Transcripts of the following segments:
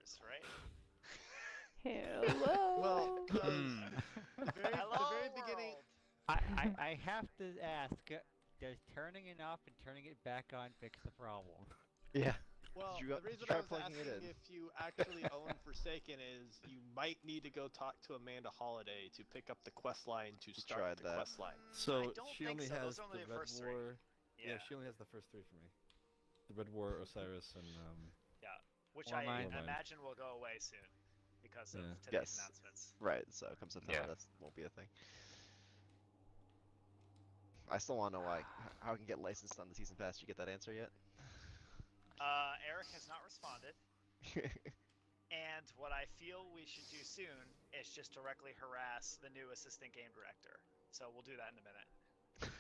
viewers, right? Hello. Well, Hmm. the very beginning. world. I have to ask, does turning it off and turning it back on fix the problem? Yeah. Well, Did the you reason I try was plugging it asking in? if you actually own Forsaken is you might need to go talk to Amanda Holiday to pick up the quest line to You start tried the that. quest line. So don't she think only so. has Those are only the the Red first three. War. Yeah. She only has the first three for me. The Red War, Osiris, and Yeah. Which Or I mine. imagine will go away soon because of Yeah. today's Yes. announcements. Right. So come September, Yeah. that won't be a thing. I still want to know how I can get licensed on the season pass. Did you get that answer yet? Eric has not responded. And what I feel we should do soon is just directly harass the new assistant game director. So we'll do that in a minute.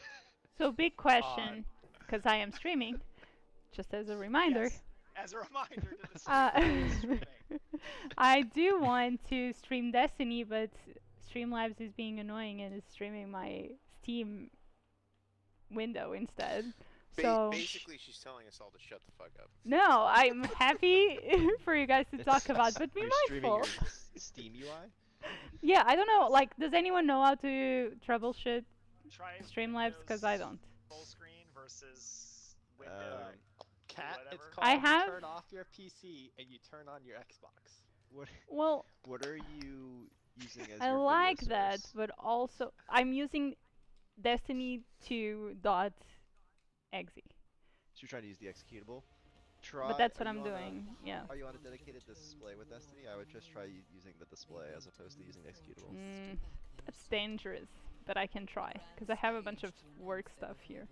So big question, because I am streaming, just as a reminder. Yes, as a reminder to the Uh, streaming. I do want to stream Destiny, but Streamlabs is being annoying and is streaming my Steam window instead. So Basically, she's telling us all to shut the fuck up. no, I'm happy for you guys to talk about, but be You're streaming mindful. your Steam UI? Yeah, I don't know. Like, does anyone know how to troubleshoot Try Streamlabs? Because I don't. Full screen versus window. Cat, it's whatever. called I you have- turn off your PC and you turn on your Xbox. Well, What are you using as I your like video that, source? but also I'm using Destiny 2.exe. So you're trying to use the executable? But that's what are I'm you on a- doing. Yeah. Are you on a dedicated display with Destiny? I would just try using the display as opposed to using the executable. That's dangerous, but I can try because I have a bunch of work stuff here.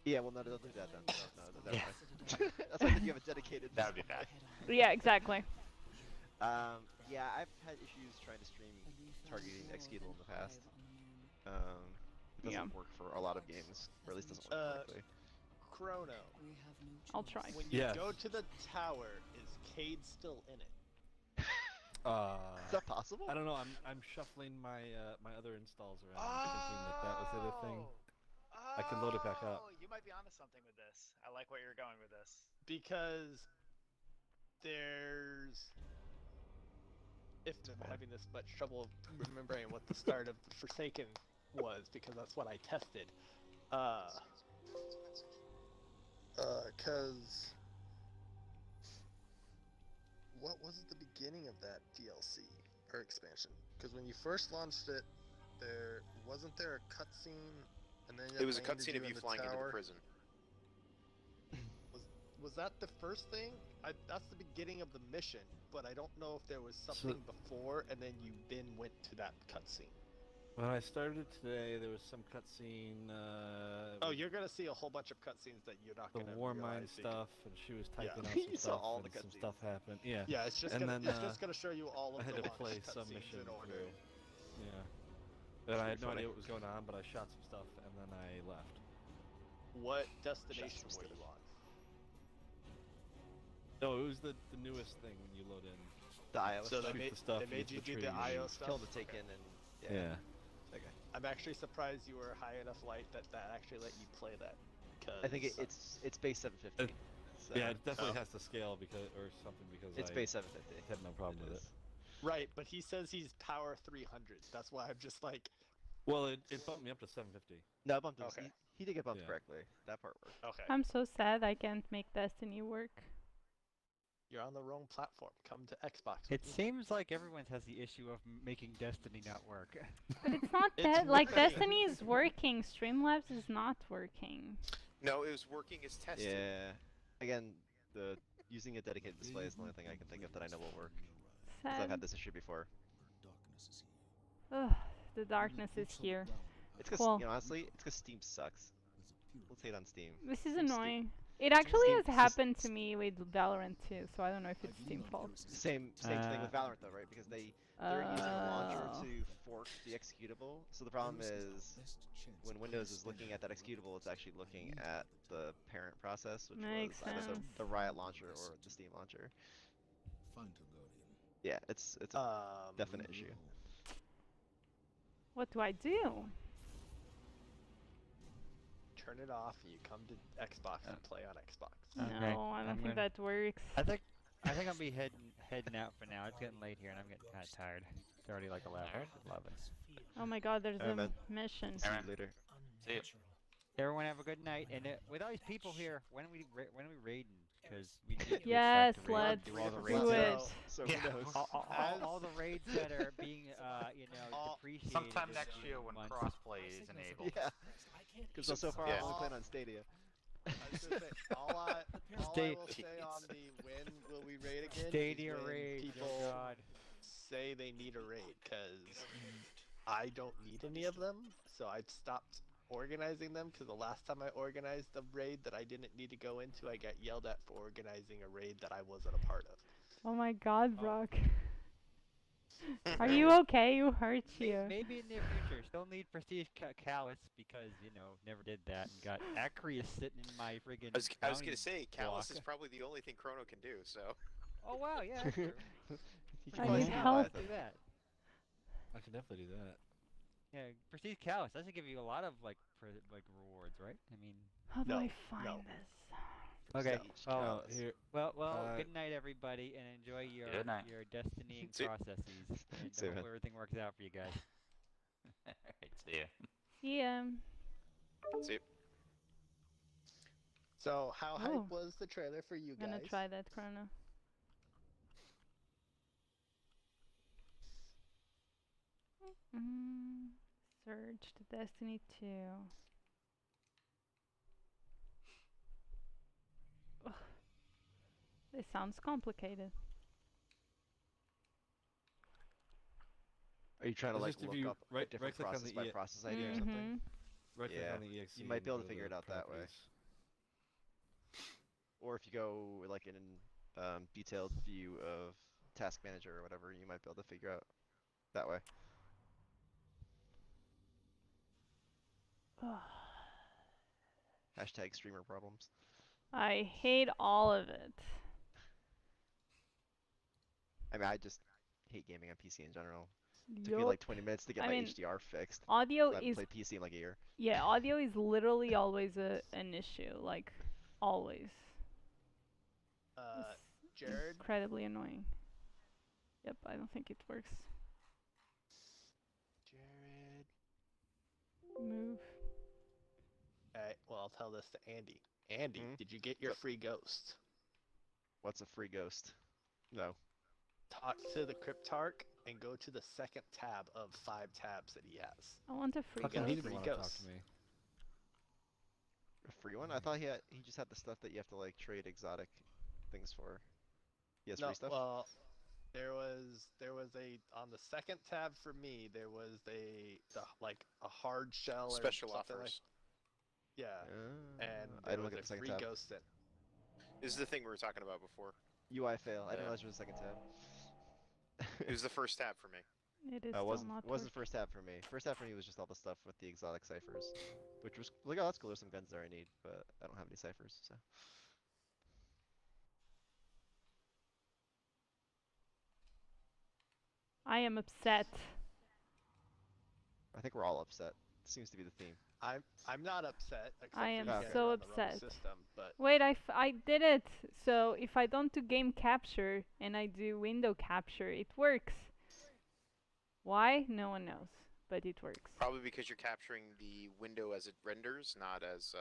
Yeah, well, no, don't do that then. No, never mind. That's like if you have a dedicated. That would be bad. Yeah, exactly. Yeah, I've had issues trying to stream targeting executable in the past. It doesn't work for a lot of games, or at least doesn't work correctly. Chrono, I'll try. when you Yes. go to the tower, is Cade still in it? Is that possible? I don't know. I'm shuffling my my other installs around, thinking that was the other thing. I can load it back up. Oh, you might be onto something with this. I like where you're going with this. Because there's. If I'm having this much trouble remembering what the start of Forsaken was, because that's what I tested. Cause what was at the beginning of that DLC or expansion? Because when you first launched it, wasn't there a cutscene, and then It was a landed cutscene of in you the flying into the tower? prison. Was that the first thing? That's the beginning of the mission, but I don't know if there was something before, and then you then went to that cutscene. When I started today, there was some cutscene. Oh, you're gonna see a whole bunch of cutscenes that you're not the gonna War realize Mine because- stuff, and she was typing out You some saw stuff, all and the some cutscenes. stuff happened. Yeah. Yeah, it's just And gonna then, it's just gonna show you all of I had the to launch play some cutscenes mission in order. through. Yeah. And I had no funny. idea what was going on, but I shot some stuff, and then I left. What destination some were you stuff. on? No, it was the newest thing when you load in. The IO So stuff. they made, the stuff they made against you the do the trees. IO stuff. Kill the Taken and Yeah. Okay. I'm actually surprised you were high enough light that actually let you play that. I think it's base 750. So Yeah, it definitely Oh. has to scale because or something because it's I base 750. had no problem with it. is. right, but he says he's power 300. That's why I'm just like, Well, it bumped me up to 750. No, I bumped him. Okay. He did get bumped Yeah. correctly. That part worked. okay, I'm so sad I can't make Destiny work. you're on the wrong platform. Come to Xbox. It with me. seems like everyone has the issue of making Destiny not work. But it's not It's that. Like, working. Destiny is working. Streamlabs is not working. No, it was working as tested. Yeah. Again, the using a dedicated display is the only thing I can think of that I know will work. 'Cause I've Sad. had this issue before. Ugh, the darkness is here. It's because Well- honestly, it's because Steam sucks. Let's hate on Steam. This is Steam- annoying. It actually Steam- has happened to me with Valorant too, so I don't know if it's Steam fault. Same thing with Valorant though, right? Because they're using a launcher to fork the executable. So the problem is when Windows is looking at that executable, it's actually looking at the parent process, which Makes was either sense. the Riot launcher or the Steam launcher. Yeah, it's a definite issue. What do I do? Turn it off and you come to Xbox and play on Xbox. Okay, No, I don't I'm think gonna- that works. I think I think I'll be heading out for now. It's getting late here, and I'm getting kind of tired. It's already like 11. Oh my God, there's Alright, a man. mission. See you later. See you. Everyone have a good night. And with all these people here, when are we raiding? Because we need to get Yes, back to raiding, let's do all the do raids. it. So Yeah. who knows? All the raids that are being, depreciated. Sometime in next the year when months. crossplay is enabled. Yeah. Because so far Yeah. I'm only playing on Stadia. I was gonna say, all I will say on the when will we raid again Stadia is when raid. people Oh God. say they need a raid, because I don't need any of them, so I've stopped organizing them, because the last time I organized a raid that I didn't need to go into, I got yelled at for organizing a raid that I wasn't a part of. Oh my God, Oh. Brock. Are you okay? You hurt you. Maybe in the near future. Still need Prestige Callus because, never did that and got Acreus sitting in my friggin' I was bounty gonna say, Callus block. is probably the only thing Chrono can do. So Oh wow, yeah, that's true. He I can probably need see help. Leviathan. Do that. I can definitely do that. Yeah, Prestige Callus doesn't give you a lot of rewards, right? I mean, How do No, I find no. this? okay. Prestige Well, Callus. Here, well, Uh, good night, everybody, and enjoy your Good night. destinying See- processes. And See you, hope man. everything works out for you guys. Alright, see ya. See ya. see, So, how hype Oh. was the trailer for you I'm guys? gonna try that chrono. Search to Destiny 2. Ugh. This sounds complicated. Are you trying to It's like just if look you up a right- different right-click on process the by E- process ID or something? right click Yeah, on the exe. you might and be able go to figure it out that way. properties. Or if you go like in detailed view of task manager or whatever, you might be able to figure out that way. Hashtag streamer problems. I hate all of it. I mean, I just hate gaming on PC in general. Took me Yup. like 20 minutes to get I my mean, HDR fixed. Audio I haven't is played PC in like a year. yeah, audio is literally always an issue, like always. It's Jared, incredibly annoying. Yep, I don't think it works. Jared. Move. Alright, well, I'll tell this to Andy. Andy, Hmm? did you get your What? free ghost? What's a free ghost? No. Talk to the Cryptarch and go to the second tab of 5 tabs that he has. I want a free Fucking ghost. need He free didn't want to talk ghosts. to me. A free one? I thought he just had the stuff that you have to like trade exotic things for. He has No, free stuff? well, there was a on the second tab for me. There was like a hard shell special or something offers. yeah, and I there didn't was look at a the second free tab. ghost in. This is the thing we were talking about before. UI fail. I didn't Yeah. realize there was a second tab. It was the first tab for me. It is It still wasn't not wasn't working. first tab for me. First tab for me was just all the stuff with the exotic ciphers, which was like, oh, that's cool. There's some guns there I need, but I don't have any ciphers, so. I am upset. I think we're all upset. Seems to be the theme. I'm not upset. Except I for am you guys so are on the wrong upset. System, but Wait, I did it. So if I don't do game capture and I do window capture, it works. Why? No one knows, but it works. Probably because you're capturing the window as it renders, not as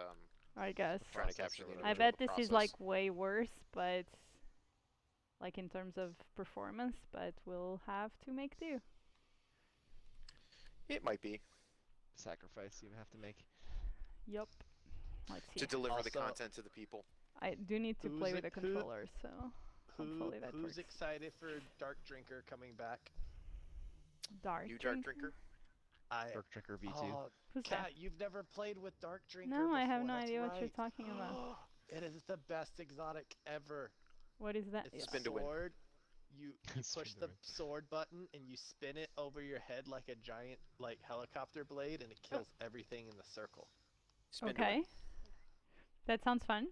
I guess. trying to Process capture or the whatever. I individual bet this is process. like way worse, but like in terms of performance, but we'll have to make do. It might be Sacrifice you have to make. Yup. Let's see. to deliver the Also- content to the people. I do need to play Who's with a it- who- controller, so hopefully that who's works. excited for Dark Drinker coming back? Dark New Dark Drinker? Dark Drinker V2. Oh, Who's that? Kat, you've never played with Dark Drinker No, I have before, no that's idea what you're right. talking about. It is the best exotic ever. What is that? It's Spin a to win. sword. You Spin push to the win. sword button and you spin it over your head like a giant like helicopter blade, and it kills everything in the circle. Spin to win. Okay. That sounds fun.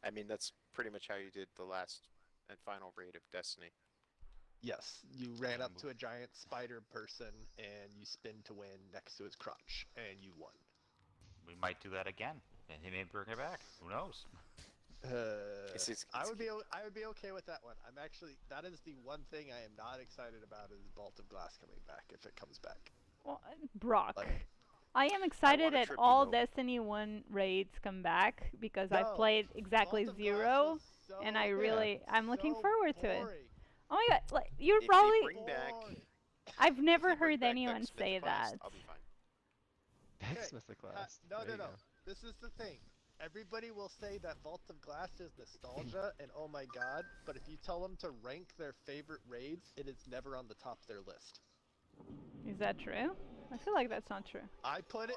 I mean, that's pretty much how you did the last and final raid of Destiny. Yes, you ran up to a giant spider person and you spin to win next to his crotch, and you won. we might do that again, and he may bring it back. Who knows? I would be okay with that one. I'm actually that is the one thing I am not excited about is Vault of Glass coming back if it comes back. Well, Brock. Like- I am excited a that trip all emote. Destiny 1 raids come back because I've No, played exactly Vault of Glass 0 was so and I good. really I'm looking So forward to it. boring. Oh my god, like you're If they probably bring back, Boring. I've never if they bring heard back anyone Becksmith say class, that. I'll be fine. Becksmith the class. No, There no, you no. go. This is the thing. Everybody will say that Vault of Glass is nostalgia and oh my god, but if you tell them to rank their favorite raids, it is never on the top of their list. Is that true? I feel like that's not true. I put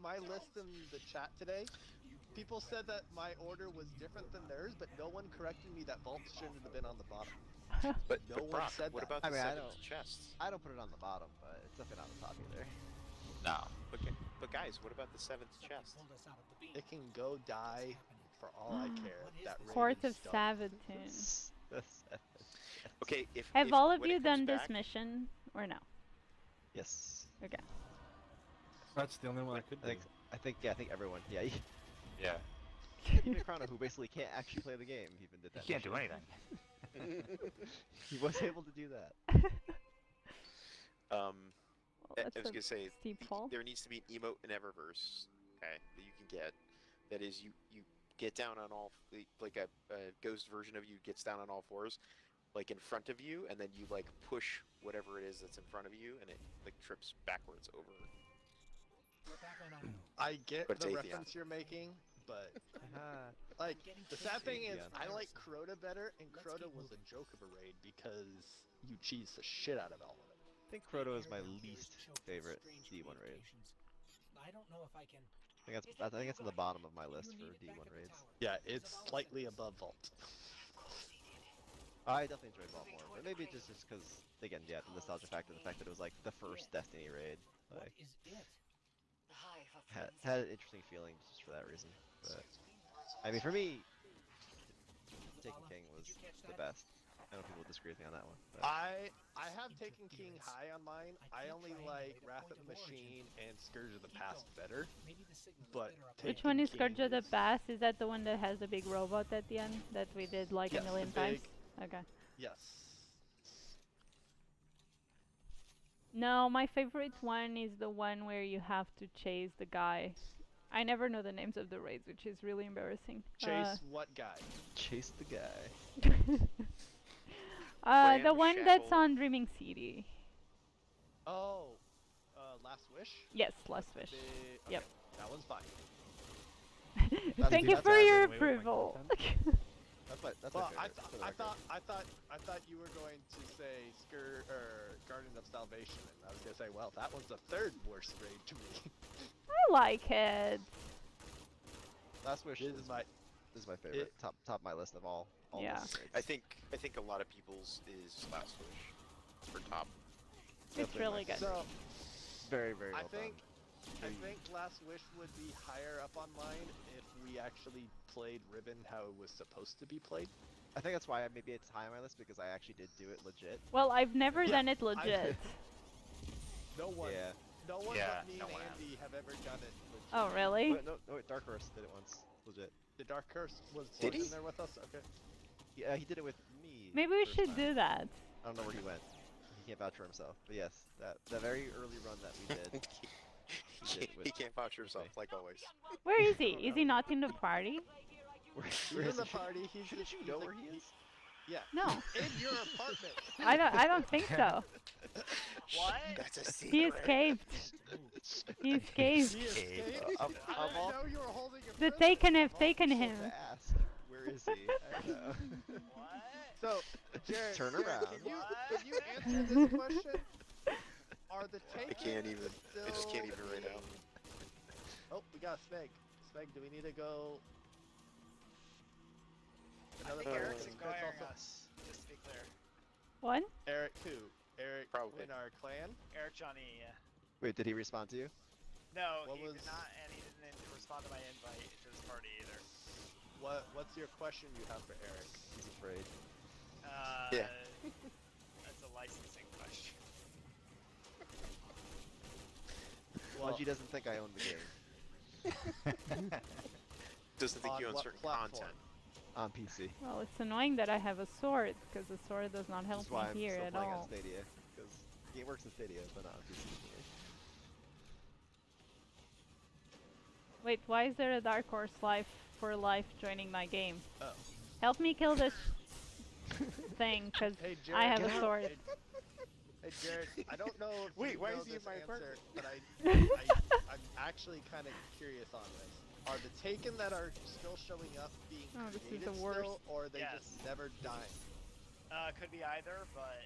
my list in the chat today. People said that my order was different than theirs, but no one corrected me that Vault shouldn't have been on the bottom. But, No but one Brock, said what that. about I the mean, I seventh don't- chest? I don't put it on the bottom, but it's definitely not on the top either. No. But guys, what about the seventh chest? It can go die for all I care. That raid Court is of dumb. Savathun. Okay, Have if, all of when you it comes done this back, mission or no? Yes. Okay. That's the only one I could do. I think everyone. Yeah. Yeah. Even Chrono, who basically can't actually play the game, even did He that. can't do mission. anything. He was able to do that. Well, I that's was a gonna say steep fall. there needs to be an emote in Eververse, okay, that you can get. That is, you get down on all like a ghost version of you gets down on all fours, like in front of you, and then you like push whatever it is that's in front of you, and it like trips backwards over. I get But it's the Atheon. reference you're making, but like the sad thing is, I like Crota better, and Crota was a joke of a raid because you cheese the shit out of all of it. I think Crota is my least favorite D1 raid. I don't know if I can. I think it's on the bottom of my list for D1 raids. Yeah, it's slightly above Vault. I definitely enjoyed Vault more, but maybe just because, again, yeah, the nostalgia factor, the fact that it was like the first Destiny raid, What like is it? had an interesting feeling just for that reason. But I mean, for me, Taken King was the best. I know people disagree with me on that one. But I have Taken King high on mine. I only like Wrath of the Machine and Scourge of the Past better. Maybe the signal But better up Which Taken one is King Scourge of the is- Past? Is that the one that has the big robot at the end that we did like Yes, a million the times? big- Okay. Yes. No, my favorite one is the one where you have to chase the guy. I never know the names of the raids, which is really embarrassing. Chase what guy? chase the guy. The Ram one that's Shackle. on Dreaming City. Oh, Last Wish? Yes, Last Wish. The- Yep. okay, that one's fine. Thank you that's for why I your ran away with my approval. That's Well, my I, favorite. for the I record. thought you were going to say Garden of Salvation, and I was gonna say, well, that one's the third worst raid to me. I like it. Last Wish This is my is my favorite. Top of my list of all. Yeah. Destiny raids. I think a lot of people's is Last Wish for top. It's Definitely really my good. so. very well I done. think Last Wish would be higher up on mine if we actually played Ribbon how it was supposed to be played. I think that's why maybe it's high on my list because I actually did do it legit. Well, I've never Yeah, done it legit. No one, Yeah. no one Yeah, but me no and one Andy have ever done it. Legit. Oh, really? Wait, no, Dark Horse did it once, legit. The Dark Curse was Did in he? there with us. Okay. Yeah, he did it with me. Maybe we first should time. do that. I don't know where he went. He can't vouch for himself. But yes, that very early run that we did. He can't vouch for himself, like always. Where is he? Is he not in the party? He's Where in is the he? party. He's Shouldn't you know where he is? Yeah. No, In your apartment. I don't think so. What? That's a secret. He escaped. He escaped. He escaped. escaped. Of I didn't all- know you were holding a The prisoner. Taken have taken People him. to ask, where is he? I know. What? So, Jared, Turn Jared, around. Can you answer this question? Are the Taken can't even- I just can't still even right now. being- Oh, we got Smeg. Smeg, do we need to go? I think Uh, Eric's Chris ignoring also- us, just to be clear. What? Eric who? Eric Probably. in our clan? Eric Johnny, yeah. Wait, did he respond to you? No, What he was- did not, and he didn't respond to my invite to this party either. What's your question you have for Eric? He's afraid. Yeah. That's a licensing question. Well, he doesn't think I own the game. Doesn't think On you on what certain platform? content. On PC. Well, it's annoying that I have a sword, because the sword does not help That's why me I'm here still at playing on all. Stadia, because it works in Stadia, but not on PC. Wait, why is there a Dark Horse Life for Life joining my game? Oh. Help me kill this thing, because Hey, I have Jared, a sword. Hey Jared, I don't know if Wait, you why know is he in this my answer, apartment? but I'm actually kind of curious on this. Are the Taken that are still showing up being Oh, this is created the worst. still, or are they Yes. just never dying? Could be either, but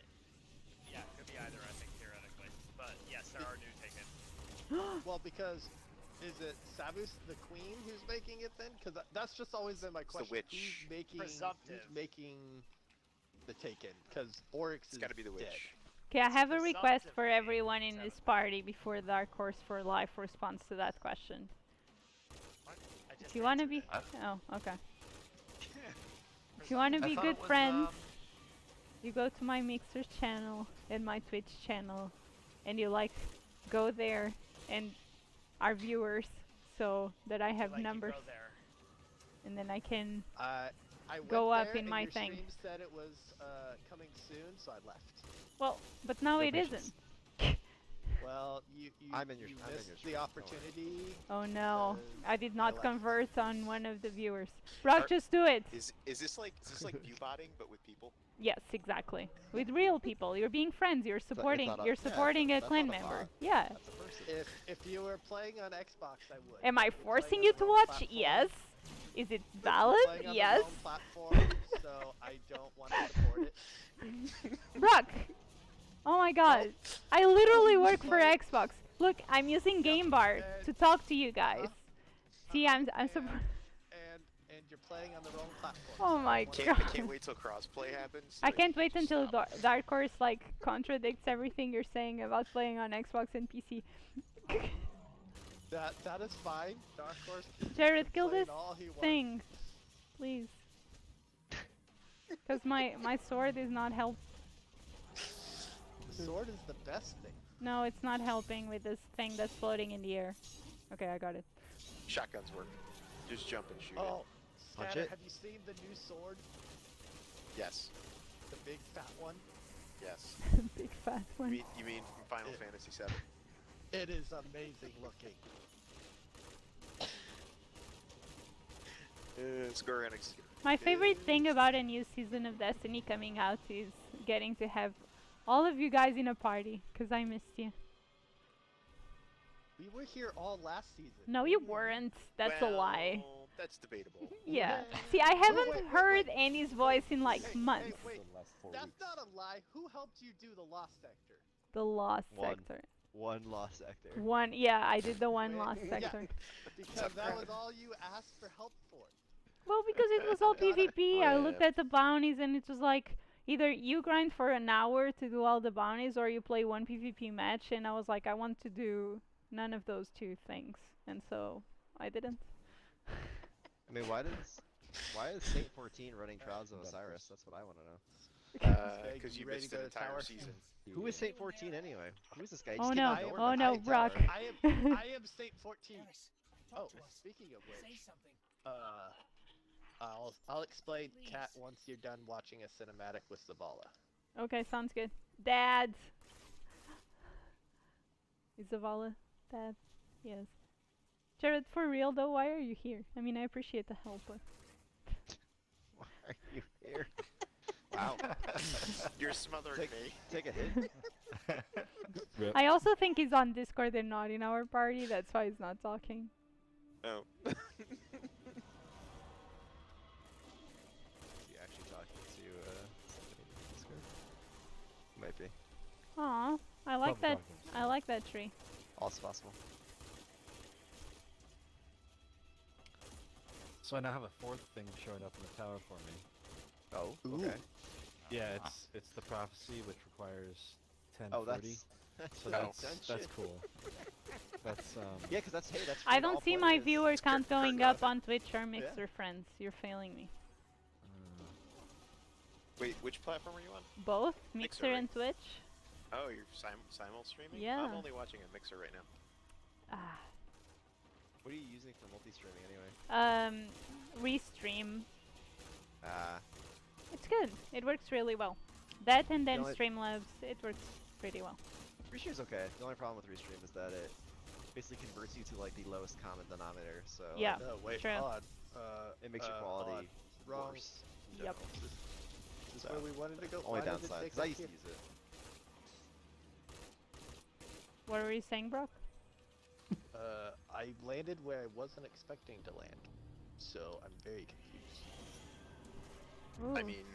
yeah, could be either. I think theoretically, but yes, there are new Taken. Well, because is it Savus the Queen who's making it then? Because that's just always been my the question. witch. Who's making? Presumptive. Who's making the Taken? Because Oryx It's is got to be the dead. witch. Okay, I have a request for presumptively everyone in this Seven. party before Dark Horse for Life responds to that question. What? I just Do you want to answered be? it. Oh, okay. If you want to I be thought good it was, friends, you go to my Mixer channel and my Twitch channel, and you like go there and our viewers, so that I have Like, you numbers, go there. and then I can. I went Go up there in and my your thing. stream said it was coming soon, so I left. Well, but now No it patience. isn't. Well, you I'm in your- you I'm in missed your the stream, don't worry. opportunity. Oh no, because I did I not left. convert on one of the viewers. Brock, Are- just do it. Is this like view botting but with people? Yes, exactly. With real people, you're being friends. You're supporting. not a- you're yeah, supporting a that's clan not a member. bot. Yeah. That's a person. If you were playing on Xbox, I would. Am I If you're playing forcing on you the to wrong watch? platform- Yes. Is it if you're valid? playing on the Yes. wrong platform, so I don't want to support it. Brock. Oh my God. I literally work for play- Xbox. Look, I'm using Game Bar to talk to you guys. See, I'm and, support. and you're playing on the wrong platform. Oh so I my don't wanna- I God. can't wait till crossplay happens. I like, can't wait just until stop. Dark Horse like contradicts everything you're saying about playing on Xbox and PC. That is fine. Dark Horse. can Jared, kill complain this all he wants. thing, please. Cause my sword is not help. The sword is the best thing. No, it's not helping with this thing that's floating in the air. Okay, I got it. Shotguns work. Just jump and shoot Oh, Punch Scatter, it. have you seen the new sword? it. Yes. The big fat one? Yes. Big fat You one. mean from Final Fantasy VII? It is amazing looking. Square Enix. My favorite thing about a new season of Destiny coming out is getting to have all of you guys in a party. Cause I missed you. We were here all last season. No, you weren't. That's a lie. Well, that's debatable. Yeah. Yeah. See, I haven't wait, heard wait. Annie's voice in like Hey, months. Hey, wait. That's not a lie. Who helped you do the Lost Sector? The Lost One. Sector. One lost sector. One. Yeah, I did the one Wait, Lost yeah. Sector. Because that was all you asked for help for. Well, because it was all PvP, Oh, I yeah. looked at the bounties and it was like either you grind for an hour to do all the bounties or you play one PvP match, and I was like, I want to do none of those two things, and so I didn't. I mean, why is Saint 14 running Trials of Osiris? That's what I want to know. Because you you ready missed to an go to entire tower? season. Who is Saint 14 anyway? Who is this guy? He Oh just came no, out of nowhere, oh like, no, "Hi, Brock. Tower." I am Saint 14. Harris, Oh, talk to us. speaking of Say which, something. I'll explain Cat Please. once you're done watching a cinematic with Zavala. Okay, sounds good. Dad! Is Zavala Dad? Yes. Jared, for real though, why are you here? I mean, I appreciate the help, but... Why are you here? Wow. You're smothering me. Take a hit. Rip. I also think he's on Discord and not in our party, that's why he's not talking. Oh. Is he actually talking to somebody in Discord? Might be. Aw, I like Probably that. talking. I like that tree. Also possible. So I now have a fourth thing showing up in the tower for me. Oh, okay. Yeah, it's the prophecy, which requires 1040. Oh, that's so No. that's cool. That's yeah, because that's that's. I free to don't all see my players. viewer It's count Kurt going Gothic. up on Twitch or Mixer, friends. You're failing me. Wait, which platform are you on? Both Mixer, Mixer right? and Twitch. Oh, you're simul streaming? Yeah. I'm only watching a mixer right now. Ah, What are you using for multi-streaming anyway? Restream. Ah, It's good. It works really well. That and then only- Streamlabs, it works pretty well. Restream's okay. The only problem with Restream is that it basically converts you to like the lowest common denominator. So Yeah. No, wait, true. odd. it makes your quality odd. Wrong. worse. in Yep. general. This is So, where we wanted to go. Only Why did it downside, take because I us used to here? use it. What were you saying, Brock? I landed where I wasn't expecting to land, so I'm very confused. I Ooh. mean,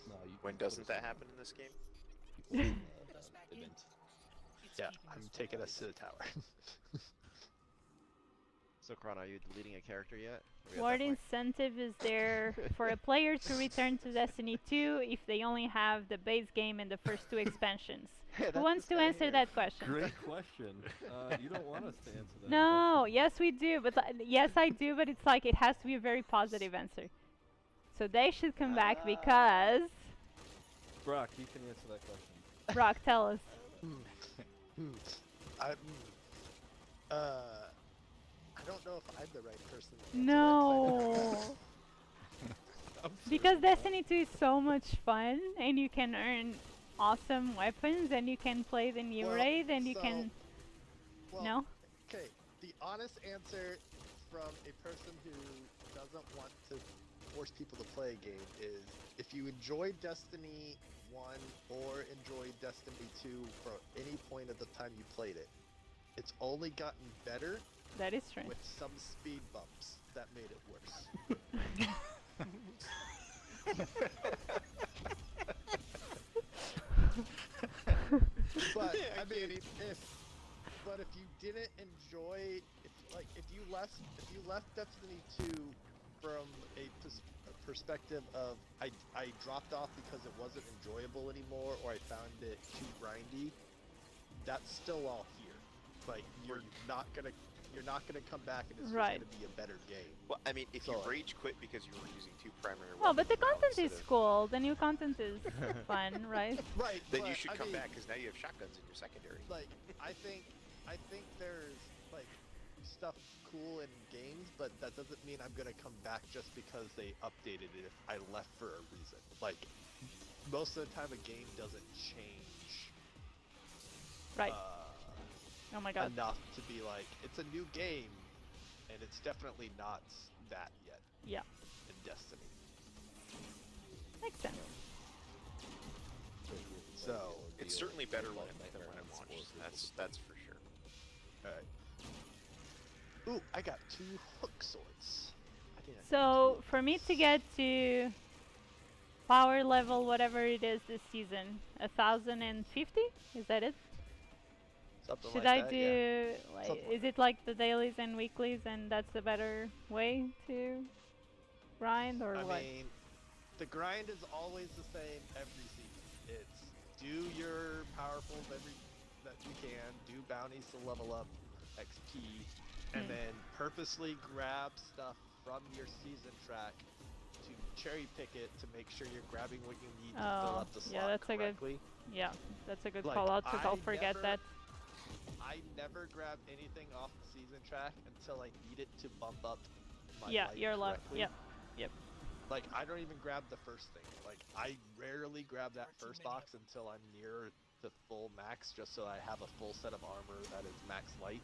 No, you when can doesn't put us that happen in this game? in, Us back in. event. It's Yeah, keeping I'm us taking focused. us to the tower. So, Chron, are you deleting a character yet? Are we at What that point? incentive is there for a player to return to Destiny 2 if they only have the base game and the first 2 expansions? That's Who wants this to guy answer here. that question? Great question. You don't want us to answer that. No, yes we do, but yes I do, but it's like it has to be a very positive answer. So they should come back because Brock, you can answer that question. Brock, tell us. I, I don't know if I'm the right person. To answer that No. I'm Because Destiny 2 is so much fun and you can earn awesome weapons and you can play the new Well, raid and you so- can Well, no? Okay, the honest answer from a person who doesn't want to force people to play a game is if you enjoyed Destiny 1 or enjoyed Destiny 2 for any point of the time you played it, it's only gotten better That is true. with some speed bumps that made it worse. But I mean, if you didn't enjoy, if you left Destiny 2 from a perspective of I dropped off because it wasn't enjoyable anymore or I found it too grindy, that's still all here. Like you're not gonna come back and it's Right. just gonna be a better game. Well, I mean, if you So- rage quit because you were using 2 primary Well, but the weapons now content is instead of- cool. The new content is fun, right? Right. Then but, you should I come mean, back because now you have shotguns in your secondary. Like I think there's like stuff cool in games, but that doesn't mean I'm gonna come back just because they updated it if I left for a reason. Like most of the time a game doesn't change Right. Oh my god. enough to be like it's a new game, and it's definitely not that yet Yeah. in Destiny. Makes sense. So It's certainly better than when it launched. That's for sure. alright. Ooh, I got 2 hook swords. I think I got So for me to get to power level whatever it is this season, 1050? Is that it? something Should like I that, do yeah. like Something is it like the dailies and weeklies and that's the better way to grind or I what? mean, the grind is always the same every season. It's do your powerfuls every that you can, do bounties to level up XP, and Hmm. then purposely grab stuff from your season track to cherry pick it to make sure you're grabbing what you need to fill Oh, up the slot yeah, that's a good- correctly. Yeah, that's a good Like, call out because I'll I forget never- that. I never grab anything off the season track until I need it to bump up my Yeah, life your left. correctly. Yep. Yep. Like, I don't even grab the first thing. Like, I rarely grab that first box until I'm near the full max, just so I have a full set of armor that is max light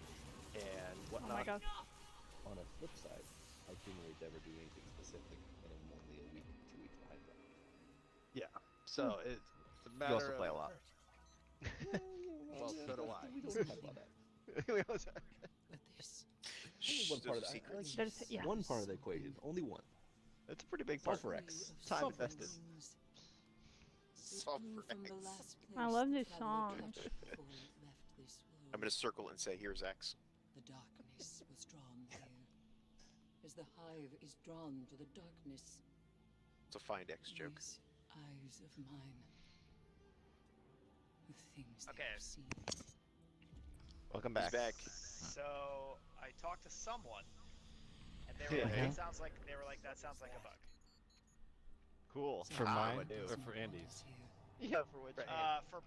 and Oh whatnot. my god. On a flip side, I didn't really ever do anything specific, and I'm only a week, 2 weeks behind that. Yeah. So it's a You matter also of. play a lot. Well, so do I. We don't talk about that. But this Only one part of Those that. secrets. There's yeah. One part of the equation. Only one. It's a pretty big Solve part. for X. Time invested. Solve for X. I love this song. I'm gonna circle and say, "Here's X." The darkness was drawn here. As the hive is drawn to the darkness, It's a find X joke. these eyes of mine, the things Okay. they have seen. Welcome He's back. back. So I talked to someone, and they were like, Yeah. "That sounds like," that sounds like a bug. Cool. For Ah, mine I do. or for Andy's? Yeah, for which Right. hand? for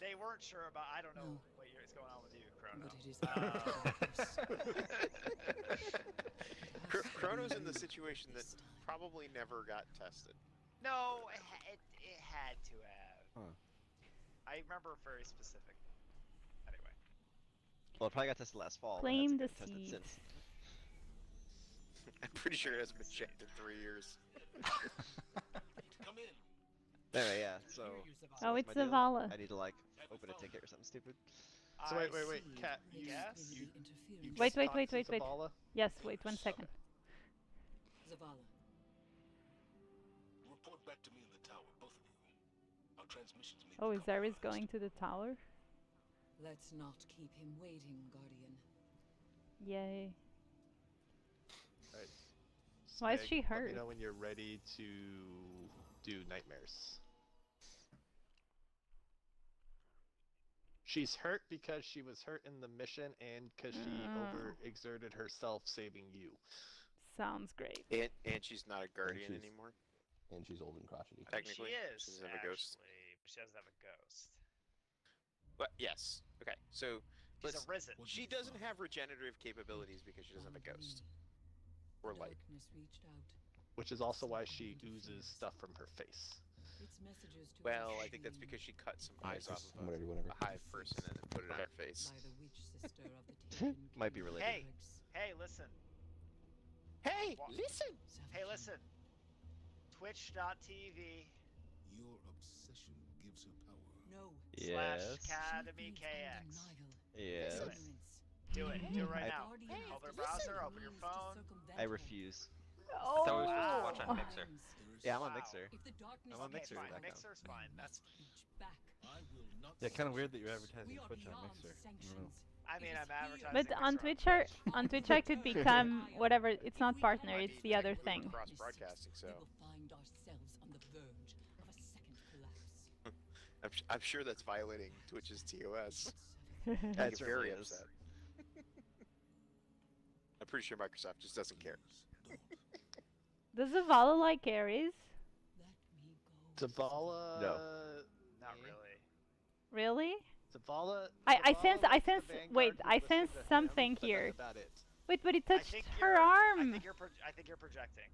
they weren't sure about. I don't know what is going on with you, Chrono. But it is Chrono's in the situation that probably never got tested. No, it had to have. Huh. I remember very specific. Anyway. Well, it probably got tested last fall. but Claim hasn't been tested deceit. since. I'm pretty sure it hasn't been checked in 3 years. Come in. Anyway, yeah. So. Oh, what's it's my deal? Zavala. I need to like open a ticket or something stupid. So I wait, see. Cat, Yes? you Wait, just wait, talked wait, to wait, wait. Zavala? Yes, wait 1 second. Zavala. Report back to me in the tower, both of you. Our transmissions may Oh, be is Ares compromised. going to the tower? Let's not keep him waiting, Guardian. Yay. Alright. Why is Spag, she Let hurt? me know when you're ready to do nightmares. She's hurt because she was hurt in the mission and because she overexerted herself saving you. Sounds great. And she's not a guardian she's- anymore. And she's old and crotchety. Technically, She is, she doesn't have a ghost. actually, but she doesn't have a ghost. But yes, okay. So She's let's- a risen. she doesn't have regenerative capabilities because she doesn't have a ghost or light. Darkness reached out. Which is also why she oozes stuff from her face. Its messages to Well, us I think that's stream because she cut some Alright, eyes off just- of I'm ready whenever. a hive person and then put it on her face. by the witch sister of the taken Might be king of related. Hey. Rex. Hey, listen. Hey, Wha- listen! Hey, Savage. listen. Twitch.tv Your obsession gives her power. No. Yes. Academy She feeds on KX. denial, Yes. ignorance. Do it. Do it right I- now. Guardian Hey, has open a to browser, listen open your means to phone. circumvent I her. refuse. Oh. thought we were supposed to Wow. watch on Mixer. Yeah, I'm on If Mixer. the darkness I'm on Okay, Mixer. fine. back now. Mixer's fine. That's. reach back. I will not. Yeah, kind of weird that you're advertising We are Twitch on beyond Mixer. I don't know. sanctions. I mean, I'm advertising. But on Mixer Twitch I could become whatever. It's not partner. Might It's be the other technically thing. cross-broadcasting, so We will find ourselves on the verge of a second collapse. I'm sure that's violating Twitch's TOS. Yeah, I it get very certainly is. upset. I'm pretty sure Microsoft just doesn't care. Does Zavala like Ares? Let me go. Zavala. No. Not really. Really? Zavala. I Zavala sense- I lets the sense- Vanguard wait, who I listen sense to him, something but here. That's about it. Wait, but it I touched think her you're- I arm. think you're projecting.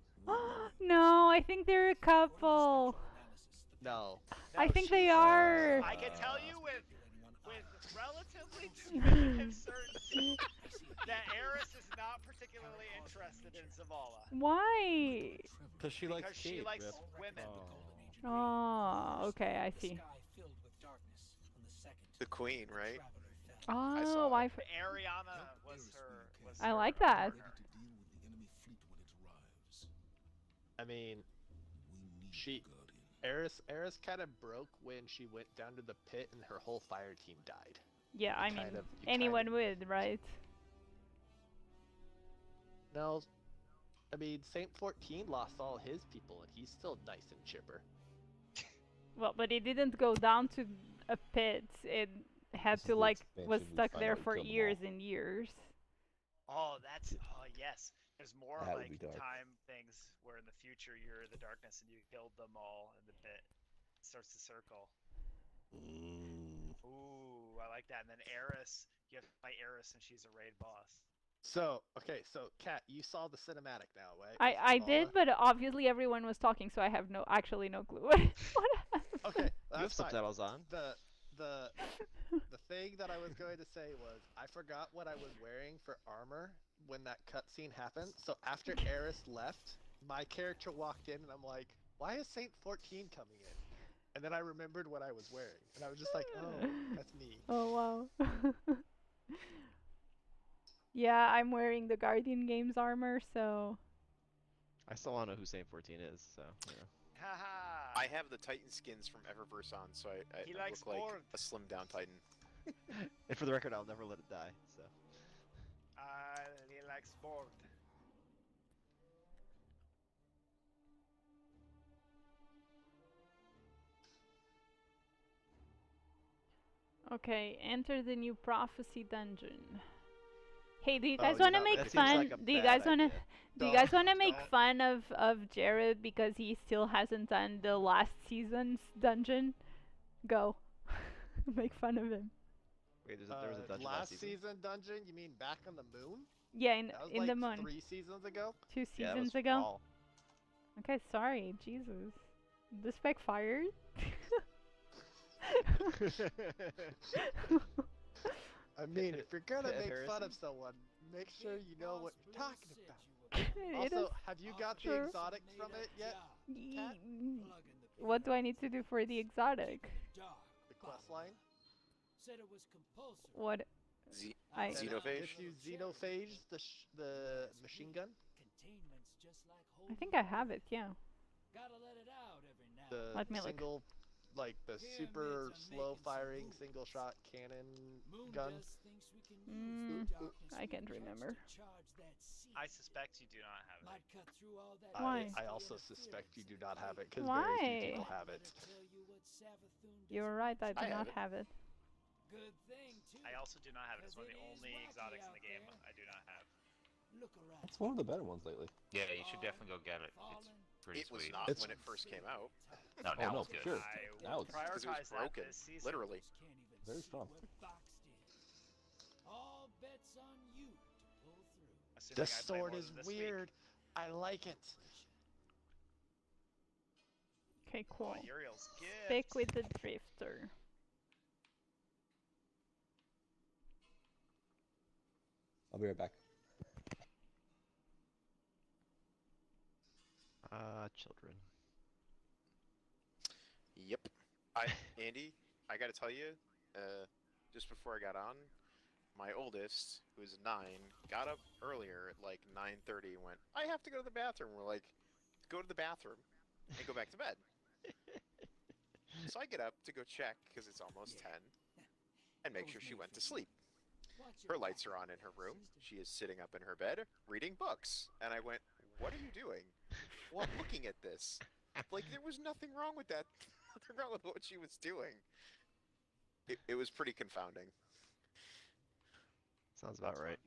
No, I think they're a couple. No. I No, think she- they are. I can tell you with relatively definitive certainty that Eris is not particularly interested in Zavala. Why? Because she likes Because she Cade, likes Rip. women. Oh, okay, I see. The Queen, right? Oh, saw I. it. Ariana was her. Was I her like that. partner. To deal with the enemy fleet when it arrives. I mean, We need She- the Guardian. Eris kind of broke when she went down to the pit and her whole fire team died. Yeah, I mean, kind of- you anyone kind would, right? No, I mean Saint 14 lost all his people and he's still nice and chipper. Well, but it didn't go down to a pit. It had This to is the like was expansion, we stuck there finally for killed them years all. and years. Oh, that's. Oh, yes. There's more That would like be dark. time things where in the future you're the darkness and you killed them all in the pit. It starts to circle. Ooh, I like that. And then Eris, you have to fight Eris and she's a raid boss. So, okay, so Kat, you saw the cinematic now, right? I with did, Zavala? but obviously everyone was talking, so I have actually no clue what happened. Okay, You have that's fine. subtitles on. The thing that I was going to say was I forgot what I was wearing for armor when that cutscene happened. So after Eris left, my character walked in and I'm like, why is Saint 14 coming in? And then I remembered what I was wearing, and I was just like, oh, that's me. Oh wow. Yeah, I'm wearing the Guardian Games armor, so I still want to know who Saint 14 is, so, you know. Haha. I have the Titan skins from Eververse on, so I He look likes like Borg. a slimmed down Titan. And for the record, I'll never let it die, so. He likes bored. okay, enter the new prophecy dungeon. Hey, do you Oh, guys you want to know, make that seems fun? like a Do you bad guys want to? idea. Do you Don't- guys want to make don't. fun of Jared because he still hasn't done the last season's dungeon? Go. Make fun of him. Wait, there was a dungeon last season dungeon? You mean back on the moon? Yeah, in That was in like the moon. 3 seasons ago. 2 Yeah, it seasons was ago. fall. Okay, sorry. Jesus. This backfired. I mean, if you're gonna make fun Harrison? of someone, make sure you know what you're talking about. It Also, is have you got the true. exotic from it yet? Cat? What do I need to do for the exotic? The quest line? Said it was compulsory. What? I Xenophage? If you xenophage the machine gun, Containment's just like I think I have it. Yeah. Gotta let it out every now. the Let me look. single, like the super slow firing single shot cannon gun. I can't remember. I suspect you do not have it. Why? I also suspect you do not have it because very few Why? people have it. You're right. I do I have not it. have it. Good thing too. I also do not have it. It's one of the only exotics in the game I do not have. Look around. It's one of the better ones lately. Yeah, you should definitely go get it. It's pretty It was sweet. not It's- when it first came out. No, now no, it's for good. sure. I Now will it's- Because it was prioritize that broken, this season. literally. Can't even Very see strong. what boxed in. All bets on you to pull through. Assuming The I play sword more is than this week. weird. I like it. Okay, Oh, cool. Uriel's gift. Stick with the drifter. I'll be right back. Children. Yep. Andy, I gotta tell you, just before I got on, my oldest, who's 9, got up earlier at like 9:30 and went, I have to go to the bathroom. We're like, go to the bathroom and go back to bed. So I get up to go check because it's almost 10 and make sure she went to sleep. Her lights are on in her room. She is sitting up in her bed reading books. And I went, what are you doing? Well, I'm looking at this. Like, there was nothing wrong with that. Nothing wrong with what she was doing. It was pretty confounding. Sounds about right.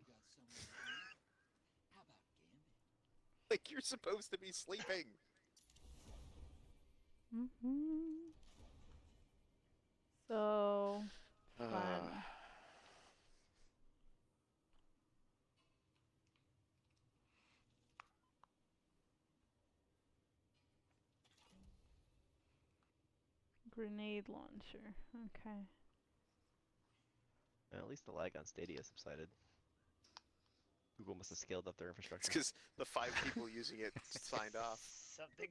How about gambit? Like, you're supposed to be sleeping. So fun. Grenade launcher. Okay. At least the lag on Stadia subsided. Google must have scaled up their It's infrastructure. because the 5 people using it signed off. Something.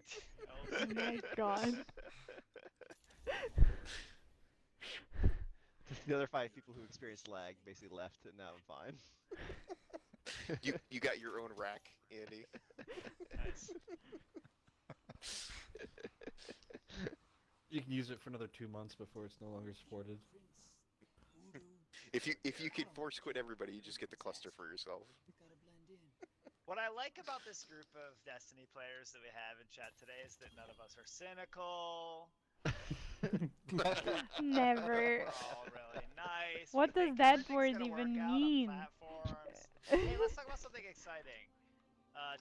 Oh my god. The other 5 people who experienced lag basically left, and now I'm fine. You got your own rack, Andy. Nice. You can use it for another 2 months before it's no longer supported. If you could force quit everybody, you just get the cluster for yourself. Gotta blend in. What I like about this group of Destiny players that we have in chat today is that none of us are cynical. Never. We're all really nice. What we does think that everything's word gonna even work out on mean? platforms. Hey, let's talk about something exciting.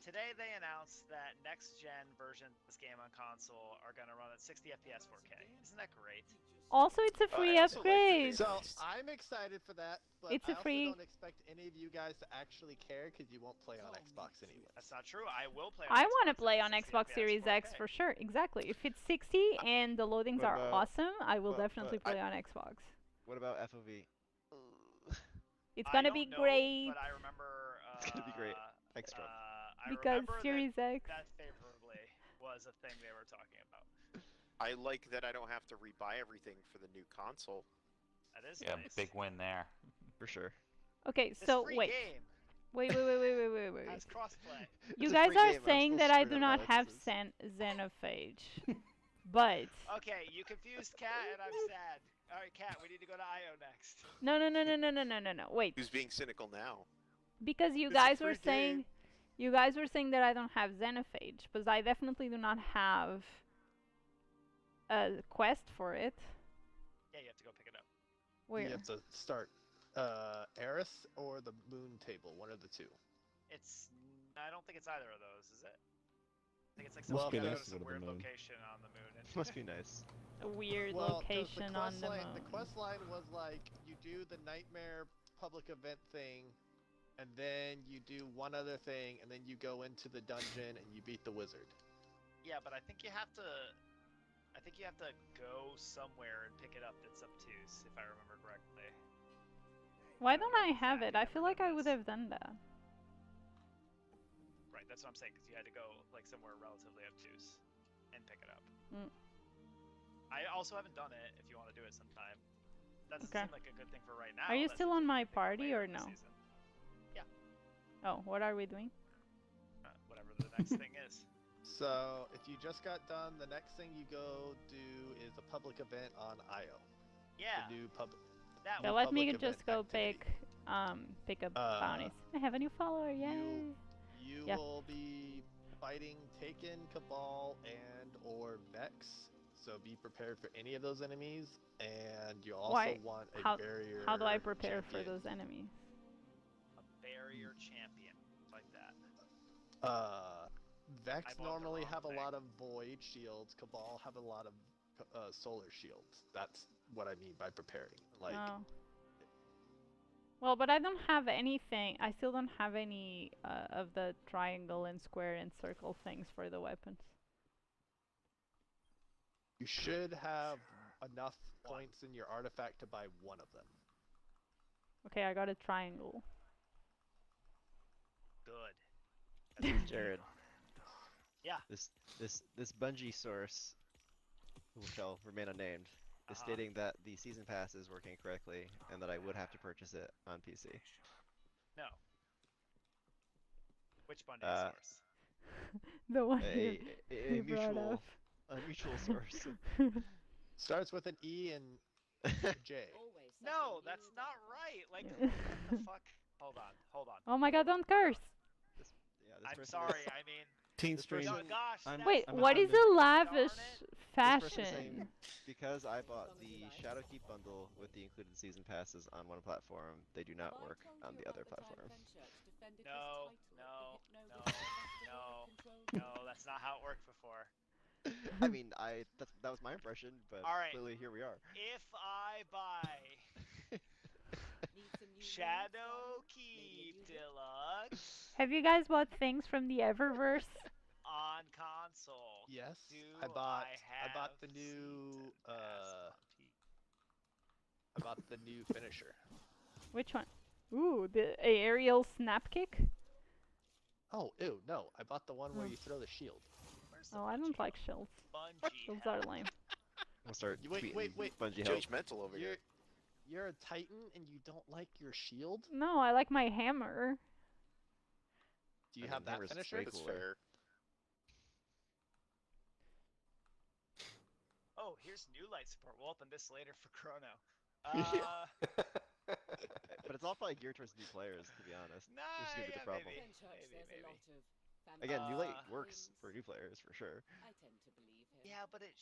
Today they announced that next-gen versions of this game on console are going to run at 60 FPS 4K. Isn't that great? Also, it's a free I also like the upgrade. So I'm excited for that, but It's a I also free- don't expect any of you guys to actually care because you won't play on Xbox anyway. That's not true. I will play. I want to play on Xbox Series X for sure. Exactly. If it's 60 and the loadings What are about- awesome, I will but definitely I- play on Xbox. What about FOV? It's gonna be great But I remember. It's gonna be great. Thanks, Trump. I because remember Series X. that favorably was a thing they were talking about. I like that I don't have to rebuy everything for the new console. That is Yeah, nice. big win there. For sure. Okay, This so free wait. game Wait. has crossplay. You It's a guys free are game, I'm saying still that I screwed do up not by have licenses. Xenophage. But Okay, you confused Cat, and I'm sad. All right, Cat, we need to go to IO next. no. Wait. Who's being cynical now? Because you It's a guys were free saying game. you guys were saying that I don't have Xenophage, but I definitely do not have a quest for it. Yeah, you have to go pick it up. Where? You have to start Eris or the Moon Table, one of the two. It's. I don't think it's either of those, is it? think it's like Well, some you be gotta nice go to to some go to the weird moon. location on the moon. And Must be nice. A weird Well, 'cause location on the moon. The quest line was like you do the nightmare public event thing, and then you do one other thing, and then you go into the dungeon and you beat the wizard. Yeah, but I think you have to. I think you have to go somewhere and pick it up. That's obtuse, if I remember correctly. Why don't I have it? I feel like I would have done that. Right, that's what I'm saying. Because you had to go like somewhere relatively obtuse and pick it up. Mm. I also haven't done it. If you want to do it sometime, doesn't Okay. seem like a good thing for right now. Are you That still seems on like a my good thing for party later or in the no? season. Yeah. Oh, what are we doing? Whatever the next thing is. So if you just got done, the next thing you go do is a public event on IO. Yeah. The new public. That So new let me public just event go activity. pick up bounties. I have a new follower, yay! You Yeah. will be fighting Taken, Cabal, and or Vex. So be prepared for any of those enemies, and you also Why? want a How barrier. how do I prepare for champion. those enemies? A barrier champion, like that. Uh, I Vex bought the normally wrong have a thing. lot of void shields. Cabal have a lot of solar shields. That's what I mean by preparing. Like, Oh. Well, but I don't have anything. I still don't have any of the triangle and square and circle things for the weapons. you should have enough points in your artifact to buy one of them. Okay, I got a triangle. Good. Jared. Yeah. This Bungie source, who shall remain unnamed, is stating that the season pass is working correctly and that I would have to purchase it on PC. No. Which Bungie source? The one A you brought mutual up. a mutual source. Starts with an E and a J. No, that's not right. Like, what the fuck? Hold on. Oh my god, don't curse! I'm sorry. I mean, Teen Stream. oh, gosh. Wait, I'm what is offended. a lavish This person is saying, fashion? because I bought the Shadowkeep bundle with the included season passes on one platform, they do not work on the other platform. No, that's not how it worked before. I mean, that was my impression, but All right. clearly here we are. If I buy Shadowkeep Deluxe Have you guys bought things from the Eververse? on console, Yes, do I bought have the new Season Pass on P- I bought the new finisher. Which one? Ooh, the aerial snap kick? Oh, ew, no. I bought the one where Oh. you throw the shield. Where's the Oh, I don't like shields. Bungie Shields are helmet? lame. I'll start Wait, tweeting wait. Bungie help. Judgmental over here. You're a Titan and you don't like your shield? No, I like my hammer. Do you I have mean, that hammer's finisher? way That's cooler. fair. Oh, here's new light support. We'll open this later for Chrono. But it's all probably geared towards new players, to be honest. Nah, Which is gonna be yeah, the problem. maybe. Again, new light Uh, works for new players for sure. I tend to believe him. Yeah, but it.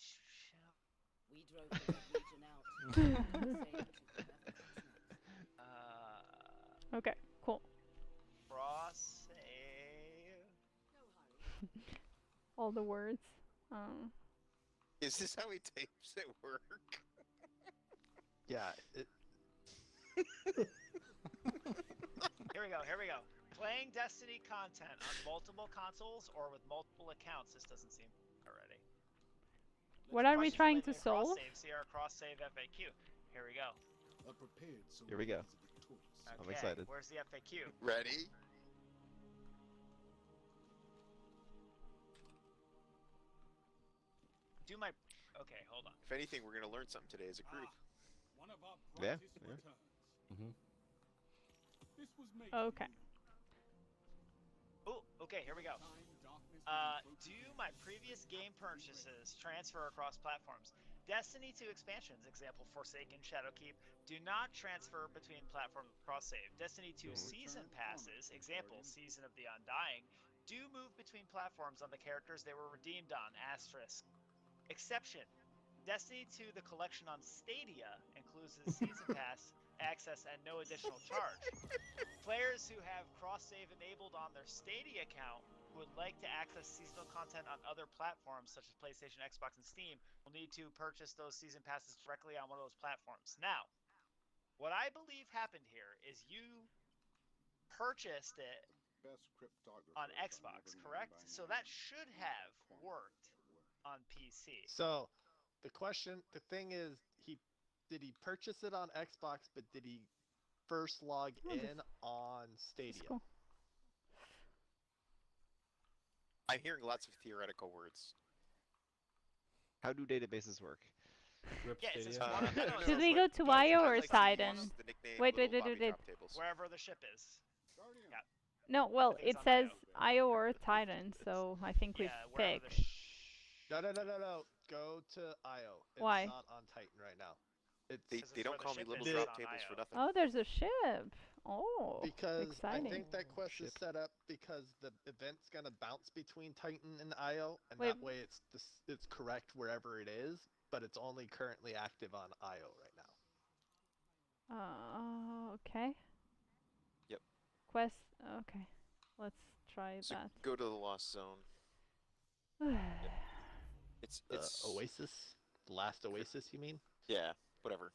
We drove the region out. Okay, cool. Cross save. All the words. Is this how he tapes at work? Yeah. Here we go. Playing Destiny content on multiple consoles or with multiple accounts. This doesn't seem already. What are we Questions trying related to solve? Cross-save, see our cross-save FAQ. Here we go. Here we go. I'm Okay, excited. Where's the FAQ? Ready? Do my. Okay, hold on. If anything, we're gonna learn something today as a group. Yeah. Okay. Oh, okay, here we go. Do my previous game purchases transfer across platforms? Destiny 2 expansions, example Forsaken, Shadowkeep, do not transfer between platforms cross-save. Destiny 2 season passes, example Season of the Undying, do move between platforms on the characters they were redeemed on, asterisk. Exception, Destiny 2 the collection on Stadia, including includes the season pass access at no additional charge. Players who have cross-save enabled on their Stadia account who would like to access seasonal content on other platforms such as PlayStation, Xbox, and Steam will need to purchase those season passes directly on one of those platforms. Now, what I believe happened here is you purchased it on Xbox, correct? So that should have worked on PC. So, the thing is, did he purchase it on Xbox, but did he first log in on Stadia? Cool. I'm hearing lots of theoretical words. How do databases work? Yeah, it's just Stadia. one, I don't know, Should it's we like- go to no, it's IO kind of or like Sidon? The nickname Wait, Little wait, Bobby wait, wait. Drop Tables. wherever the ship is. Yeah, No, well, think it's it on says IO or Titan, so I think we yeah, wherever pick. the No. Go to IO. It's Why? not on Titan right now. It's They, Because they it's don't where the call me ship Little is Drop on Tables IO. for nothing. Oh, there's a ship. Oh, because exciting. I think that quest is set up because the event's gonna bounce between Titan and IO, and Wait. that way it's correct wherever it is, but it's only currently active on IO right now. Okay. Yep. Quest. Okay. Let's try So that. go to the Lost Zone. It's Oasis, the last Oasis, you mean? yeah, whatever.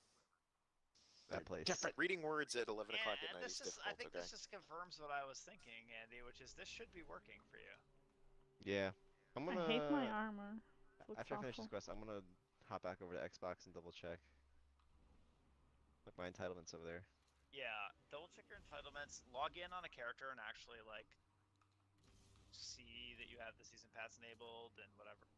That place. Different. Reading words at 11 o'clock at And night this is is, difficult. I think okay. this just confirms what I was thinking, Andy, which is this should be working for you. Yeah. I'm I gonna. hate my armor. Looks After I finish awful. this quest, I'm gonna hop back over to Xbox and double check. Like my entitlements over there. Yeah, double check your entitlements, log in on a character, and actually like see that you have the season pass enabled and whatever.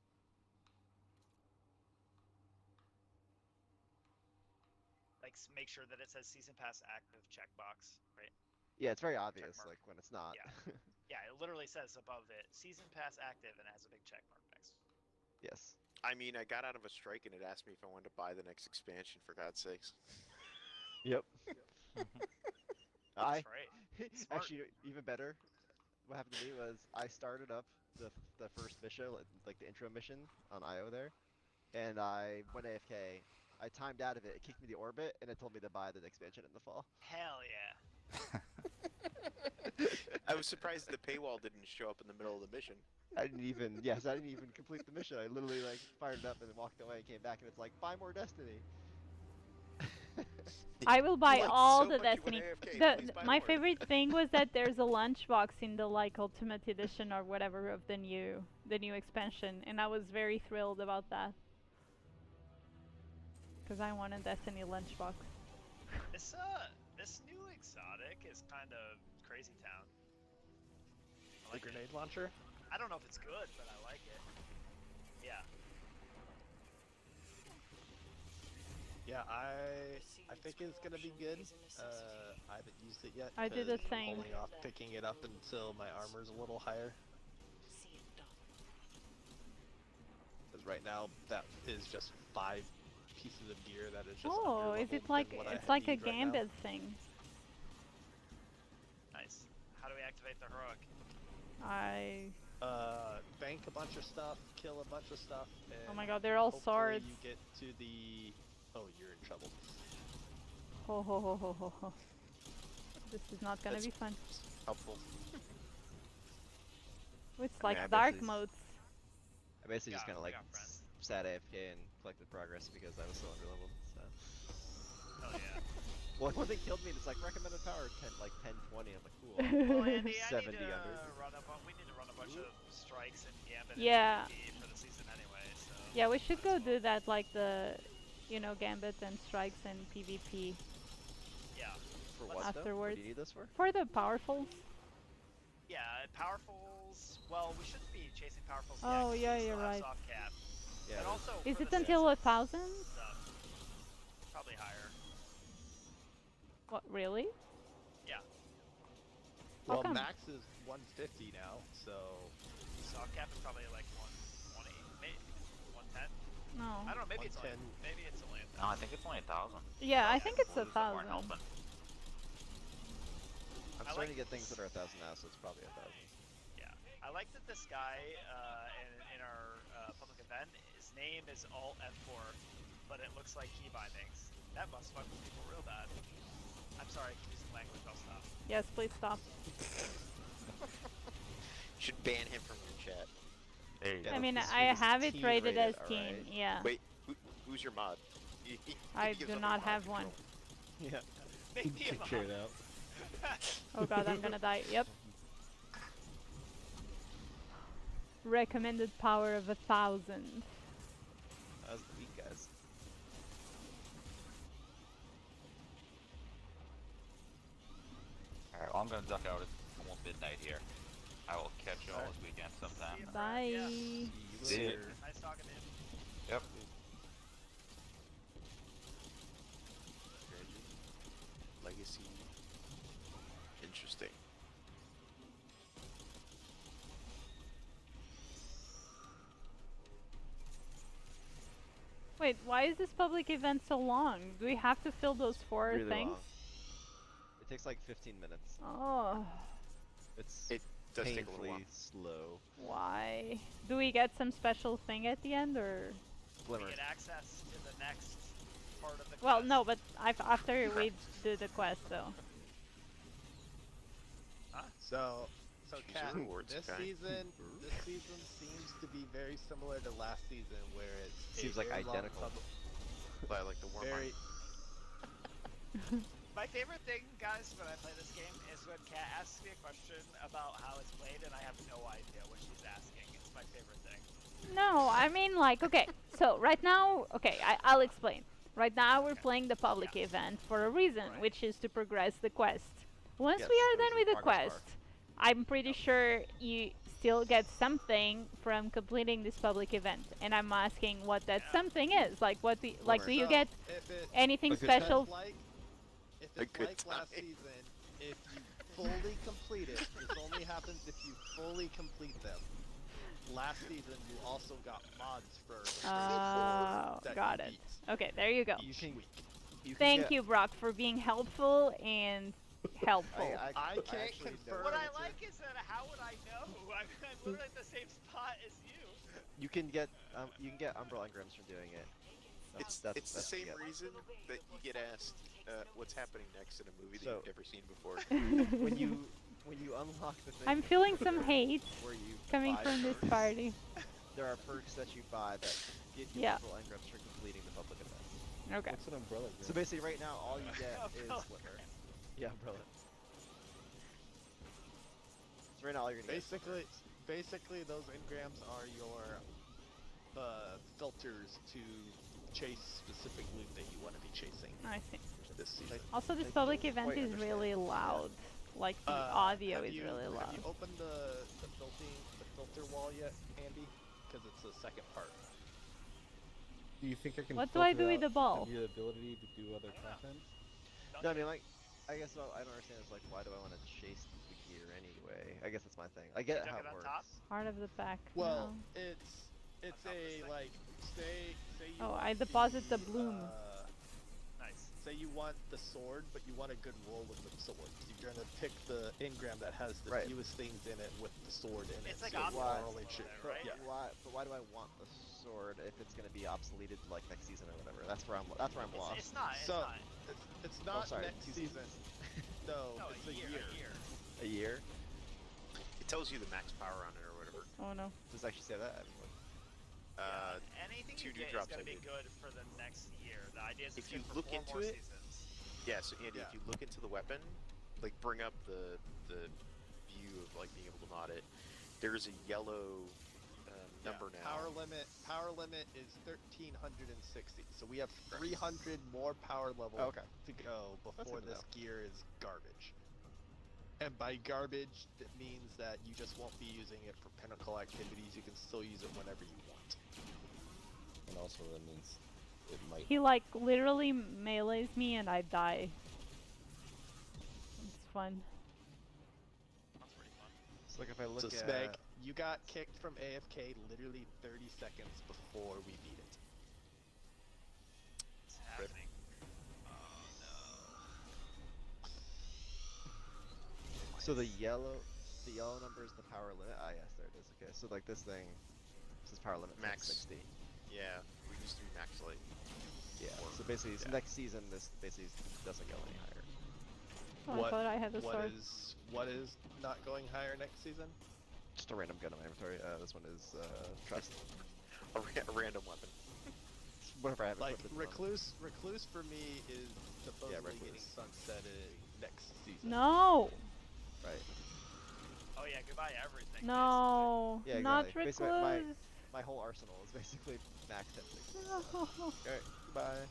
Like make sure that it says season pass active checkbox, right? Yeah, it's very obvious, mark. like when it's not. Yeah. Yeah, it literally says above it season pass active and it has a big check mark next. Yes. I mean, I got out of a strike and it asked me if I wanted to buy the next expansion, for God's sakes. Yep. That's right. Smart. Actually, even better. What happened to me was I started up the first mission, like the intro mission on IO there, and I went AFK. I timed out of it. It kicked me to orbit, and it told me to buy the expansion in the fall. Hell yeah. I was surprised the paywall didn't show up in the middle of the mission. I didn't even complete the mission. I literally like fired it up and then walked away and came back, and it's like buy more Destiny. I will buy liked all so the much you went Destiny. AFK, please buy My more. favorite thing was that there's a lunchbox in the like Ultimate Edition or whatever of the new expansion, and I was very thrilled about that. Cause I want a Destiny lunchbox. This new exotic is kind of crazy town. The I like it. grenade launcher? I don't know if it's good, but I like it. Yeah. Yeah, I think it's gonna be good. I haven't used it yet. I did the 'cause I'm same. holding off picking it up until my armor's a little higher. Because right now that is just 5 pieces of gear that is just Oh, is underleveled it like than what I it's like a need right now. Gambit thing? Nice. How do we activate the heroic? Bank a bunch of stuff, kill a bunch of stuff, and Oh my god, they're all hopefully swords. you get to the... Oh, you're in trouble. Ho ho ho ho ho ho. This is not gonna That's be fun. helpful. It's I mean, like I dark basically- modes. I basically just Yeah, kind of we like got friends. sat AFK and collected progress because I was so underleveled. So. Hell yeah. Well, like, when they killed me, it's like recommended power 10, like 10, 20. I'm like, cool. Well, Andy, 70 I need to under. we need to run a bunch of strikes and Gambit Yeah. and PvP for the season anyway, so... Yeah, we should might go as well. do that, like the, Gambit and strikes and PvP Yeah. For Let's- what though? What afterwards. do you need this for? For the powerfuls. Yeah, Powerfuls... Well, we shouldn't be chasing Powerfuls Oh, yet, 'cause yeah, we you're still have right. soft cap. Yeah. And also, Is for it the until season 1,000? stuff, probably higher. What, really? Yeah. How Well, come? max is 150 now, so... Soft cap is probably like 120, maybe 110. No. I don't know. Maybe it's only 110. No, I think it's only 1,000. Yeah, I think it's Blues that weren't 1,000. helping. I'm I starting like to get things this. that are 1,000 now, so it's probably 1,000. Yeah, I like that this guy in our public event, his name is Alt F4, but it looks like key bindings. That must fuck with people real bad. I'm sorry, I'm using language, I'll stop. Yes, please stop. Should ban him from your chat. There you Yeah, I go. mean, this I stream is have it teen rated as rated, teen. alright? Yeah. Wait, who's your mod? I Give do somebody not mod have one. control. Yeah. Make me a Figure it mod. out. Oh god, I'm gonna die. Yep. Recommended power of 1,000. That was weak, guys. Alright, well, I'm gonna duck out. It's almost midnight here. I will catch y'all this weekend sometime. See ya, Bye. friend. Yeah. See you See ya. later. Nice talking to you. Yep. Legacy. Interesting. Wait, why is this public event so long? Do we have to fill those 4 Really things? long. It takes like 15 minutes. Oh, It's It does take a little painfully while. slow. why? Do we get some special thing at the end, or? We Glimmer. get access to the next part of the Well, quest. no, but after we do the quest, though. So Choose your Cat, rewards, this okay. season seems to be very similar to last season, where it's Seems a like very long identical. But I like the warm very. My favorite thing, guys, when I play this game is when Kat asks me a question about how it's played and I have no idea what she's asking. It's my favorite thing. No, I mean, like, okay, so right now, okay, I'll explain. Right now we're playing the public event for a reason, Right. which is to progress the quest. Once Yes, we are there's done a with the progress quest, I'm pretty sure you still get something from completing this public event. And I'm asking what that Yeah. something is. Like, what do Glimmer. do you So, get if it, anything a good special? if A it's good like last time. season, if you fully complete it, this only happens if you fully complete them. Last season, you also got mods for the Oh, that got you it. beat Okay, there you go. You can, each week. you can Thank get- you, Brock, for being helpful and helpful. I can't actually know confirm. the What I answer. like is that how would I know? I'm literally at the same spot as you. You can get Umbrella engrams from doing it. It's That's the same yeah. reason that you get asked what's happening next in a movie that So- you've never seen before. when you unlock the thing. I'm feeling some hate where you coming buy from this perks, party. There are perks that you buy that get you Yeah. Umbrella engrams for completing the public event. Okay. What's an umbrella? So basically, right now, all you get is Umbrella Glimmer. Yeah, Umbrella. So right now, all you're gonna Basically, those engrams are your filters to chase specific loot that you want to be chasing I see. this season. Also, this I public don't event quite is understand. really loud. Like, the audio Have is you- really Have loud. you opened the filter wall yet, Andy? Because it's the second part. Do you think I can? What do I filter do with out the ball? The ability to do other content. No, I mean, like, I guess what I don't understand is like, why do I want to chase the gear anyway? I guess that's my thing. I get Chuck how it it on works. top? Part of the pack. Well, no. it's On top of this a thing. like say you. Oh, want I deposit the bloom. Nice. Say you want the sword, but you want a good roll with the sword. You're gonna pick the engram that has the Right. fewest things in it with the sword in It's it. like so optional you're Why- rolling over shit. there, right? Yeah. Why do I want the sword if it's gonna be obsoleted like next season or whatever? That's where I'm lost. It's not. It's So- not. It's not sorry, next 2 season. No, No, it's a year. A year. A year? It tells you the max power on it or whatever. Oh no. Does it actually say that? I haven't looked. Anything two you get is dewdrops, going I to be think. good for the next year. The idea is If it's you good for look 4 into more it- seasons. Yeah, so Andy, Yeah. if you look into the weapon, like bring up the view of like being able to mod it, there's a yellow number now. Power limit is 1360. So we have 300 more power levels Oh, okay. to go before good to this gear is garbage. And by garbage, that means that you just won't be using it for pinnacle activities. You can still use it whenever you want. And also that means it might. He, like, literally melees me and I die. It's fun. That's pretty fun. So like if I look So at Speg, you got kicked from AFK literally 30 seconds before we beat it. It's happening. so the yellow number is the power limit. Ah yes, there it is. Okay, so like this thing says power limit Max. 60. Yeah, we used to be max light. Yeah. Or- So basically, yeah. next season, this basically doesn't go any higher. Oh, I thought I had a what sword. what is not going higher next season? Just a random gun in my inventory. This one is trust. A random weapon. Whatever I have Like equipped at the moment. recluse for me is supposedly getting Recluse. sunsetted next season. No! Right. Oh yeah, goodbye everything. No! Yeah, Not exactly. Basically, recluse! my whole arsenal is basically maxed at 6. No. Alright, goodbye.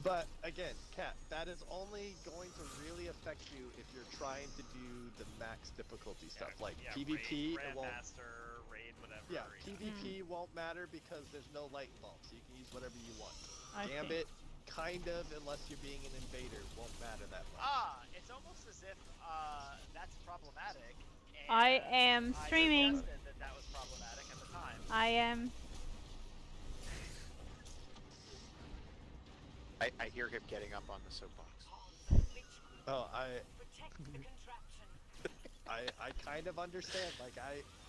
But again, Kat, that is only going to really affect you if you're trying to do the max difficulty stuff. Like PvP, it won't. Grandmaster, raid, whatever. Yeah, PvP won't matter because there's no light bulb, so you can use whatever you want. I see. Gambit, kind of, unless you're being an invader, won't matter that much. It's almost as if that's problematic. And I am streaming. I suggested that was problematic at the time. I am. I hear him getting up on the soapbox. Oh, I kind of understand. Like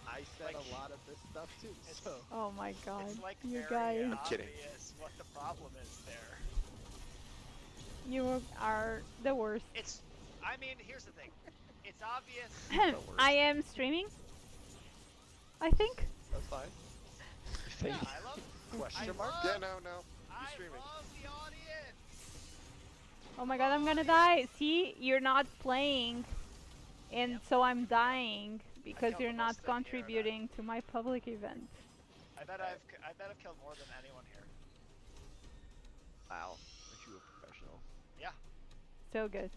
I said a lot of this stuff too. So. Oh my god. It's like you very guys. I'm kidding. obvious what the problem is there. You are the worst. I mean, here's the thing. It's obvious. I am streaming. I think. That's fine. Yeah, I love. Question mark? Yeah, no. You're I streaming. love the audience. Oh my god, I'm gonna die. See, you're not playing, and so I'm dying because killed you're the not most in here, contributing to my public event. I bet I've killed more than anyone here. Wow. Aren't you a professional? Yeah. So good.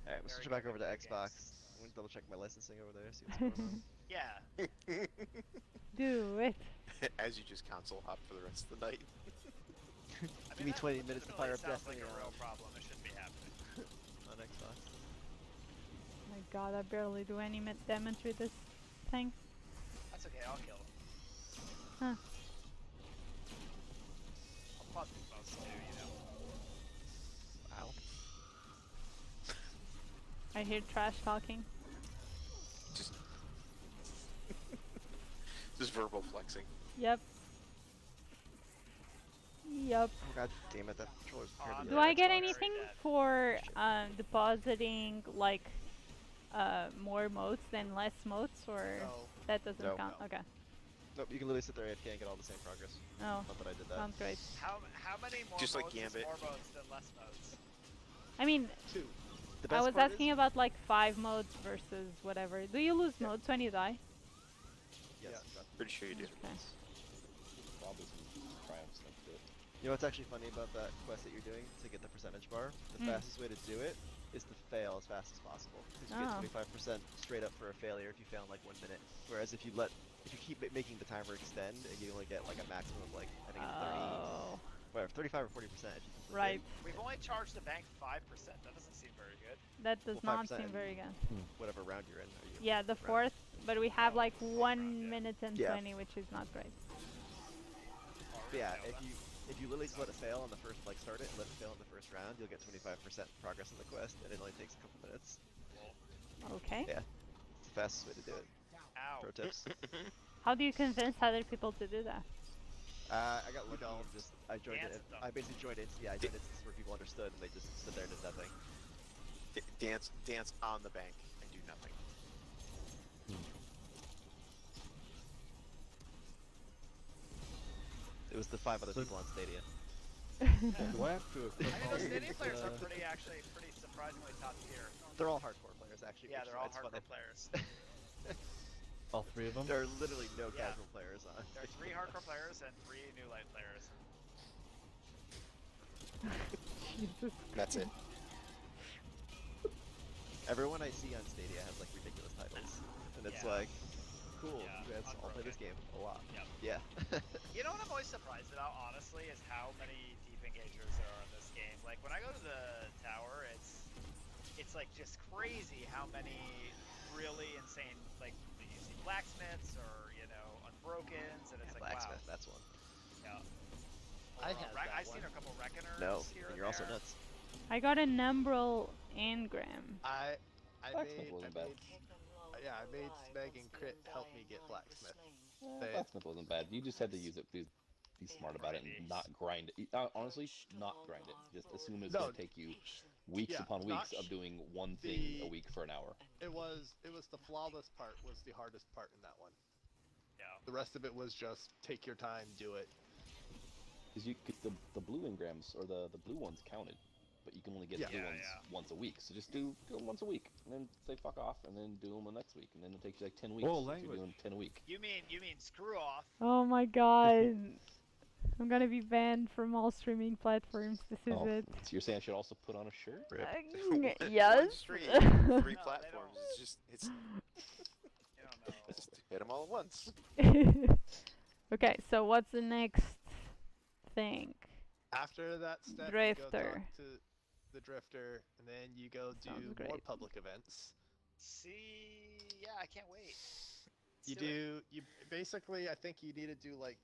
Alright, we'll Very switch back good over to at video Xbox. I'm gonna double check my licensing over there, see what's going on. Yeah. Do it. As you just console hop for the rest of the night. I Give me that 20 minutes to fire up sounds like Destiny a real on- problem. It shouldn't be happening. on Xbox. My god, I barely do any damage with this thing. That's okay. I'll kill him. Huh. I'll pause these bugs too, you know. Wow. I hear trash talking. Just verbal flexing. Yep. Yep. Oh god damn it, that controller's apparently Do dead. I get Xbox. anything for depositing like more modes than less modes, or No. that doesn't No. count? Okay. Nope, you can literally sit there AFK and get all the same progress. Oh, Not that I did that. sounds great. How many more Just like modes is Gambit. more modes than less modes? I mean, Two. The I best was part asking is, about like 5 modes versus whatever. Do you lose modes when you die? yes, Yeah. Pretty sure you do. Okay. Probably some triumph stuff to it. You know what's actually funny about that quest that you're doing to get the percentage bar? The fastest way to do it is to fail as fast as possible. Because you Oh. get 25% straight up for a failure if you fail in like 1 minute. Whereas if you keep making the timer extend, and you only get like a maximum of like, I think it's 30, Oh, whatever, 35 or 40% if you complete right. it. We've only charged the bank 5%. That doesn't seem very good. That does Well, not 5% seem very good. Whatever round you're in. Are you Yeah, the round? fourth, but we have like round, 1 yeah. minute and Yeah. 20, which is not great. But yeah, if you literally just let it fail on the first, like start it and let it fail in the first round, you'll get 25% progress on the quest, and it only takes a couple minutes. Okay. Yeah, it's the fastest way to do it. Ow. Pro tips. How do you convince other people to do that? I got lucky and I joined Dance it. with them. I basically joined it. Yeah, I joined instances where people understood and they just stood there and did nothing. Dance on the bank and do nothing. It was the 5 other people on Stadia. Do I have to equip I mean, all those these, Stadia players are uh, pretty surprisingly top tier. They're all hardcore players, actually. Yeah, which they're all is hardcore funny. players. all 3 of them? There are literally no Yeah. casual players on. There are 3 hardcore players and 3 new light players. Jesus. That's it. Everyone I see on Stadia has like ridiculous titles, and it's Yeah. like, cool. Yeah, You guys all play this game a lot. Yep. Yeah. You know what I'm always surprised about, honestly, is how many deep engagers there are in this game. Like, when I go to the tower, it's like just crazy how many really insane, like, you see blacksmiths or, you know, unbrokens, and it's like, Blacksmith, wow. that's one. Yeah. I Or, had that I've seen one. a couple reckoners No, here and and you're also there. nuts. I got a Numbral engram. I Blacksmith wasn't bad. yeah, I made Smeg and Crit help me get blacksmith. They, Blacksmith wasn't bad. You just had to use it because be smart about it and not grind it. Honestly, not grind it. Just assume it's going to take you weeks upon weeks of doing one thing a week for an hour. It was the flawless part was the hardest part in that one. Yeah. The rest of it was just take your time, do it. Because the blue engrams or the blue ones counted, but you can only get the blue ones once a week. So just do them once a week, and then say fuck off, and then do them the next week, and then it takes you like 10 weeks. Whoa, if you're doing 10 a week. You mean screw off? Oh my god. I'm gonna be banned from all streaming platforms. This is it. So you're saying I should also put on a shirt? Yes. Stream, 3 No, platforms. It's I don't know. just hit them all at once. Okay, so what's the next thing? After that step, you go Drifter. talk to the drifter, and then you go do Sounds more great. public events. See, yeah, I can't wait. You basically, I think you need to do like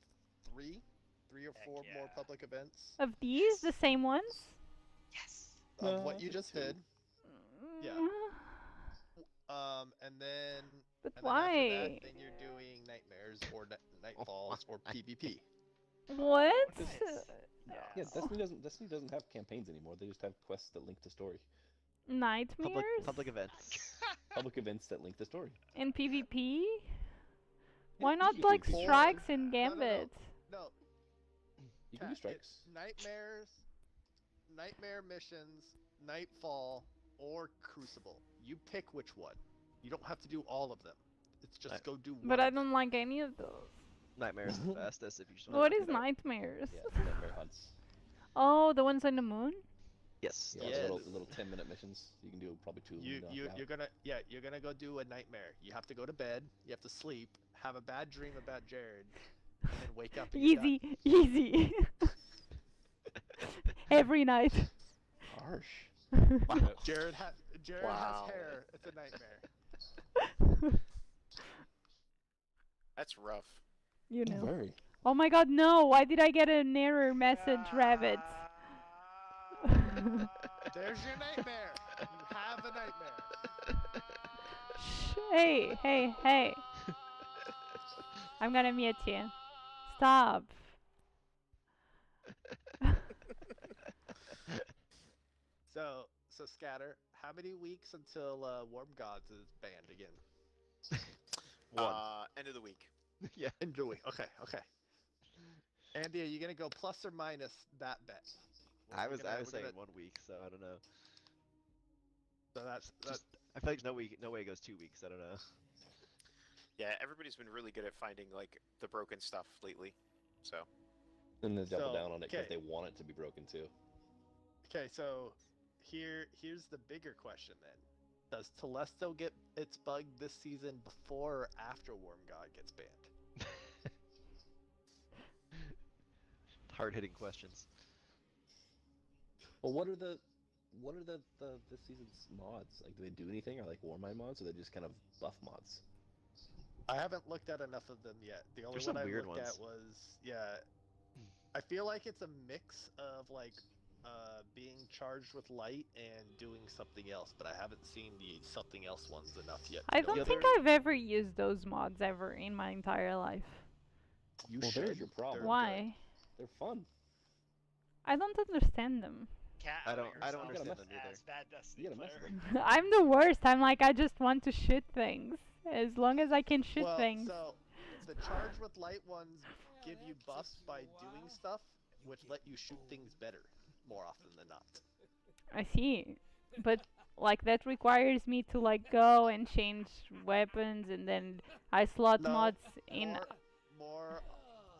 three or four more public events Of these, the same ones? Yes. of what you just did. Yeah. Mm, And then. But and then after why? that, then you're doing nightmares or nightfalls or PvP. What? Yeah, Destiny doesn't have campaigns anymore. They just have quests that link to story. Nightmares? Public events. Public events that link to story. In PvP? Yeah, Why not PvP like for- strikes and gambit? No. You can do strikes. It's nightmare missions, nightfall, or crucible. You pick which one. You don't have to do all of them. It's just go do one. But I don't like any of those. Nightmare is the fastest if you just What want to is do that. nightmares? Yeah, nightmare hunts. Oh, the ones on the moon? Yes. Yeah, Yes. the little 10-minute missions. You can do probably 2 of them. You're gonna go do a nightmare. You have to go to bed. You have to sleep. Have a bad dream about Jared, and then wake up. And you're done. Easy. Every night. Harsh. Jared has Wow. hair. It's a nightmare. That's rough. You know. Very. Oh my god, no! Why did I get an error message, Rabbit? There's your nightmare. You have a nightmare. Shh, hey. I'm gonna mute you. Stop. So Scatter, how many weeks until Warm Gods is banned again? One. End of the week. Yeah, end of the week. Okay. Andy, are you gonna go plus or minus that bet? I was saying 1 week, so I don't know. So that's I feel like no way it goes 2 weeks. I don't know. Yeah, everybody's been really good at finding like the broken stuff lately. So. And they double So, down on it because okay. they want it to be broken too. okay. So here's the bigger question then: does Telesto get its bug this season before or after Worm God gets banned? Hard-hitting questions. Well, what are the this season's mods? Like, do they do anything? Are like Warmind mods, or they just kind of buff mods? I haven't looked at enough of them yet. The only There's one some I weird looked ones. at was I feel like it's a mix of like being charged with light and doing something else, but I haven't seen the something else ones enough yet. to I know. don't think I've ever used those mods ever in my entire life. You Well, should. there's your problem. They're Why? They're fun. I don't understand them. Cat I don't yourself understand them as either. bad You Destiny gotta mess player. with them. I'm the worst. I'm like, I just want to shoot things. As long as I can shoot well, things. So the charge with light ones give you buffs by doing stuff, which let you shoot things better more often than not. I see. But like that requires me to like go and change weapons and then I slot No, mods in. More.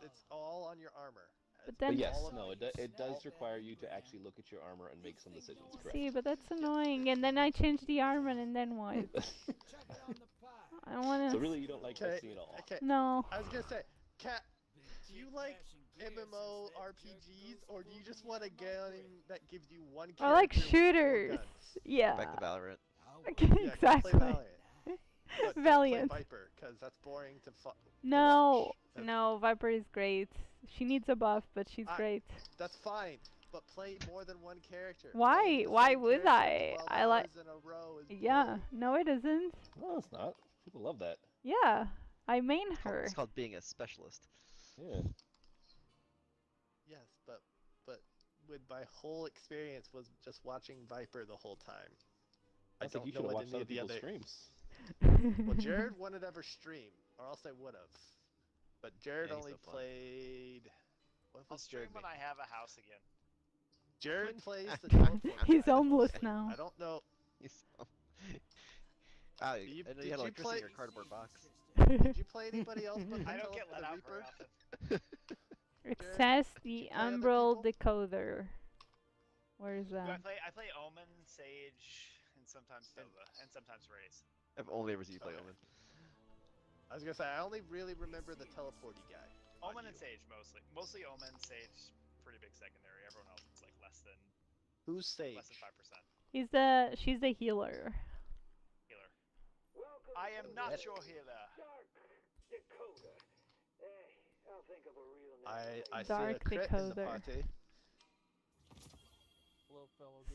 It's all on your armor. But It's then- But yes, all of no, it does require you to actually look at your armor and make some decisions. Correct. See, but that's annoying. And then I change the armor and then what? I don't wanna. So really, you don't like Okay, Destiny at all? okay. No. I was gonna say, Kat, do you like MMO RPGs, or do you just want a game that gives you one character I like with 4 shooters. guns? Yeah. Back to Valorant. Yeah, go Exactly. Play Valiant. But don't Valiant. Play Viper, because that's boring to No, watch. no, Viper is great. She needs a buff, but she's great. That's fine, but play more than one character. Why? Playing the Why same would character I? 12 I like. hours in a row is Yeah. boring. No, it isn't. No, it's not. People love that. Yeah. I main her. It's called being a specialist. Yeah. when my whole experience was just watching Viper the whole time. I think you should have watched other people's streams. Well, Jared wanted to ever stream, or else I would have. But Jared only played. What I'll was stream Jared when I have a house again. Jared plays the teleport. He's guy. homeless now. I don't know. I know Did you had you electricity play- in your cardboard box. Did you play anybody else but the I don't get let out Reaper? very often. It Jared, says did you the play other Umbral people? Decoder. Where is I that? play Omen, Sage, and sometimes Nova, and sometimes Raze. I've only ever seen you play Okay. Omen. I was gonna say I only really remember the teleporty guy. on Omen and you. Sage mostly. Mostly Omen, Sage, pretty big secondary. Everyone else is like less than Who's Sage? 5%. She's the healer. Healer. I am not your healer. I see Dark a crit in the Decoder. party.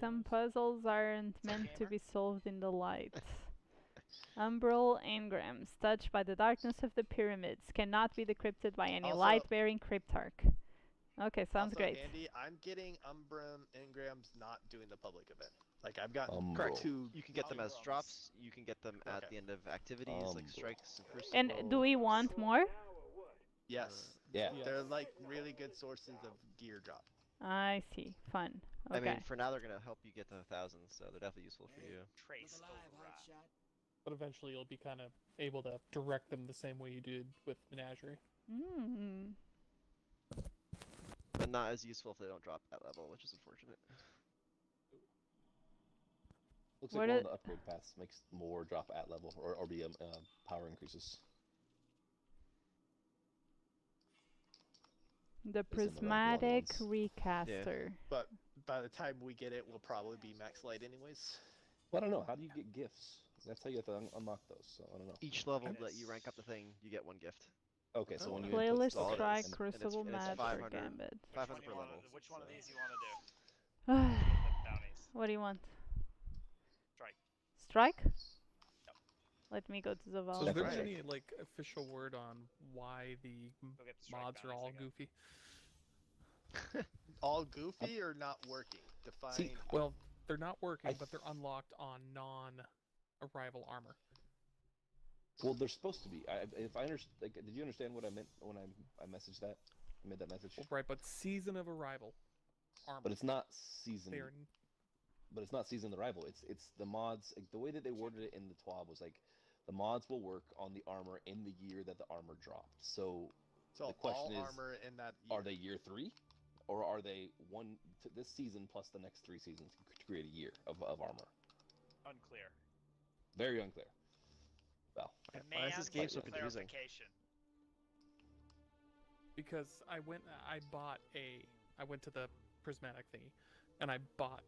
Some puzzles aren't meant to gamer? be solved in the light. Umbral engrams, touched by the darkness of the pyramids, cannot be decrypted by any Also- light-bearing cryptarch. Okay, sounds Also, great. Andy, I'm getting Umbram engrams not doing the public event. Like I've got Correct. two. You can get them as Umbrals. drops. You can get them at Okay. the end of activities like strikes and crucible. And do we want more? Yes. Yeah. They're like really good sources of gear drop. I see. Fun. I Okay. mean, for now they're gonna help you get to 1,000, so they're definitely useful for you. Trace override. But eventually you'll be kind of able to direct them the same way you did with Menagerie. Mm. But not as useful if they don't drop that level, which is unfortunate. Looks What like one it- of the upgrade paths makes more drop at level or be power increases. The Is in the rank one prismatic ones. recaster. But by the time we get it, we'll probably be max light anyways. Well, I don't know. How do you get gifts? That's how you have to unlock those. So I don't know. Each level that you rank up the thing, you get one gift. Okay, so when you Playlist input Strike, and- Crucible, and it's Master, 500. Gambit. 500 per level. Which one of these you want to do? What The bounties. do you want? Strike. Strike? Let me go to the So vault. is there right. any like official word on why the Go get the strike mods are bounties, all I guess. goofy? All goofy or not working? Define. See, Well, they're not working, I but they're unlocked on non-arrival armor. Well, they're supposed to be. If I understand, like, did you understand what I meant when I messaged that? I made that message. Well, right, but season of arrival armor. But it's not season. They are But it's not season the rival. It's the mods. Like, the way that they worded it in the TWAB was like, the mods will work on the armor in the year that the armor dropped. So So the question all is, armor in that year. are they year 3, or are they this season plus the next 3 seasons to create a year of armor? Unclear. Very unclear. Well, Why is this game so Demand confusing? clarification. because I went to the prismatic thingy, and I bought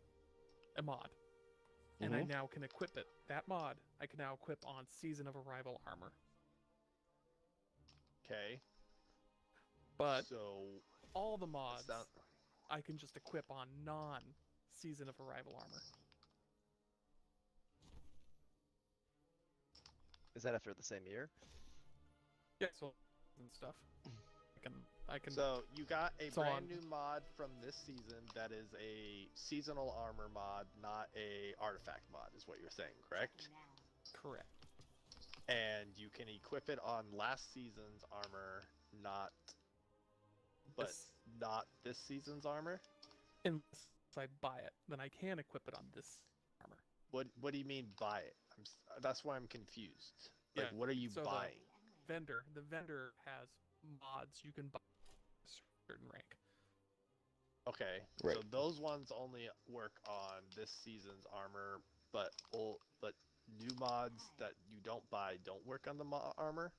a mod, and I Mhm. now can equip it. That mod I can now equip on season of arrival armor. Okay. But So all the mods sound- I can just equip on non-season of arrival armor. Is that after the same year? Yeah, so and stuff. I can. So you got a So brand on- new mod from this season that is a seasonal armor mod, not a artifact mod, is what you're saying, correct? Correct. And you can equip it on last season's armor, but This- not this season's armor. Unless I buy it, then I can equip it on this armor. What do you mean buy it? That's why I'm confused. Like, Yeah, what are you so buying? The vendor has mods you can buy at a certain rank. Okay, so Right. those ones only work on this season's armor, but new mods that you don't buy don't work on the armor.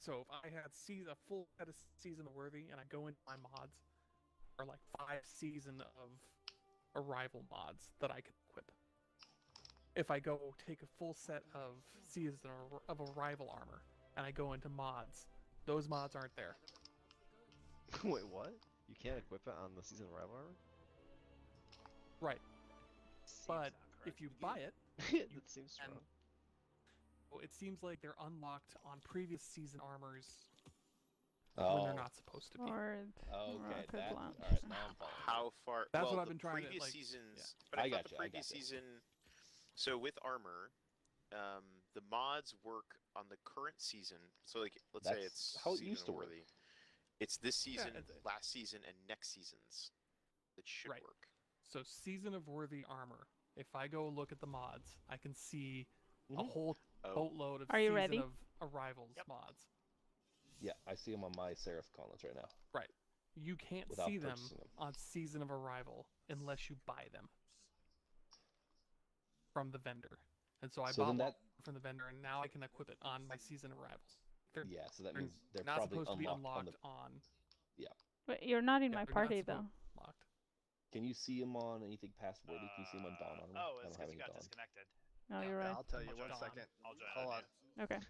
So if I had a full set of season worthy and I go into my mods, or like 5 season of arrival mods that I could equip. If I go take a full set of season of arrival armor and I go into mods, those mods aren't there. Wait, what? You can't equip it on the season of arrival armor? Right. Seems But not correct. if you buy it, That seems and strong. well, it seems like they're unlocked on previous season armors when they're Oh. not supposed to be. Or Okay, rocket that. launch. All right, now I'm following. How far? That's well, what I've the been trying to, previous like- seasons. yeah. But I I thought gotcha, the I previous gotcha. season. So with armor, the mods work on the current season. So like, let's say That's it's how it used to work. season-worthy. It's this season, it's- last season, and next season's. That should Right. work. So Season of Worthy Armor. If I go look at the mods, I can see a Mhm. whole Oh. boatload of Are you Season ready? of Arrivals Yep. mods. Yeah, I see them on my Seraph gauntlets right now. Right. You can't Without see them purchasing them. on Season of Arrival unless you buy them from the vendor. And so I So bought then one that- from the vendor, and now I can equip it on my Season of Arrivals. They're, Yeah, so that they're means they're not probably supposed to be unlocked unlocked on the. on. But you're not in Yeah, my they're not party supposed- though. Locked. Can you see them on anything past Worthy? Can you see them on Dawn armor? Oh, I it's don't have because any you got Dawn. disconnected. No, Yeah, you're right. I'll tell you I'll one join second. I'll join Hold on. Okay.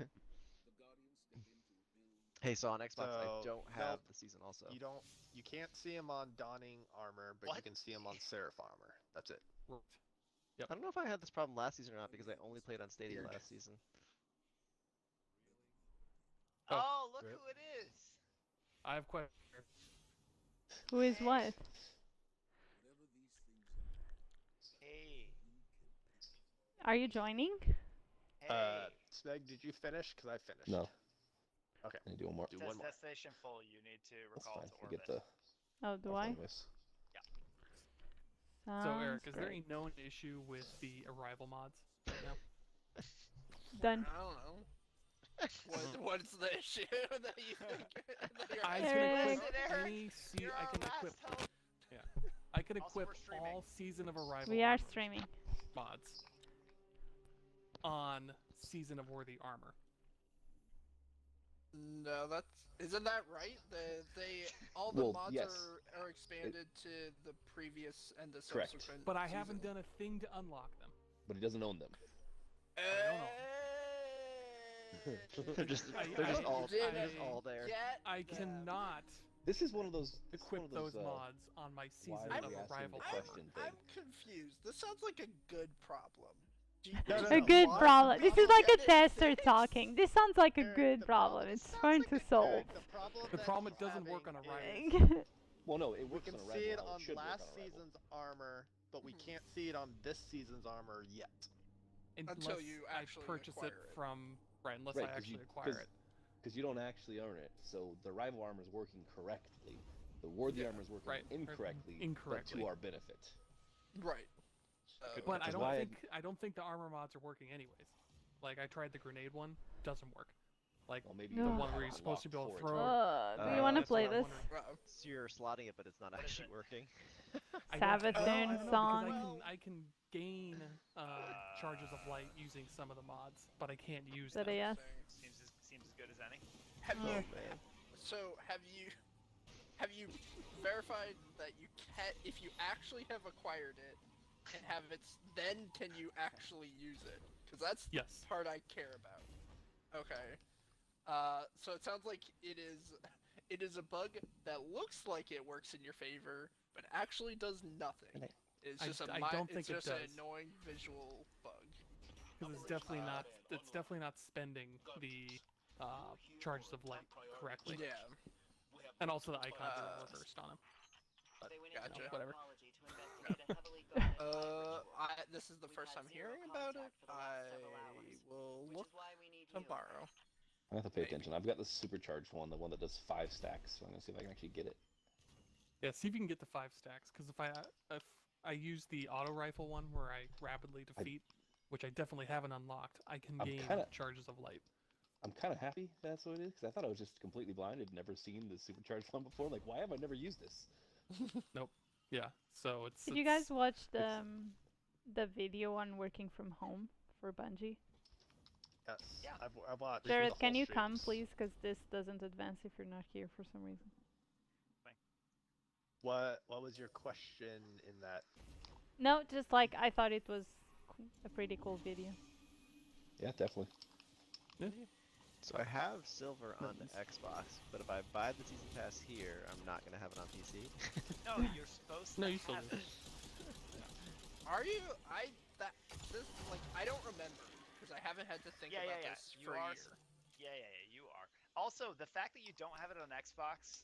Hey, so on Xbox, So, I don't no, have the season also. You can't see him on Dawning armor, but you What? can see him on Seraph armor. That's it. Right. I don't know if I had this problem last season or not because I only played on Stadia Weird. last season. Oh, look Rip. who it is! I have questions. Who is what? Hey, Are you joining? hey. Smeg, did you finish? Because I finished. No. Okay. I need to do one more. Do Says one more. destination full. You need to That's recall fine. to I orbit. get the. Oh, do I'll I? find this. So Sounds Eric, is there great. any known issue with the Arrival mods right now? Done. I don't know. What's the issue that you think that you're I asking? can Eric. equip any You're I our can last equip. hope. Yeah. I can Also, equip we're streaming. all Season of Arrival We are armor streaming. mods on Season of Worthy armor. No, isn't that right? They all the Well, mods yes. are expanded to the previous and the Correct. subsequent. But I season. haven't done a thing to unlock them. But he doesn't own them. I don't know. they're just I- they're I- just all I- they're just all there. Get I them. cannot This is one of those. this is one equip of those, those mods on my Season why are of we asking Arrival the armor. question thing? I'm confused. This sounds like a good problem. Do No, no, A no. good Why? problem. This is like a Get it tester fixed. talking. This sounds like a Eric, good the problem. It's sounds trying like to a- solve. Eric, the problem, The that problem, he's it doesn't work on having Arrival. is Well, no, it We works can on see it Arrival. How on should work last on Arrival. season's armor, but we can't see it on this season's armor yet. Unless you I actually purchase it acquire it. from unless Right, I 'cause you- actually acquire it. Because you don't actually own it, so the rival armor is working correctly. The Worthy Yeah, armor is working right, or incorrectly, but incorrectly. to our benefit. Right. But I Which is don't why think I don't think the armor mods are working anyways. Like I tried the grenade one, doesn't work. Like Well, maybe the No. you one where have you're supposed to be able to unlocked throw. for it. Do you want to that's play what I'm this? wondering. So you're slotting it, but it's not What is actually it? working. I don't- Sabbath I don't- I don't know, because song. I can gain charges of light using some of the mods, but I can't use That them. a yes? Seems as good as any. Have Oh. you? So have you verified that you can? If you actually have acquired it and have it, then can you actually use it? Because that's the Yes. part I care about. Okay. So it sounds like it is a bug that looks like it works in your favor, but actually does nothing. It's just I don't think it's it just an does. annoying visual bug. Because it's definitely not. It's definitely not spending the charges of light correctly. Yeah. And also the icons are reversed on him. But, Gotcha. whatever. This is the first time hearing about it. I will look tomorrow. I have to pay attention. I've got the supercharged one, the one that does 5 stacks, so I'm gonna see if I can actually get it. Yeah, see if you can get the 5 stacks. Because if I use the auto rifle one where I rapidly defeat, which I definitely haven't unlocked, I can I'm gain kinda- charges of light. I'm kind of happy that's what it is, because I thought I was just completely blind. I'd never seen the supercharged one before. Like, why have I never used this? Nope. Yeah. So it's. Did you guys watch the video on working from home for Bungie? Yes. Yeah. I've watched. Jared, the can whole you come, streams. please? Because this doesn't advance if you're not here for some reason. What was your question in that? No, just like I thought it was a pretty cool video. Yeah, definitely. So I have silver on the Xbox, but if I buy the season pass here, I'm not gonna have it on PC. No, you're supposed to. No, you still have do. it. Are you? I don't remember because I haven't had to think Yeah, about yeah, yeah. this You for a are. year. Yeah, you are. Also, the fact that you don't have it on Xbox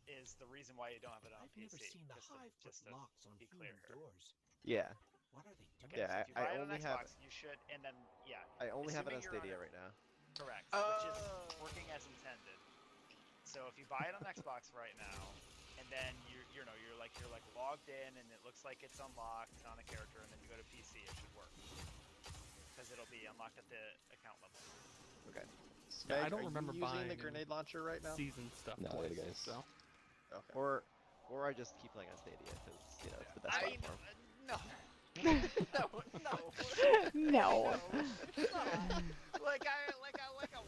is the reason why you don't have it on I've PC. never seen the just to locks on be clear here. doors. Yeah. What are they doing? Okay, Yeah, so if you buy I it on only have Xbox, you should, and then yeah. I only have it on assuming you're Stadia it- right now. Correct, which is working as intended. So if you buy it on Xbox right now, and then you're logged in, and it looks like it's unlocked on a character, and then you go to PC, it should work because it'll be unlocked at the account level. Okay. Yeah, I Meg, don't are remember you using buying the grenade launcher right now? season stuff No, twice, later, guys. so. Okay. Or I just keep playing on Stadia because it's the best I mean, platform. No. No. No. Like I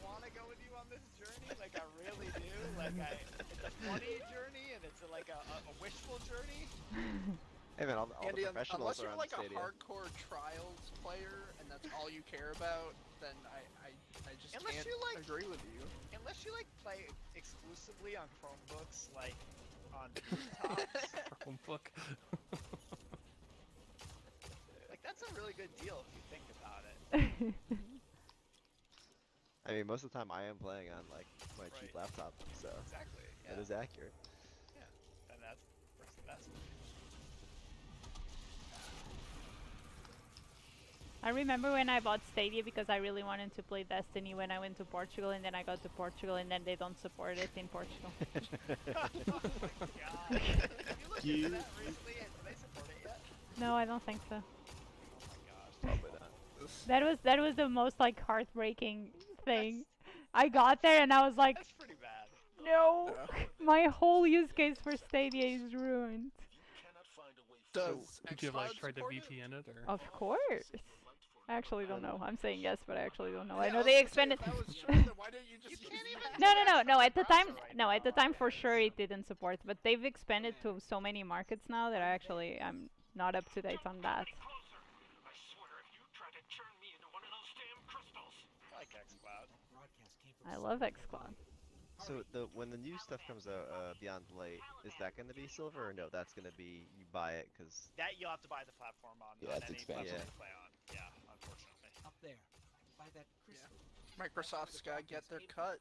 want to go with you on this journey. Like I really do. It's a funny journey, and it's like a wishful journey. Hey man, all Andy, the professionals unless are you're on like Stadia. a hardcore Trials player and that's all you care about, then I just Unless can't you like- agree with you. Unless you play exclusively on Chromebooks, like on desktops. Chromebook. Like that's a really good deal if you think about it. I mean, most of the time I am playing on like my cheap Right. laptop, so Exactly. that Yeah. is accurate. Yeah. And that's works the best. I remember when I bought Stadia because I really wanted to play Destiny when I went to Portugal, and then I got to Portugal, and then they don't support it in Portugal. God. You looked into that recently, and do they support it yet? No, I don't think so. Probably not. That was the most like heartbreaking thing. I got there and I was like, That's pretty bad. no, my whole use case for Stadia is ruined. Does Did you like xCloud try to support it? VPN it or? Of course. I actually don't know. I'm saying yes, but I actually don't know. I Yeah, know was they gonna say, expanded. if that was true, then why didn't you just use VPN? No. At the time, at the time for sure it didn't support, but they've expanded to so many markets now that I'm not up to date on that. I like xCloud. I love xCloud. So when the new stuff comes out, Beyond Light, is that going to be silver or no? That's going to be you buy it because That you'll have to buy the platform on, Yeah, on it's any expensive. platform Yeah. you play on. Yeah, unfortunately. Up there, by that crystal. Microsoft's gotta get their cut.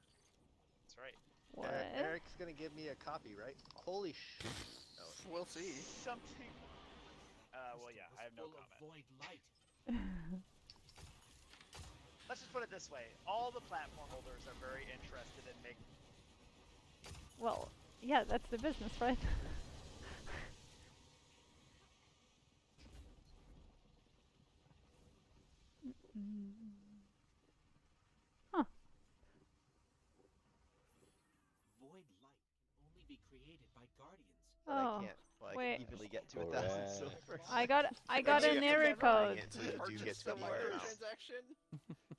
That's right. What? Eric's gonna give me a copy, right? Holy sh! No. We'll see. Something. Well, yeah, I have no Full of comment. void light. Let's just put it this way: all the platform holders are very interested in making. Well, yeah, that's the business, right? Huh. Void light can only be created by guardians. but Oh, I can't like wait. evenly get to Correct. 1,000 silver. I got So an you have to error keep buying code. it until you do get Purchase to the the warehouse. microtransaction.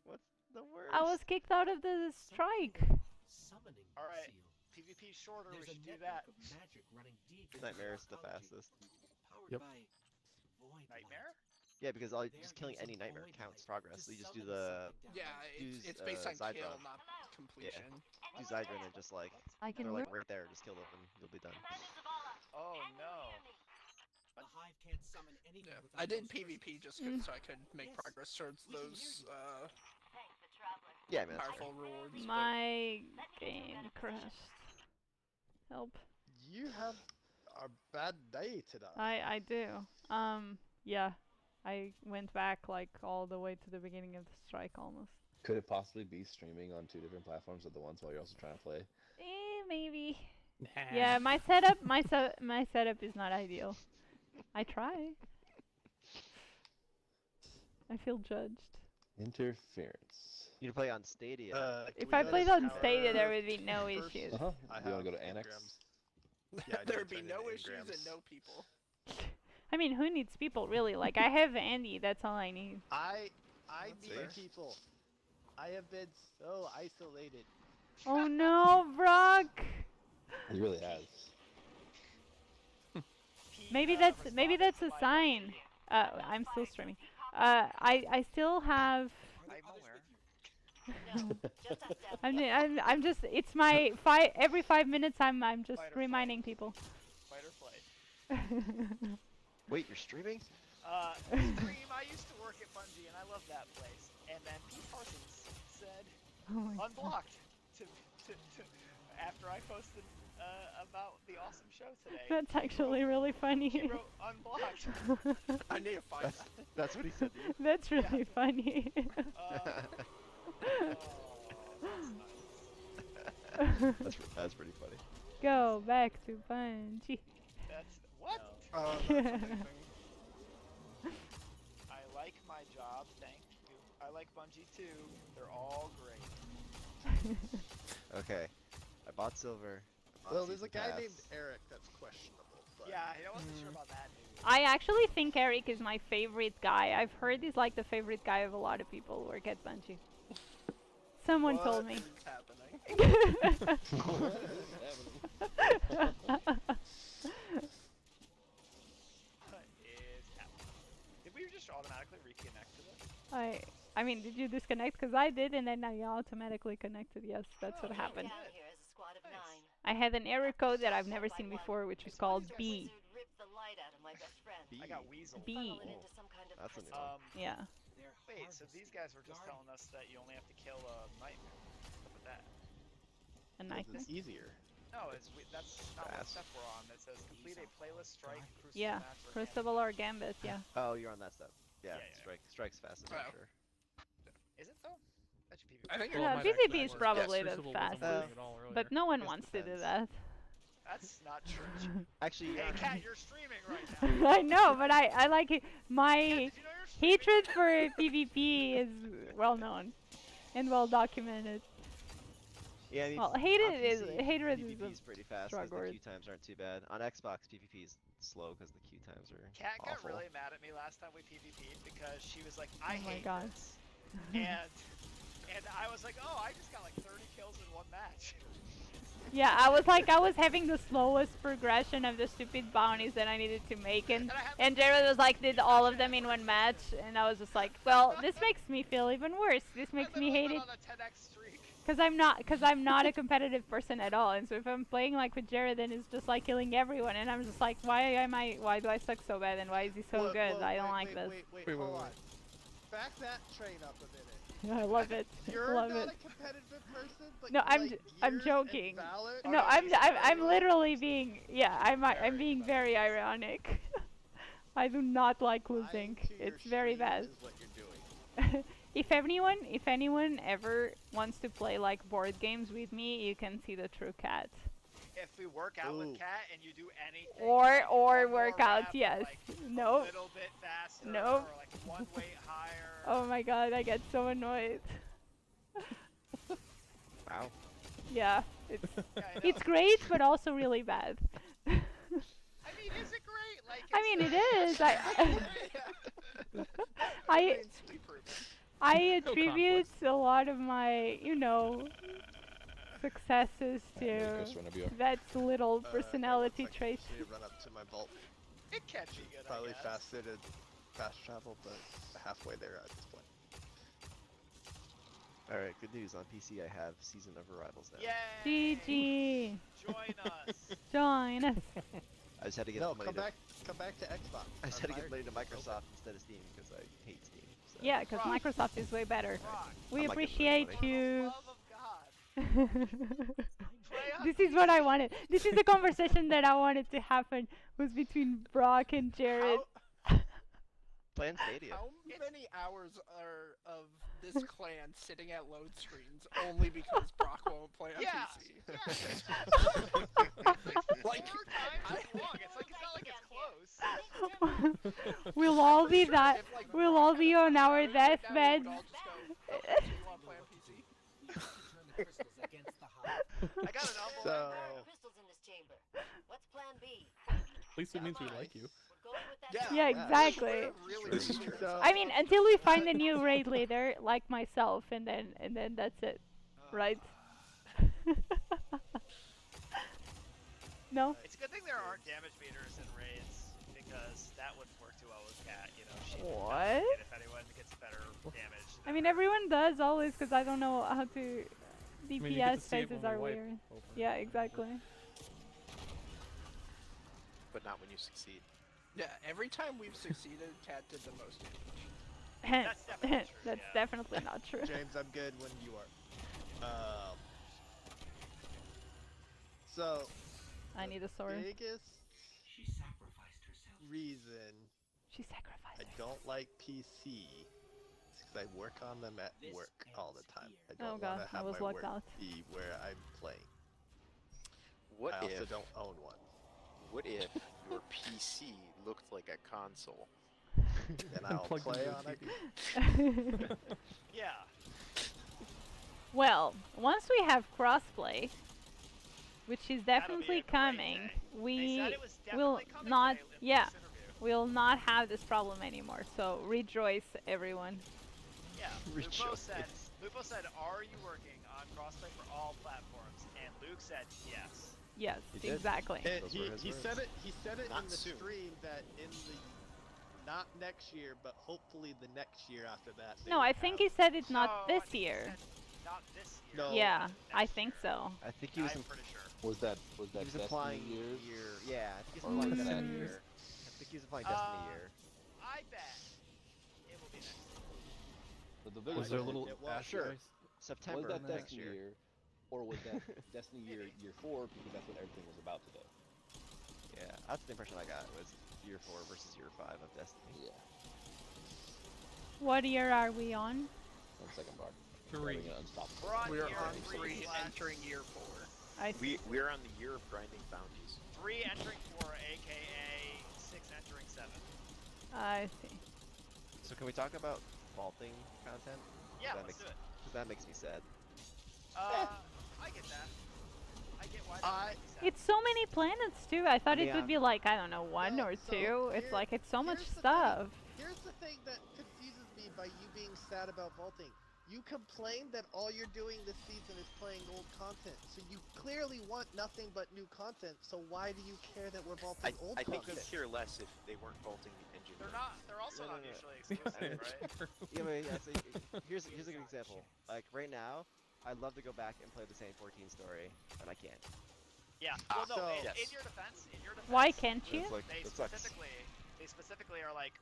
What's the word? I was kicked out of the strike. Summoning All right. seal. PvP's shorter. There's We a should do network that. of magic running deep into Nightmare is the mythology, fastest. Powered Yep. by void Nightmare? Yeah, because all There just killing is a any nightmare void counts light progress. to So you just do summon the something down. Yeah, Use, it's based on Zydra. kill, not completion. do Zydra and then just like I can they're like work. right there, just kill them and you'll be done. Oh no. The hive can't summon anything Yeah, without I did those PvP just so I could make Yes, progress towards we can those hear you. Yeah, man. That's powerful rewards. but- My game crashed. Help. You have a bad day today. I do. Yeah. I went back like all the way to the beginning of the strike almost. Could it possibly be streaming on 2 different platforms at the once while you're also trying to play? Maybe. Nah. Yeah, my setup is not ideal. I try. I feel judged. Interference. You can play on Stadia. Can If we I go played to on our Stadia, there would be no first? issues. Uh-huh. I You want to have go to Annex? engrams. Yeah, I There'd did be turn no in issues and engrams. no people. I mean, who needs people really? Like, I have Andy. That's all I need. I That's need fair. people. I have been so isolated. Oh no, Brock. He really has. Maybe that's a sign. I'm still streaming. I still have. I'm just. It's my every 5 minutes. I'm just Fight or reminding people. Fight or flight. Wait, you're streaming? Stream. I used to work at Bungie, and I love that place. And then Pete Parsons said, Oh my God. unblocked. after I posted about the awesome show today. That's actually really funny. She wrote unblocked. I need to find that. That's what he said to you. That's really funny. That's pretty funny. Go back to Bungie. That's what? That's amazing. I like my job, thank you. I like Bungie too. They're all great. Okay, I bought silver. Well, there's a guy named Eric that's questionable. But... Yeah, I wasn't sure about that news. I actually think Eric is my favorite guy. I've heard he's like the favorite guy of a lot of people who work at Bungie. Someone told me. What is happening? What is happening? Did we just automatically reconnect to this? I mean, did you disconnect? Because I did, and then I automatically connected. Yes, that's what happened. Down here is a squad of 9. I had an error code that I've never seen before, which was called B. Wizard ripped the light out of my best friend. I got weasel. B. Funneling into some kind of That's a new crystal. one. Yeah. Wait, so these guys were just telling us that you only have to kill a nightmare. What's with that? A nightmare. It's easier. No, that's not what Fast. step we're on. It says complete a playlist, strike, crucible Yeah. match, or Crucible or Gambit, yeah. Oh, you're on that step. Yeah, Yeah. strike's fastest for Oh. sure. Is it though? That should be. I think Yeah, might PvP actually is work. probably Yes, the Crucible wasn't fastest. working at all earlier. But no one Just wants to do depends. that. That's not true. Actually, Hey, Kat, you're streaming right now. I know, but I like it. My Did you know you're streaming? hatred for PvP is well known and well documented. yeah, I mean, Well, on hatred is PvP is pretty fast strong because the word. queue times aren't too bad. On Xbox, PvP is slow because the queue times are Kat got awful. really mad at me last time we PvP'd because she was like, I Oh my hate God. this. And I was like, oh, I just got like 30 kills in one match. Yeah, I was having the slowest progression of the stupid bounties that I needed to make, and Jared was like, did all of them in one match, and I was just like, well, this makes me feel even worse. This makes me hate it. On a 10x streak. Cause I'm not a competitive person at all, and so if I'm playing like with Jared, then it's just like killing everyone, and I'm just like, why do I suck so bad, and why is he so good? I don't like this. Wait, hold on. Back that train up a minute. I love it. You're love not it. a competitive person, but No, you I'm like j- I'm Gears joking. and Valor? No, I'm literally being I'm being very ironic. I do not like losing. Lying to your It's very stream bad. is what you're doing. If anyone ever wants to play like board games with me, you can see the true Cat. If we work out Ooh. with Kat and you do anything, Or like one more work out, rep, yes. like a Nope. little bit faster, Nope. or like one weight higher. Oh my god, I get so annoyed. Wow. Yeah, it's Yeah, I know. it's great, but also really bad. I mean, is it great? Like, I mean, it is. I Remains to be proven. I No attribute a lot of my, successes to Chris, run up you. that little Yeah, personality looks like trait. I need to run up to my vault. It can be good. Probably I guess. faster to fast travel, but halfway there at this point. Alright, good news. On PC, I have Season of Arrivals now. Yay! GG. Join us. Join us. I just had to get No, money come back to Xbox. I just I'm had to get hired. money to Microsoft instead of Steam because I hate Steam. So. Yeah, because Rock. Microsoft is way better. Rock. We I'm not getting appreciate money. For the you. love of God. Play on This is what I wanted. This is the conversation that I wanted to happen. Was between Brock and Jared. Playing Stadia. How many hours are of this clan sitting at load screens only because Brock won't play on Yeah. PC? Like, 4 times as long. It's not like it's close. We'll all be Sure, that. if, like, We'll all be on our right deathbeds. now, we would all just go, "Oh, so you wanna play on PC?" I got an envelope. So, Crystals in this chamber. What's plan B? At least it means we like you. We're going with that. Yeah, exactly. Really This is weird. true. So- I mean, until we find a new raid leader like myself, and then that's it, right? No. It's a good thing there aren't damage meters in raids because that wouldn't work too well with Kat. You know, she What? if anyone gets better damage. I mean, everyone does always, because I don't know how to. mean, you get to DPS see it phases when we are wipe weird. over. Yeah, exactly. But not when you succeed. Yeah, every time we've succeeded, Cat did the most damage. That's definitely true. That's yeah. definitely not true. James, I'm good when you are. So, I need a sword. biggest reason She sacrificed I don't like PC is because I work on them at work all the time. I Oh don't god, want to I have was my locked work out. be where I'm playing. What I also if? don't own one. What if your PC looked like a console? Then I'll Plug play into a on it. TV. Yeah. Well, once we have crossplay, which is That'll be definitely a great coming, day. They we said it was will definitely coming not, today in yeah, this interview. we'll not have this problem anymore. So rejoice, everyone. Yeah. Rejoice. Lupo said, "Are you working on crossplay for all platforms?" And Luke said, "Yes." Yes, He did. exactly. And Those were his he words. said it. He said it Not in the soon. stream that in the not next year, but hopefully the next year after that. they No, would I think have- he said it's No, not I this think he year. said Not this year. No. Yeah, I next think year. so. I think he was. I'm pretty sure. Was that He was Destiny implying years? year. Yeah, I think he's Or implying was Destiny that- year. I think he's implying Destiny year. I bet it will be next year. The Was biggest there a question- little It was. Sure. asterisk? September was that next Destiny year. year, or was that Destiny year 4 because that's what everything was about today? Yeah, that's the impression I got was year 4 versus year 5 of Destiny. Yeah. What year are we on? 1 second, Bard. 3. Having an unstoppable. We're on We are year on 3 3, entering year 4. I see. We're on the year of grinding bounties. 3 entering 4, aka 6 entering 7. I see. So can we talk about vaulting content? Yeah, that let's makes, do it. Cause that makes me sad. I get that. I get why that makes me sad. It's so many planets too. I thought it Yeah. would be like, I don't know, one No, or so two. It's here- like, it's so much here's the thing. stuff. Here's the thing that confuses me by you being sad about vaulting. You complain that all you're doing this season is playing old content, so you clearly want nothing but new content. So why do you care that we're vaulting old I think content? you'd care less if they weren't vaulting the engine. They're not. They're also No, not no, no. mutually exclusive, right? Yeah, but yeah, so here's a good example. Like right now, I'd love to go back and play the same 14 story, and I can't. Yeah. Well, no. So- in Yes. your defense, Why can't you? It's like, they that sucks. specifically are like,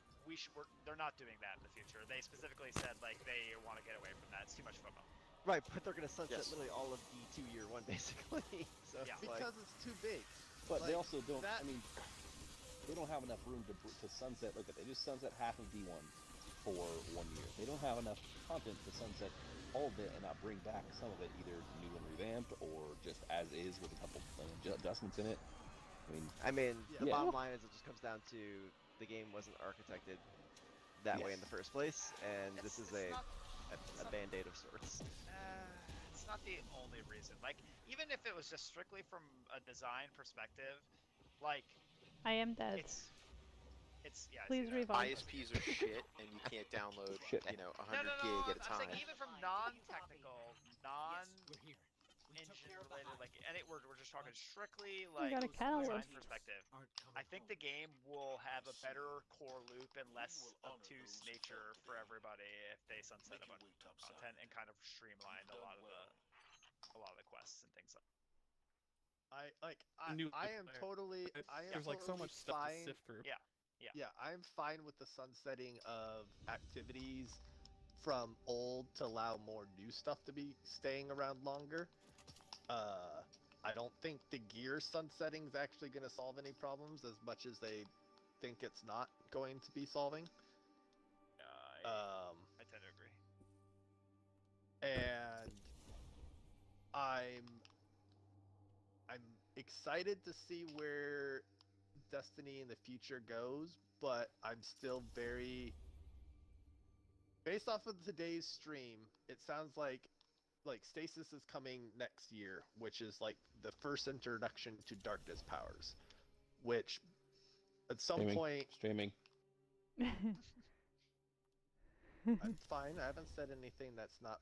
they're not doing that in the future. They specifically said like they want to get away from that. It's too much FOMO. Right, but they're gonna sunset Yes. literally all of D2 year 1 basically. So Yeah. it's like, Because it's too big. But they Like, also don't. that- I mean, they don't have enough room to sunset. Look, they just sunset half of D1 for 1 year. They don't have enough content to sunset all of it and not bring back some of it, either new and revamped or just as is with a couple adjustments in it. I mean, the Yeah. bottom line is it just comes down to the game wasn't architected that way in the first place, and this is a band-aid of sorts. It's not the only reason. Like, even if it was just strictly from a design perspective, like, I am dead. it's yeah. I see Please that. revive. ISPs are shit, and you can't download, Shit. 100 No, gig at a I'm time. saying even from non-technical, non-engine related, like, we're just talking strictly like got a design catalyst. perspective. I think the game will have a better core loop and less obtuse nature for everybody if they sunset a bunch of content and kind of streamline a lot of the quests and things like. New I am player. totally. I am There's like so totally much stuff fine. to sift through. Yeah. Yeah, I'm fine with the sunsetting of activities from old to allow more new stuff to be staying around longer. I don't think the gear sunsetting is actually going to solve any problems as much as they think it's not going to be solving. I tend to agree. And I'm excited to see where Destiny in the future goes, but I'm still very, based off of today's stream, it sounds like Stasis is coming next year, which is like the first introduction to Darkness powers, which at some point Streaming. I'm fine. I haven't said anything that's not.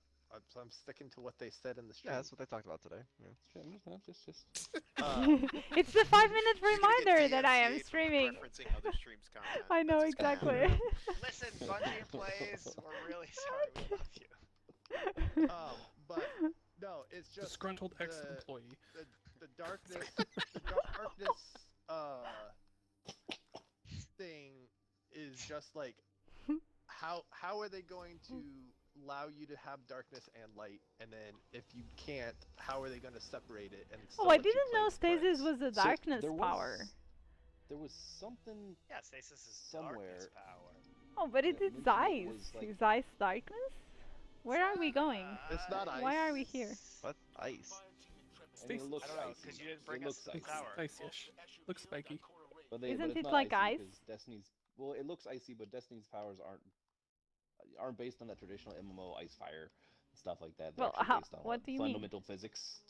I'm sticking to what they said in the stream. Yeah, that's what they talked about today. Yeah. It's the 5-minute You're gonna get reminder that I am DMCA'd for streaming. referencing other streams' content. I know That's just gonna exactly. happen. Listen, Bungie employees, we're really sorry. We love you. But no, it's just Disgruntled ex-employee. the darkness, the darkness thing is just like how are they going to allow you to have darkness and light, and then if you can't, how are they going to separate it? And Oh, still I let you didn't play know with friends? stasis was a So darkness there was, power. There was something Yeah, stasis is somewhere. darkness power. Oh, but it that is mentioned it ice. was, like- Is ice darkness? Where are we going? It's not ice. Why are we here? What? Ice? I mean, it looks I don't know, icy. because you didn't It bring us looks to the icy. tower. Ice-ish. Looks spiky. But Isn't it's it not like icy ice? because Destiny's. Well, it looks icy, but Destiny's powers aren't based on that traditional MMO ice fire stuff like that. They're Well, actually how- based on what do you mean? fundamental physics.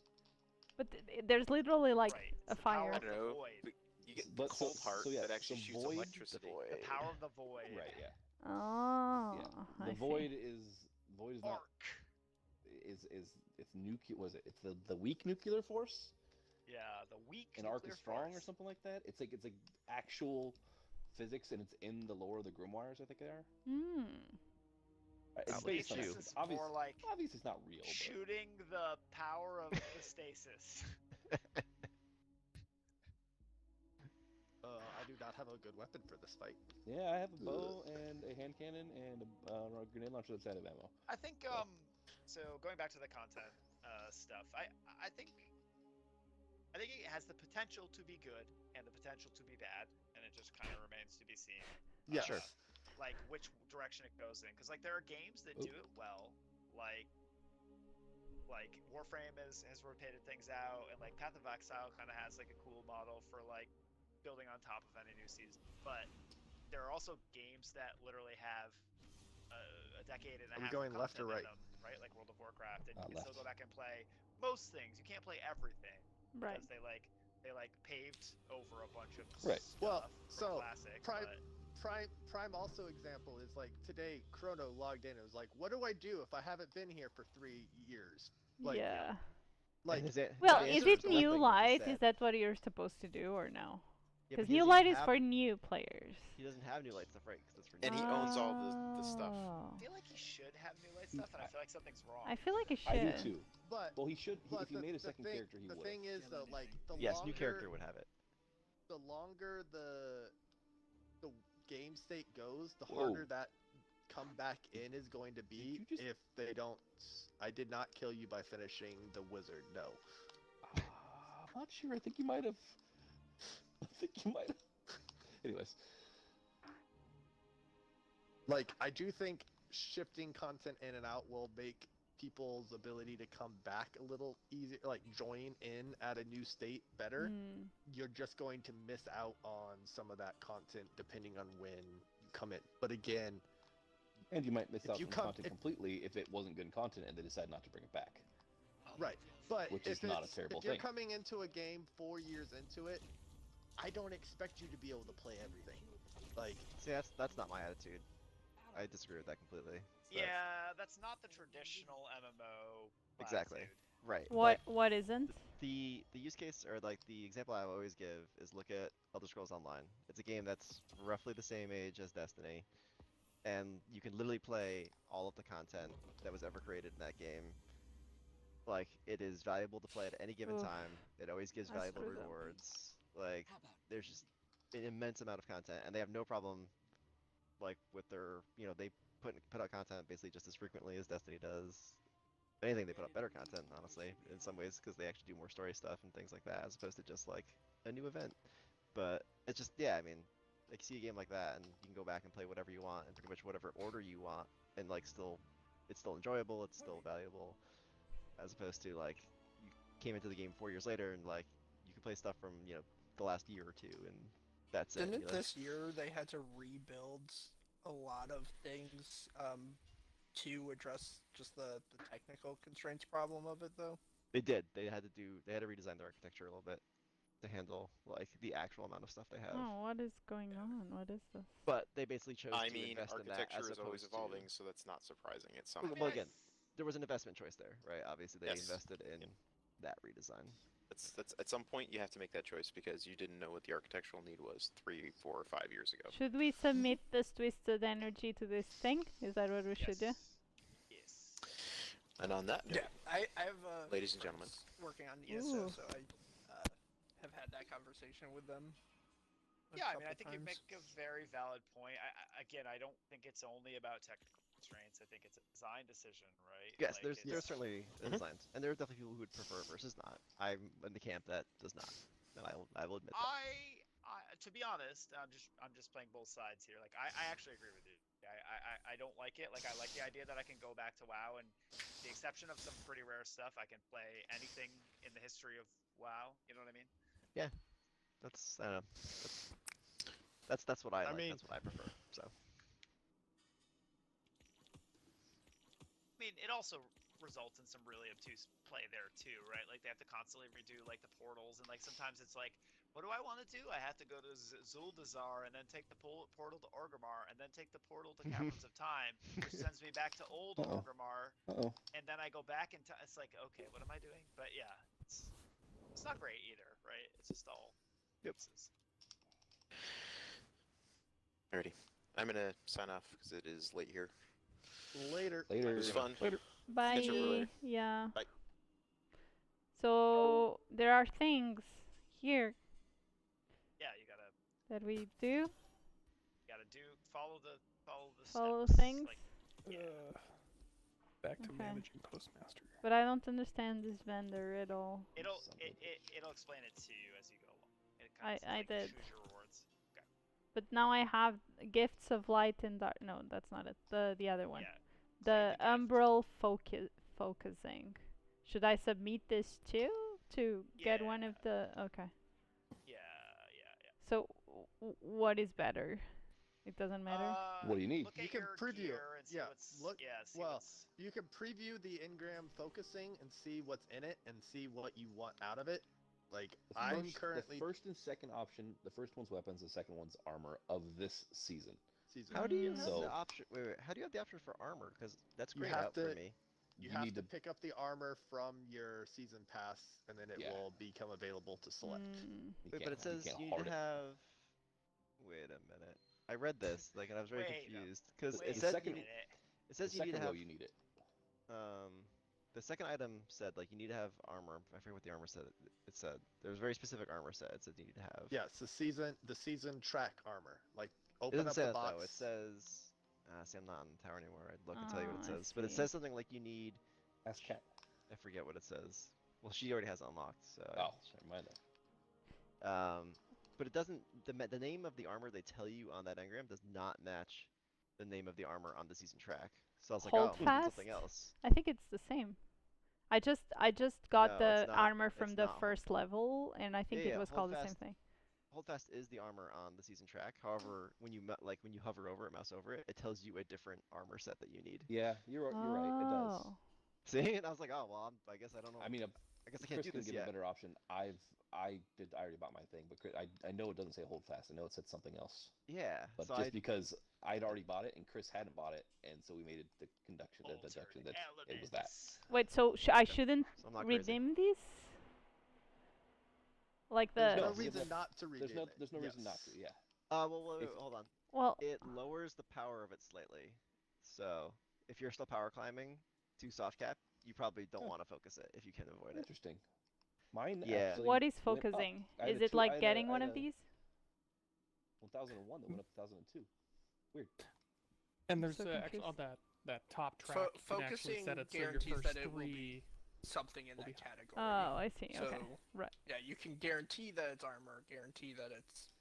But there's literally like Right, a it's the power fire. I of don't the know. void. But you get But cold heart so yeah, that actually so shoots void, electricity. The power of the void. Right. Yeah. Oh, Yeah. I The see. void is not Arc. is it's nuclear. Was it? It's the weak nuclear force. Yeah, the weak And arc nuclear is strong or force. something like that. It's like actual physics, and it's in the lore of the Grimoires. I think they are. Hmm. It's Probably based on true. Stasis it. is Obviously, more like obviously it's not real. But... shooting the power of the stasis. I do not have a good weapon for this fight. Yeah, I have a bow and a hand cannon and a grenade launcher that's out of ammo. I think so going back to the content stuff, I think it has the potential to be good and the potential to be bad, and it just kind of remains to be seen. Yeah, Sure. Like which direction it goes in, because like there are games that do it well, like Warframe has rotated things out, and like Path of Exile kind of has like a cool model for like building on top of any new season. But there are also games that literally have a decade and a Are we half. going of left or content in right? them, right? Like World of Warcraft, and you can Left. still go back and play most things. You can't play everything Right. because they paved over a bunch of Right. stuff Well, from so Classic. Prime, but Prime also example is like today Chrono logged in and was like, what do I do if I haven't been here for 3 years? Like, Yeah. Like, Well, the is answer it to new nothing, light? said. Is that what you're supposed to do or no? Yeah, Because but he new doesn't light even is have- for new players. He doesn't have new light stuff, right? Because that's for And he new owns all the stuff. Oh. I feel like he should have new light stuff, and I feel like something's wrong. I feel like it should. I do too. But Well, he should. but If he made a second thing, character, he the would. thing is though, like the Yes, longer new character would have it. the longer the game state goes, the Whoa. harder that come back in is going to be if they don't. I did not kill you by finishing the wizard. No. I'm not sure. I think you might have. I think you might have. Anyways. Like, I do think shifting content in and out will make people's ability to come back a little easier, like join in at a new state better. Mm. You're just going to miss out on some of that content depending on when you come in. But again, And you might miss If out you on come- content completely if it wasn't good content and they decide not to bring it back. right, but Which if is not a it's- terrible if you're thing. coming into a game 4 years into it, I don't expect you to be able to play everything. Like, See, that's not my attitude. I disagree with that completely. But- Yeah, that's not the traditional MMO. Exactly. attitude. Right. What isn't? The use case, or like the example I always give, is look at Elder Scrolls Online. It's a game that's roughly the same age as Destiny, and you can literally play all of the content that was ever created in that game. Like, it is valuable to play at any given Oof. time. It always gives I valuable screwed up. rewards. Like, there's just an immense amount of content, and they have no problem, like, with their, they put out content basically just as frequently as Destiny does. If anything, they put up better content, honestly, in some ways, because they actually do more story stuff and things like that, as opposed to just like a new event. But it's just, yeah, I mean, like, you see a game like that, and you can go back and play whatever you want in pretty much whatever order you want, and like it's still enjoyable, it's still valuable, as opposed to like you came into the game 4 years later and like you can play stuff from the last year or two, and that's it. Didn't this year they had to rebuild a lot of things to address just the technical constraints problem of it, though? They did. They had to redesign their architecture a little bit to handle like the actual amount of stuff they have. Oh, what is going on? What is this? But they basically chose I to mean, invest in that architecture as is always opposed evolving, to... so that's not surprising. It's Well, something. again, there was an investment choice there, right? Obviously, they Yes. invested in that redesign. That's at some point you have to make that choice because you didn't know what the architectural need was 3, 4, or 5 years ago. Should we submit this twisted energy to this thing? Is that what we should do? Yes. And on that note, I have ladies and gentlemen, friends working on ESO, Ooh. so I have had that conversation with them. Yeah, I mean, I think you make a very valid point. Again, I don't think it's only about technical constraints. I think it's a design decision, right? Yes, Like, there's it's- certainly designs, and there are definitely people who would prefer versus not. I'm in the camp that does not, and I will admit that. To be honest, I'm just playing both sides here. Like I actually agree with you. I don't like it. Like I like the idea that I can go back to WoW, and the exception of some pretty rare stuff, I can play anything in the history of WoW. You know what I mean? Yeah, that's that's what I like. mean- That's what I prefer. So I mean, it also results in some really obtuse play there too, right? Like they have to constantly redo like the portals, and like sometimes it's like, what do I want to do? I have to go to Zuldazar and then take the portal to Orgrimmar and then take the portal to Caverns of Time, which sends me back to old Uh-oh. Orgrimmar, Uh-oh. and then I go back in time. It's like, okay, what am I doing? But yeah, it's not great either, right? It's just all pieces. Alrighty. I'm gonna sign off because it is late here. Later. It was fun. Bye. Catch up later. Yeah. Bye. So there are things here Yeah, you gotta that we do. follow the Follow steps, things. Like, Back to Okay. managing Postmaster. But I don't understand this vendor at all. it'll explain it to you as you go along. It I kinda says, like, did. choose your rewards. Okay. But now I have gifts of light and dark. No, that's not it. The other one. Yeah. The umbral focusing. Should I submit this too to get one of the? Okay. Yeah. So what is better? It doesn't matter. What do you need? Look You at can your preview. gear and see Yeah, what's look. see Well, what's you can preview the engram focusing and see what's in it and see what you want out of it. Like I'm currently the first and second option. The first one's weapons. The second one's armor of this season. season. how do you have So- the option? Wait, how do you have the option for armor? Because that's You great have out for to- me. You have need to pick up the armor from your season pass, and then it Yeah. will become available to select. You Wait, but can't- it says can't you need hard to it. have. Wait a minute. I read this like, and I was very Wait, confused because Wait it a said second- it The says you need second to row have. you need it. The second item said like you need to have armor. I forget what the armor said. It said there was a very specific armor set. It said you need to have. Yes, the season track armor. Like It open doesn't up say the that box. though. It says. See, I'm not in the tower anymore. I'd look and tell you what it Oh, I says, but it see. says something like you need. Ask chat. I forget what it says. Well, she already has it unlocked, so. Oh, never mind that. But it doesn't. The name of the armor they tell you on that engram does not match the name of the armor on the season track. So I was like, Hold oh, maybe fast. something else. I think it's the same. I just got No, the it's not. armor from It's the not. first level, and I think Yeah, it yeah, was hold called the same fast. thing. Holdfast is the armor on the season track. However, when you when you hover over it, mouse over it, it tells you a different armor set that you need. Yeah, you're right. It does. Oh. See, and I was like, oh well, I guess I don't know. I mean, I guess I can't Chris do can this give yet. a better option. I already bought my thing, but I know it doesn't say hold fast. I know it said something else. Yeah, But so just because I'd already bought it and Chris hadn't bought it, and so we made it the deduction that it was that. Wait, so I shouldn't So I'm not crazy. redeem these? Like There's the no No, reason yeah, not to redeem it. There's no reason not to. Yes. Yeah. Well, wait, If- hold on. well, It lowers the power of it slightly. So if you're still power climbing to soft cap, you probably don't want to focus it if you can avoid it. Interesting. Mine. Yeah. actually what is went up. focusing? I had Is a it two- I like had a- getting I one had of a these? 1001 that went up to 1002. Weird. And there's So actually on confused. that top track, you can actually Focusing set it so your guarantees first that it will three. be something in will that be- category. Oh, I see. So, Okay, right. Yeah, you can guarantee that it's armor, guarantee that it's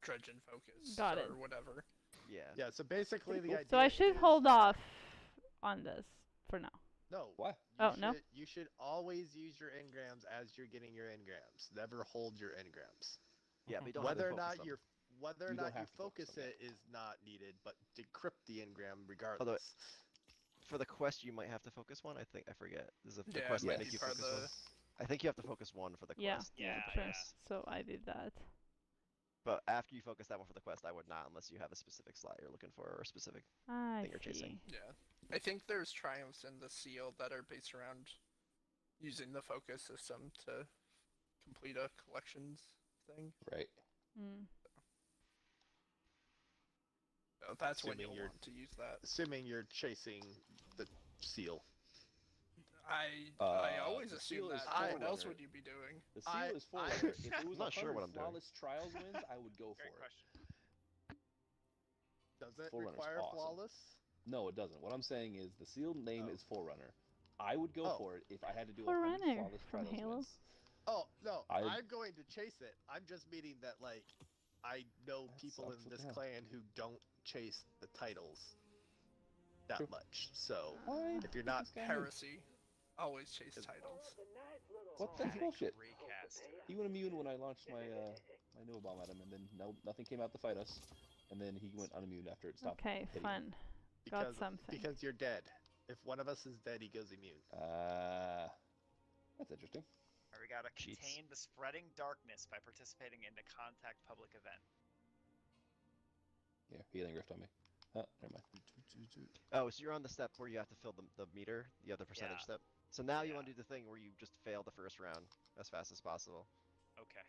dredge and focus, Got or it. whatever. Yeah. Yeah. So basically, the idea. So I should is hold that- off on this for now. No. What? You Oh, no? should- You should always use your engrams as you're getting your engrams. Never hold your engrams. Yeah, but you don't have to Whether or focus not them. you're whether or You don't not you have to focus focus them, it is not needed, but decrypt the engram regardless. For the quest, you might have to focus one. I think I forget. The Yeah, quest it might might make be you part focus of one. I think you have to focus one for the Yeah, quest. yeah, Yeah, sure. yeah. So I did that. But after you focus that one for the quest, I would not, unless you have a specific slot you're looking for or a specific I thing you're chasing. see. Yeah. I think there's triumphs in the seal that are based around using the focus system to complete a collections thing. Right. Mm. So that's when Assuming you'll you're- want to use that. Assuming you're chasing the seal. I Uh, always the assume seal is that. What else Forerunner. would you be doing? The seal I- is Forerunner. If it was I'm not sure what 100 I'm doing. flawless trials wins, I would go Great for it. question. Does it Forerunner's require awesome. flawless? No, it doesn't. What I'm saying is the sealed name is Forerunner. I would go for it if I had to do a 100 Forerunner flawless from trials Halo. wins. Oh no, I- I'm going to chase it. I'm just meaning that like I know people in sucks, this yeah. clan who don't chase the titles that True. much. So What? if you're not Heresy. Always chase titles. What? That's bullshit. Recast. He went immune when I launched my my Nova bomb at him, and then nothing came out to fight us, and then he went unimmune after it stopped. Okay, hitting him. fun. Got because something. because you're dead. If one of us is dead, he goes immune. That's interesting. Or we gotta Cheats. contain the spreading darkness by participating in the contact public event. Yeah, healing rift on me. Oh, never mind. Oh, so you're on the step where you have to fill the meter, the other percentage Yeah. step. So now you want to do the thing where you just fail the first round as fast as possible. Okay.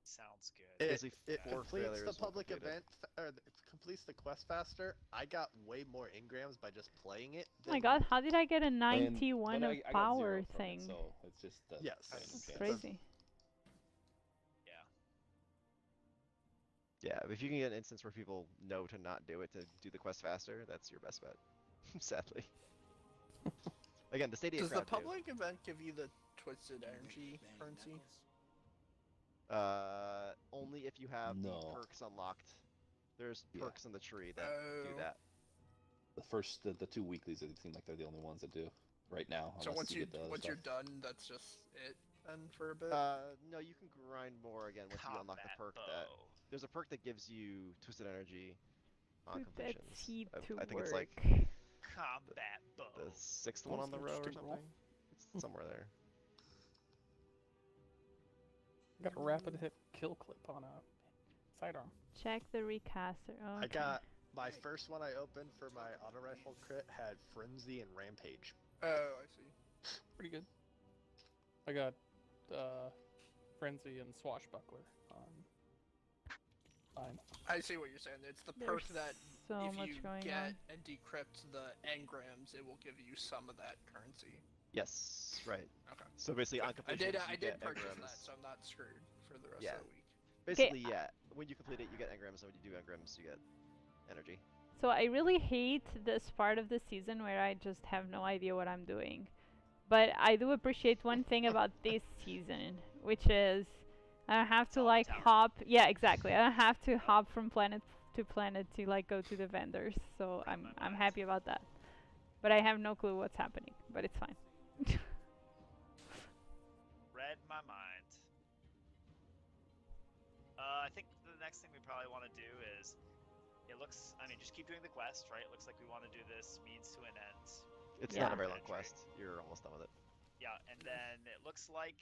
Sounds good. Basically, It four completes failures the will public complete it. event, or it completes the quest faster. I got way more engrams by just playing it. Oh my than- god, how did I get a And 91 then of I got power 0 from it, thing? so it's just Yes. random That's chance. crazy. Yeah. Yeah, if you can get an instance where people know to not do it to do the quest faster, that's your best bet. Sadly. Again, the Stadia Does the crowd do. public event give you the twisted energy currency? Only if you have No. the perks unlocked. There's Yeah. perks in the tree that do Oh. that. The 2 weeklies, it seem like they're the only ones that do right now. So unless once you get the other once you're stuff. done, that's just it then for a bit. No, you can grind more again once you unlock the Combat perk bow. that. There's a perk that gives you twisted energy on Put that completions. seed I to think it's like work. Combat bow. the 6th one on the row or Interesting roll. something. It's somewhere there. Got a rapid hit kill clip on a sidearm. Check the recaster. Okay. I got my first one I opened for my auto rifle crit had Frenzy and Rampage. Oh, I see. Pretty good. I got Frenzy and Swashbuckler on mine. I see what you're saying. It's the perk There's that so if much you going get on. and decrypt the engrams, it will give you some of that currency. Yes, right. Okay. So basically, on I completions, did you purchase get engrams. that, so I'm not screwed for the rest Yeah. of the week. Basically, yeah. When you complete it, you get engrams, and when you do engrams, you get energy. So I really hate this part of the season where I just have no idea what I'm doing. But I do appreciate one thing about this season, which is I don't have to like hop. Yeah, exactly. I don't have to hop from planet to planet to like go to the vendors. So I'm happy about that. But I have no clue what's happening. But it's fine. Read my mind. I think the next thing we probably want to do is, it looks, I mean, just keep doing the quest, right? It looks like we want to do this means to an end. It's Yeah. not a very long quest. You're almost done with it. Yeah, and then it looks like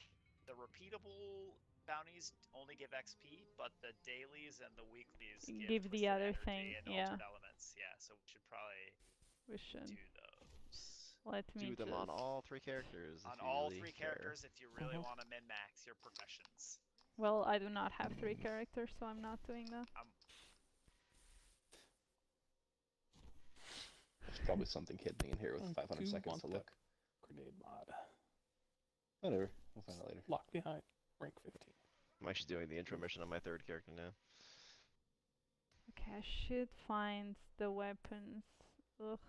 the repeatable bounties only give XP, but the dailies and the weeklies Give the twisted other energy thing, and yeah. altered elements. Yeah, so we should probably We should. do those. Let me Do them just... on all 3 characters. On if you all really 3 care. characters if you really want to min-max your progressions. Well, I do not have 3 characters, so I'm not doing that. There's probably something hidden in here with 500 do seconds want to that look. Grenade mod. Whatever. We'll find out later. Locked behind. Rank 15. I'm actually doing the intro mission on my 3rd character now. Okay, I should find the weapons. Ugh.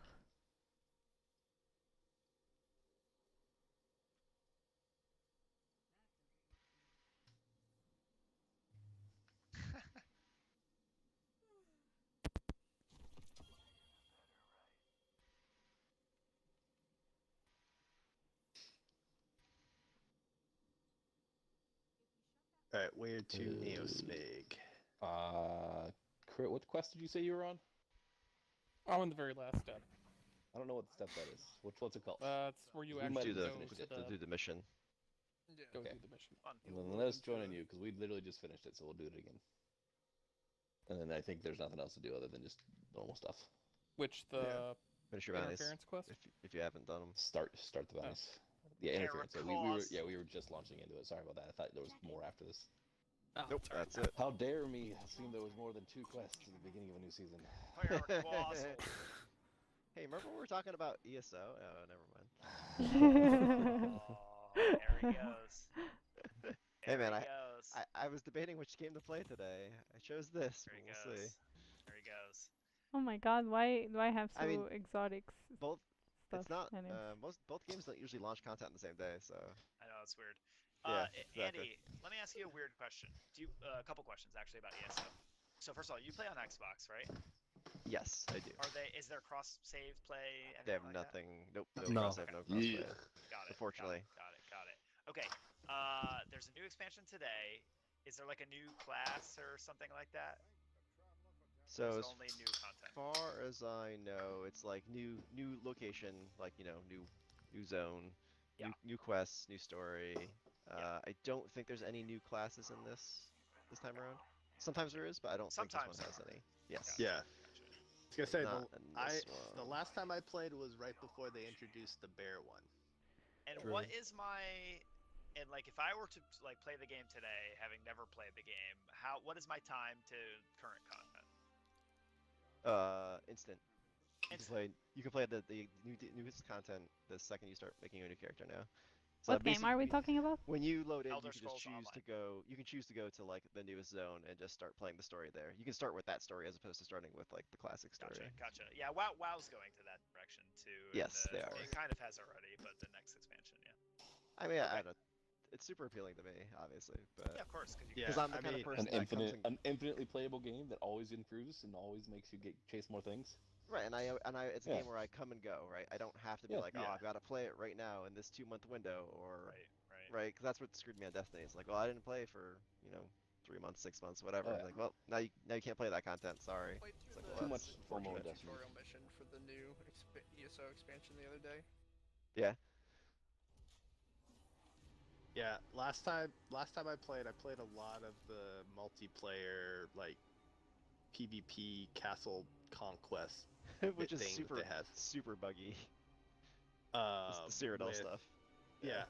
Alright, where to Neosmig? Crit, what quest did you say you were on? I'm on the very last step. I don't know what step that is. What's it called? It's where you We actually might Do the, go finished to it. the do the mission. go Okay. do the mission. And then let us join in you, because we literally just finished it, so we'll do it again. And then I think there's nothing else to do other than just normal stuff. Which the Finish your bounties. interference quest? If you haven't done them. Start the bounties. Yeah, interference. Yeah, we were just launching into it. Sorry about that. I thought there was more after this. Oh, Nope, that's it. How dare me assume there was more than 2 quests at the beginning of a new season. Hey, remember we were talking about ESO? Oh, never mind. There he goes. Hey man, There he goes. I was debating which game to play today. I chose this. There he We'll see. goes. There he goes. Oh my god, why do I have so I mean, exotic both. stuff? It's not. Anyways. Both games don't usually launch content on the same day, so. I know, it's weird. Yeah, Andy, let me ask you a weird question. Do you a couple questions actually about ESO. So first of all, you play on Xbox, right? Yes, I do. Is there cross save play? They have like nothing. Nope. That? No No. cross-save, no crossplay. Got it. Unfortunately. Got it. Okay. There's a new expansion today. Is there like a new class or something like that? So There's as only new content. far as I know, it's like new location, like new zone, Yeah. new quests, new story. I don't think there's any new classes in this time around. Sometimes there is, but I don't think this one has any. Yes. Yeah. I was gonna say Not in this the one. last time I played was right before they introduced the bear one. And what is like if I were to like play the game today, having never played the game, what is my time to current content? Instant. You can play the newest content the second you start making a new character now. So What game are we talking about? When you load in, Elder you can just Scrolls choose to go. You can choose to go to like the newest zone and just start playing the story there. You can start with that story as opposed to starting with like the classic story. Gotcha. Yeah, WoW's going to that direction too. Yes, they are. It kind of has already, but the next expansion, yeah. I mean, I don't. It's super appealing to me, obviously, but Yeah, of course, because I'm the kind of person that comes and an infinitely playable game that always improves and always makes you chase more things. Right, and it's a game where I come and go, right? I don't have to be like, oh, I've got to play it right now in this 2-month window, or right, because that's what screwed me on Destiny. It's like, well, I didn't play for 3 months, 6 months, whatever. Oh, yeah. Like, well, now you can't play that content. Sorry. Played It's through like, the Too much FOMO in Destiny. tutorial mission for the new ESO expansion the other day. Yeah. Yeah, last time I played a lot of the multiplayer like PvP castle conquest, Which is thing that super they have. super buggy. The Cyrodiil stuff. Yeah,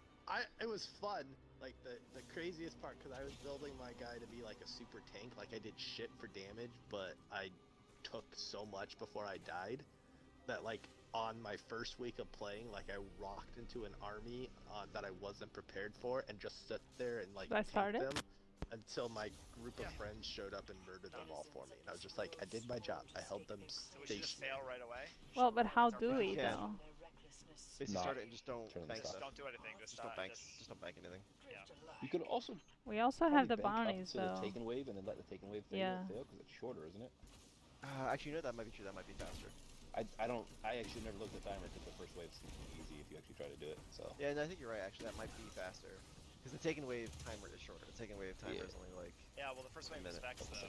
it was fun. Like the craziest part, because I was building my guy to be like a super tank. Like I did shit for damage, but I took so much before I died that like on my first week of playing, like I rocked into an army that I wasn't prepared for, and just stood there and like tanked them until my group of friends showed up and murdered them all for me. And I was just like, I did my job. I held them So we should just fail right away? Well, but how do we though? Basically, start it and just don't bank Just stuff. don't do anything. Just don't bank. just- Just don't bank anything. Yeah. You could also. We also have the probably bank bounties up to though. the Taken Wave and then let the Taken Wave fail Yeah. because it's shorter, isn't it? Actually, that might be true. That might be faster. I actually never looked at the timer because the first wave's easy if you actually try to do it. So. Yeah, and I think you're right. Actually, that might be faster. Because the Taken Wave timer is shorter. The Taken Wave timer is only like. Yeah, well, the first wave is Vex, though.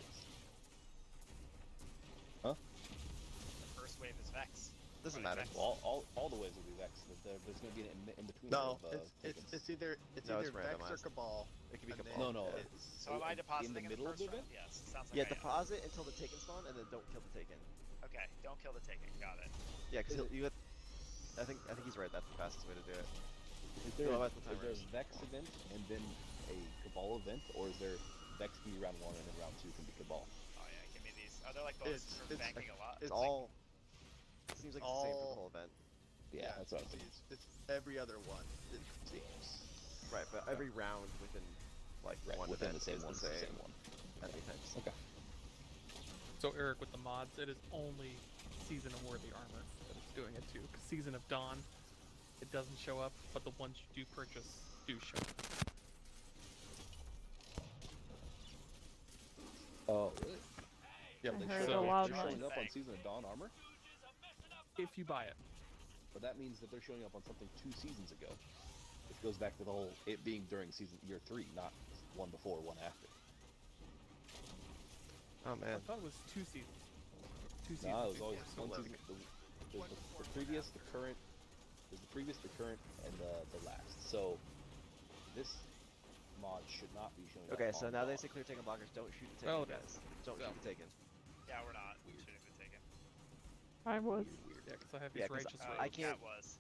Huh? The first wave is Vex. Doesn't matter. Well, all the waves will be Vex. There's going to be an in between. No, of, it's either No, it's Vex or randomized. Cabal. It could be and Cabal. No, it's- So am I depositing in the middle first of the round? event? Yes. Sounds like Yeah, I am. deposit until the Taken spawn, and then don't kill the Taken. Okay, don't kill the Taken. Got it. Yeah, because you. I think he's right. That's the fastest way to do it. Is there, No, that's the is there timers. a Vex event and then a Cabal event, or is there Vex can be round 1 and then round 2 can be Cabal? Oh yeah, give me these. Are there like both for banking a lot? It's all. It seems like it's the same for the whole event. Yeah, that's what I was thinking. It's every other one. It seems. Right, but every round within like one within event the same is one, the it's the same. same one. Many times. Okay. So Eric, with the mods, it is only Season of Worthy Armor that is doing it too. 'Cause Season of Dawn, it doesn't show up, but the ones you do purchase do show up. Oh, really? Yeah, I they heard show a up. loud They're showing noise. up on Season of Dawn armor? If you buy it. But that means that they're showing up on something 2 seasons ago. Which goes back to the whole it being during year 3, not one before, one after. Oh I man. thought it was 2 seasons. 2 seasons. No, it was before. always one season. The previous, the current, there's the previous, the current, and the last. So this mod should not be showing Okay, up so on now they Dawn. say clear Taken blockers. Don't shoot the Taken, Oh, it guys. Don't shoot the Taken. Yeah, we're not shooting the Taken. I was. Yeah, because I have Yeah, these 'cause righteous I waves. can't. That was.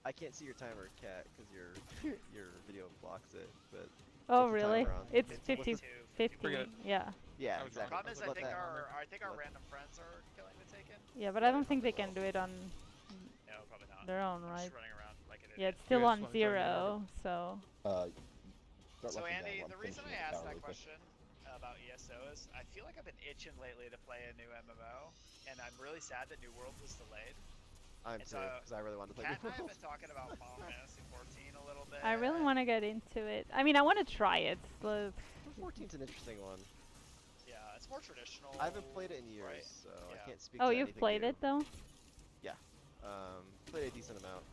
I can't see your timer, Cat, because your video blocks it. But Oh what's the really? timer on? It's What's 50, the- 50. Forget it. Yeah. Yeah, I was wrong. exactly. Problem is, I Let think that- our let- random friends are killing the Taken. Yeah, but I don't think they can do it on No, probably not. their own, I'm right? just running around like an Yeah, idiot. it's still You guys on wanna join me in 0, so. Start So locking Andy, down, the I'm reason finishing I the asked tower that really quick. question about ESO is I feel like I've been itching lately to play a new MMO, and I'm really sad that New World was delayed. I'm too, because I really wanted to play Kat New and I have World. been talking about Final Fantasy 14 a little bit. I really want to get into it. I mean, I want to try it. But 14's an interesting one. Yeah, it's more traditional. I haven't played it in years, right? so I Yeah. can't speak oh, to you've anything played new. it though? Yeah. Played a decent amount.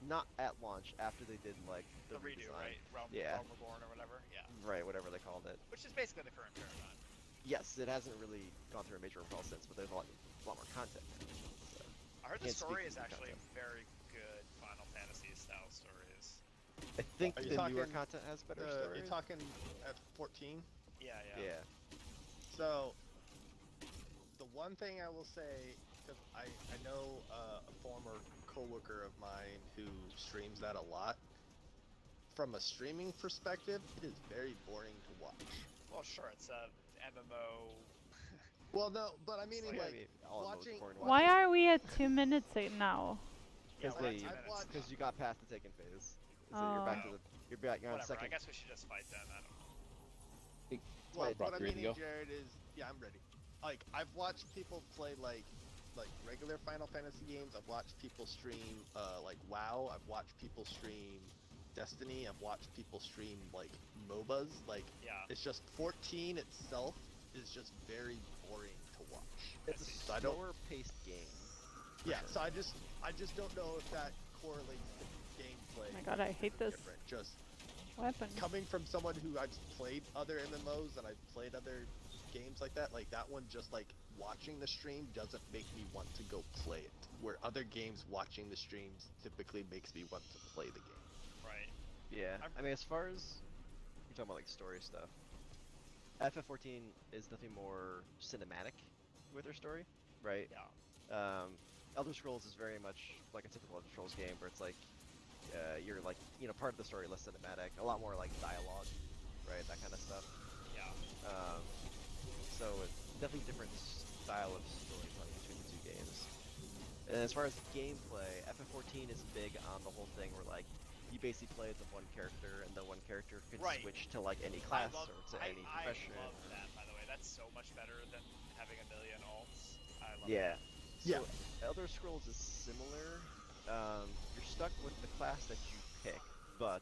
Not at launch, after they did like The redo, redesign. right? Realm Reborn or whatever. Yeah. Right, whatever they called it. Which is basically the current paradigm. Yes, it hasn't really gone through a major overhaul since, but there's a lot more content. So. I heard the Can't speak story to is the actually content. very good Final Fantasy style stories. I think Are the you newer talking, content has better stories. You're talking at 14? Yeah. Yeah. So, the one thing I will say, because I know a former coworker of mine who streams that a lot. From a streaming perspective, it is very boring to watch. Well, sure, it's a MMO. Well, no, but I mean, Well, like, yeah, all of those watching. boring to Why watch. are we at 2 minutes now? Yeah, we're at 2 I've minutes. watched- Because you got past the taken phase. So Oh. you're back to the. You're back. You're on Whatever, I second. guess we should just fight then. I don't know. Well, Brock, what I'm you ready to meaning, go? Jared, is yeah, I'm ready. Like, I've watched people play like regular Final Fantasy games. I've watched people stream like WoW. I've watched people stream Destiny. I've watched people stream like MOBAs. Like, Yeah. it's just 14 itself is just very boring to watch. It's a So I don't. slower paced game. Yeah. So I just don't know if that correlates to gameplay. Oh my god, I hate this Different. Just weapon. coming from someone who I've played other MMOs and I've played other games like that one just like watching the stream doesn't make me want to go play it. Where other games watching the streams typically makes me want to play the game. Right. Yeah. I mean, as far as you're talking about like story stuff, FF14 is nothing more cinematic with their story, right? Yeah. Elder Scrolls is very much like a typical Elder Scrolls game where it's like you're like part of the story less cinematic, a lot more like dialogue, right? That kind of stuff. Yeah. So it's definitely different style of storytelling between the two games. And as far as gameplay, FF14 is big on the whole thing where like you basically play as the one character and the one character can Right. switch to like any class I love, or to any I profession. love that, by the way. That's so much better than having a million alts. I love Yeah. that. So Elder Scrolls is similar. You're stuck with the class that you pick, but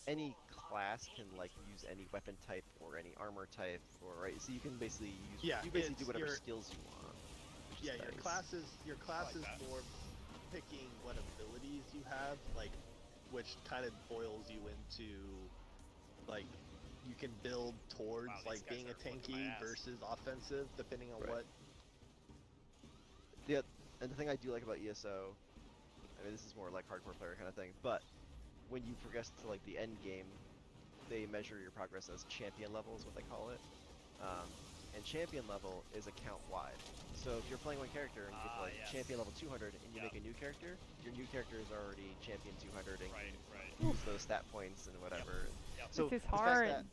any class can like use any weapon type or any armor type, or right. So you can basically use. Yeah, you basically do it's whatever your- skills you want. which is Yeah, your nice. class like is that. more picking what abilities you have, like, which kind of boils you into, like, you can build towards Wow, these like guys being a are whooping my tanky ass. versus offensive, depending on Right. what. Yeah, and the thing I do like about ESO, I mean, this is more like hardcore player kind of thing, but when you progress to like the end game, they measure your progress as champion level is what they call it. And champion level is account wide. So if you're playing one character and you get to like yes. champion level 200 and you Yep. make a new character, your new character is already champion 200 and Right, can right. use those stat points and whatever. Yep. So This is the fact hard. that-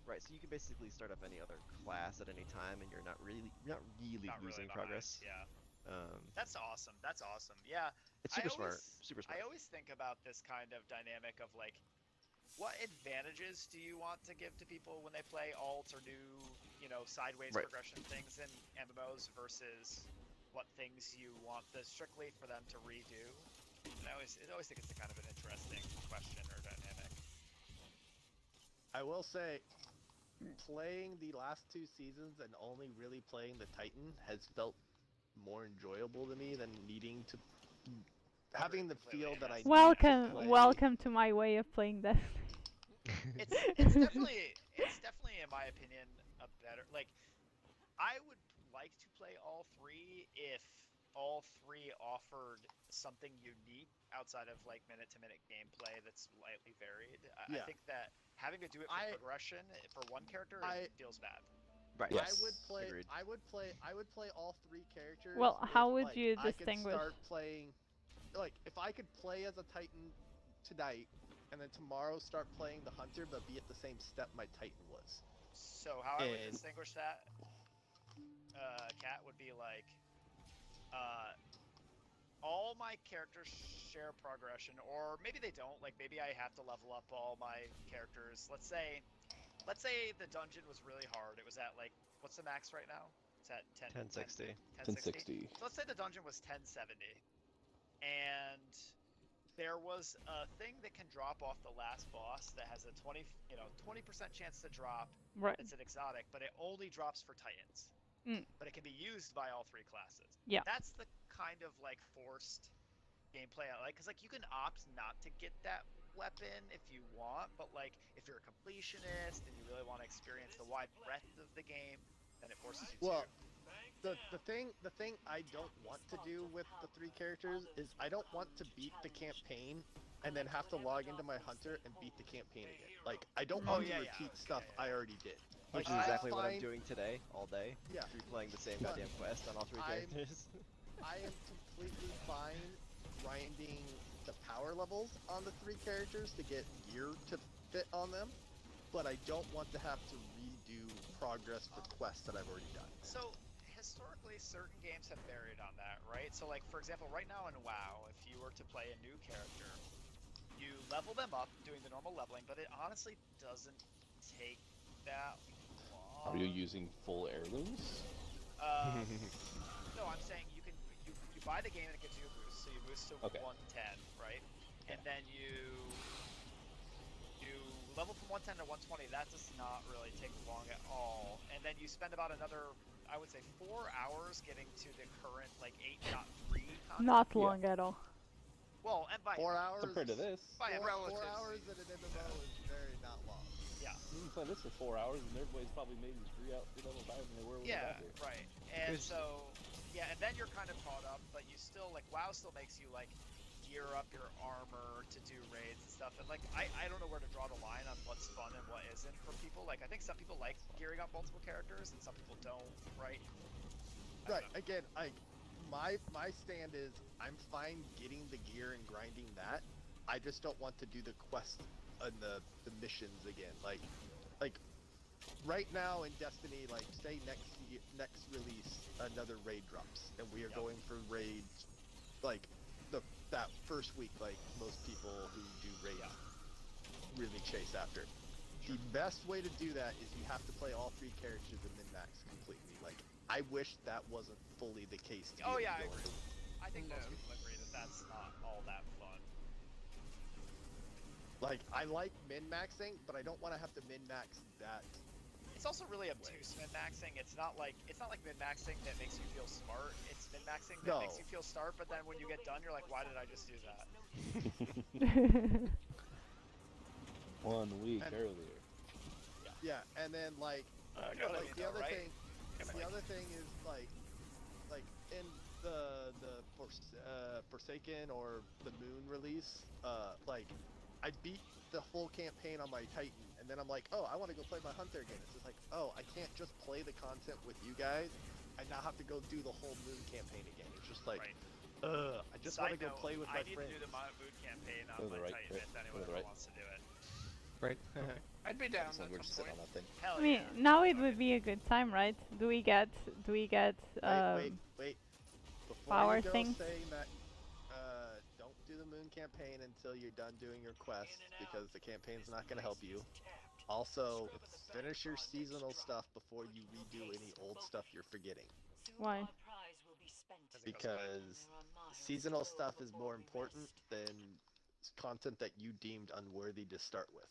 right, so you can basically start up any other class at any time and you're not really Not losing really behind, progress. Yeah. Um, That's awesome. That's awesome. Yeah. it's I super smart. always- Super smart. I always think about this kind of dynamic of like, what advantages do you want to give to people when they play alt or do, sideways Right. progression things in MMOs versus what things you want strictly for them to redo? And I always think it's a kind of an interesting question or dynamic. I will say, playing the last two seasons and only really playing the Titan has felt more enjoyable to me than needing to having the feel that I need to Welcome, play. welcome to my way of playing this. It's definitely in my opinion a better, like, I would like to play all three if all three offered something unique outside of like minute to minute gameplay that's slightly varied. I Yeah. think that having to do it for progression for one character feels bad. Right. I would play. Agreed. I would play all three characters. Well, if, how would like, you I could distinguish? start playing, like, if I could play as a Titan tonight, and then tomorrow start playing the Hunter, but be at the same step my Titan was. So how I would And- distinguish that, Cat, would be like, all my characters share progression, or maybe they don't. Like maybe I have to level up all my characters. Let's say let's say the dungeon was really hard. It was at like, what's the max right now? It's at 1060. 1060. So let's say the dungeon was 1070, and there was a thing that can drop off the last boss that has a 20% chance to drop. Right. It's an exotic, but it only drops for Titans. Mm. But it can be used by all 3 classes. Yeah. That's the kind of like forced gameplay I like, because like you can opt not to get that weapon if you want, but like if you're a completionist and you really want to experience the wide breadth of the game, then it forces you Well, to. the thing I don't want to do with the 3 characters is I don't want to beat the campaign and then have to log into my hunter and beat the campaign again. Like I don't want to repeat stuff I already did. Which Like, is exactly what I'm find- doing today, all day. Yeah. Replaying the same But goddamn quest on all 3 characters. I am completely fine grinding the power levels on the 3 characters to get gear to fit on them, but I don't want to have to redo progress for quests that I've already done. So historically, certain games have varied on that, right? So like for example, right now in WoW, if you were to play a new character, you level them up doing the normal leveling, but it honestly doesn't take that long. Are you using full heirlooms? No, I'm saying you buy the game and it gives you a boost, so you boost to 110, right? And then you level from 110 to 120. That does not really take long at all. And then you spend about another, I would say, 4 hours getting to the current like 8.3 content. Not long at all. Well, and by 4 hours Compared to this. By 4 relatives. hours at an MMO is very not long. Yeah. You can play this for 4 hours and everybody's probably maybe 3 levels higher than they were when they Yeah, got here. right. And so, yeah, and then you're kind of caught up, but you still, like, WoW still makes you, like, gear up your armor to do raids and stuff. And, like, I don't know where to draw the line on what's fun and what isn't for people. Like, I think some people like gearing up multiple characters and some people don't, right? Right. Again, my stand is I'm fine getting the gear and grinding that. I just don't want to do the quest and the missions again. Like right now in Destiny, like say next release another raid drops, and we are going for raids like that first week, like most people who do raids really chase after. The best way to do that is you have to play all 3 characters and min-max completely. Like I wish that wasn't fully the case. To Oh be yeah, I able to agree. go. I think most people agree that that's not all that fun. Like I like min-maxing, but I don't want to have to min-max that. It's also really obtuse min-maxing. It's not like min-maxing that makes you feel smart. It's min-maxing that makes you feel smart, but then when you get done, you're like, why did I just do that? 1 week earlier. Yeah, and then like the other thing is like in the Forsaken or the Moon release, like I beat the whole campaign on my Titan, and then I'm like, oh, I want to go play my Hunter again. It's just like, oh, I can't just play the content with you guys. I now have to go do the whole Moon campaign again. It's just like, I just want to go play with my friends. I need to do the Moon campaign on my Titan if anyone ever wants to do it. Right. I'd be down at We're just some sitting point. on that thing. Hell I mean, yeah. now it would be a good time, right? Do we get Wait. Before power you go things? saying that, don't do the Moon campaign until you're done doing your quest, because the campaign's not going to help you. Also, finish your seasonal stuff before you redo any old stuff you're forgetting. Why? Because seasonal stuff is more important than content that you deemed unworthy to start with.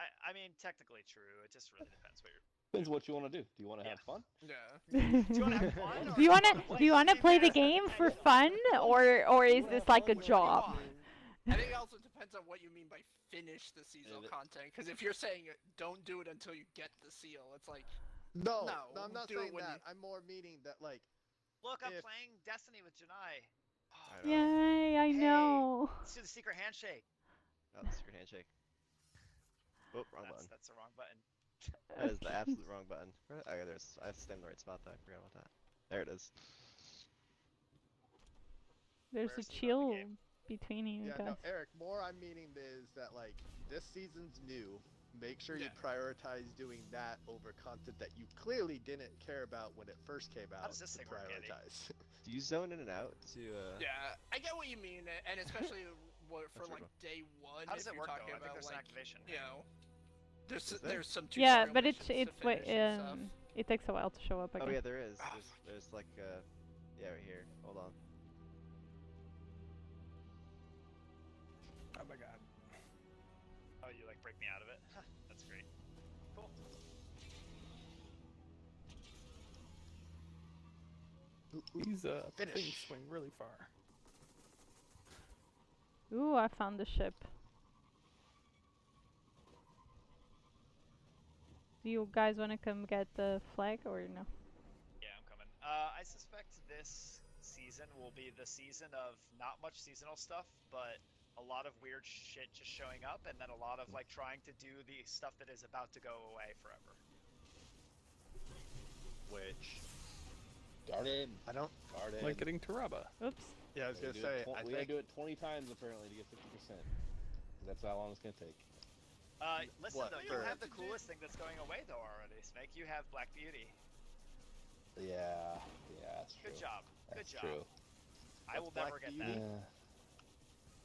I mean, technically true. It just really depends what you're. Depends what you want to do. Do you want to have fun? Yeah. Do you want to have fun? Do you wanna play the game for fun, or is this like a job? I think it also depends on what you mean by finish the seasonal content. Because if you're saying don't do it until you get the seal, it's like No, no, I'm not do it saying when that. I'm more meaning that like. Look, I'm playing Destiny with Janai. Yay! I know. Let's do the secret handshake. Oh, the secret handshake. Oh, wrong button. That's the wrong button. That is the absolute wrong button. I have to stay in the right spot though. I forgot about that. There it is. There's a chill between you Yeah, guys. no, Eric, more I'm meaning is that like this season's new. Make sure you prioritize doing that over content that you clearly didn't care about when it first came out. does this thing work, Eddie? prioritize. Do you zone in and out to? Yeah, I get what you mean, and especially for like day one. How does if it you're work talking though? I think about there's an like activation. you know, There's some Yeah, tutorial but missions to finish and stuff. it takes a while to show up again. Oh yeah, there is. There's like yeah, right here. Hold on. Oh my god. Oh, you like break me out of it? That's great. Cool. These Finish. things swing really far. Ooh, I found the ship. Do you guys want to come get the flag or no? Yeah, I'm coming. I suspect this season will be the season of not much seasonal stuff, but a lot of weird shit just showing up, and then a lot of like trying to do the stuff that is about to go away forever. Which Garden. I don't. Garden. Like getting Taraba. Oops. Yeah, I was gonna say. I We gotta think do it 20 times apparently to get 50%. That's how long it's gonna take. Listen What, though, you for- have the coolest thing that's going away though already, Snake. You have Black Beauty. Yeah, that's true. Good job. Good That's job. true. I will Black never get Beauty?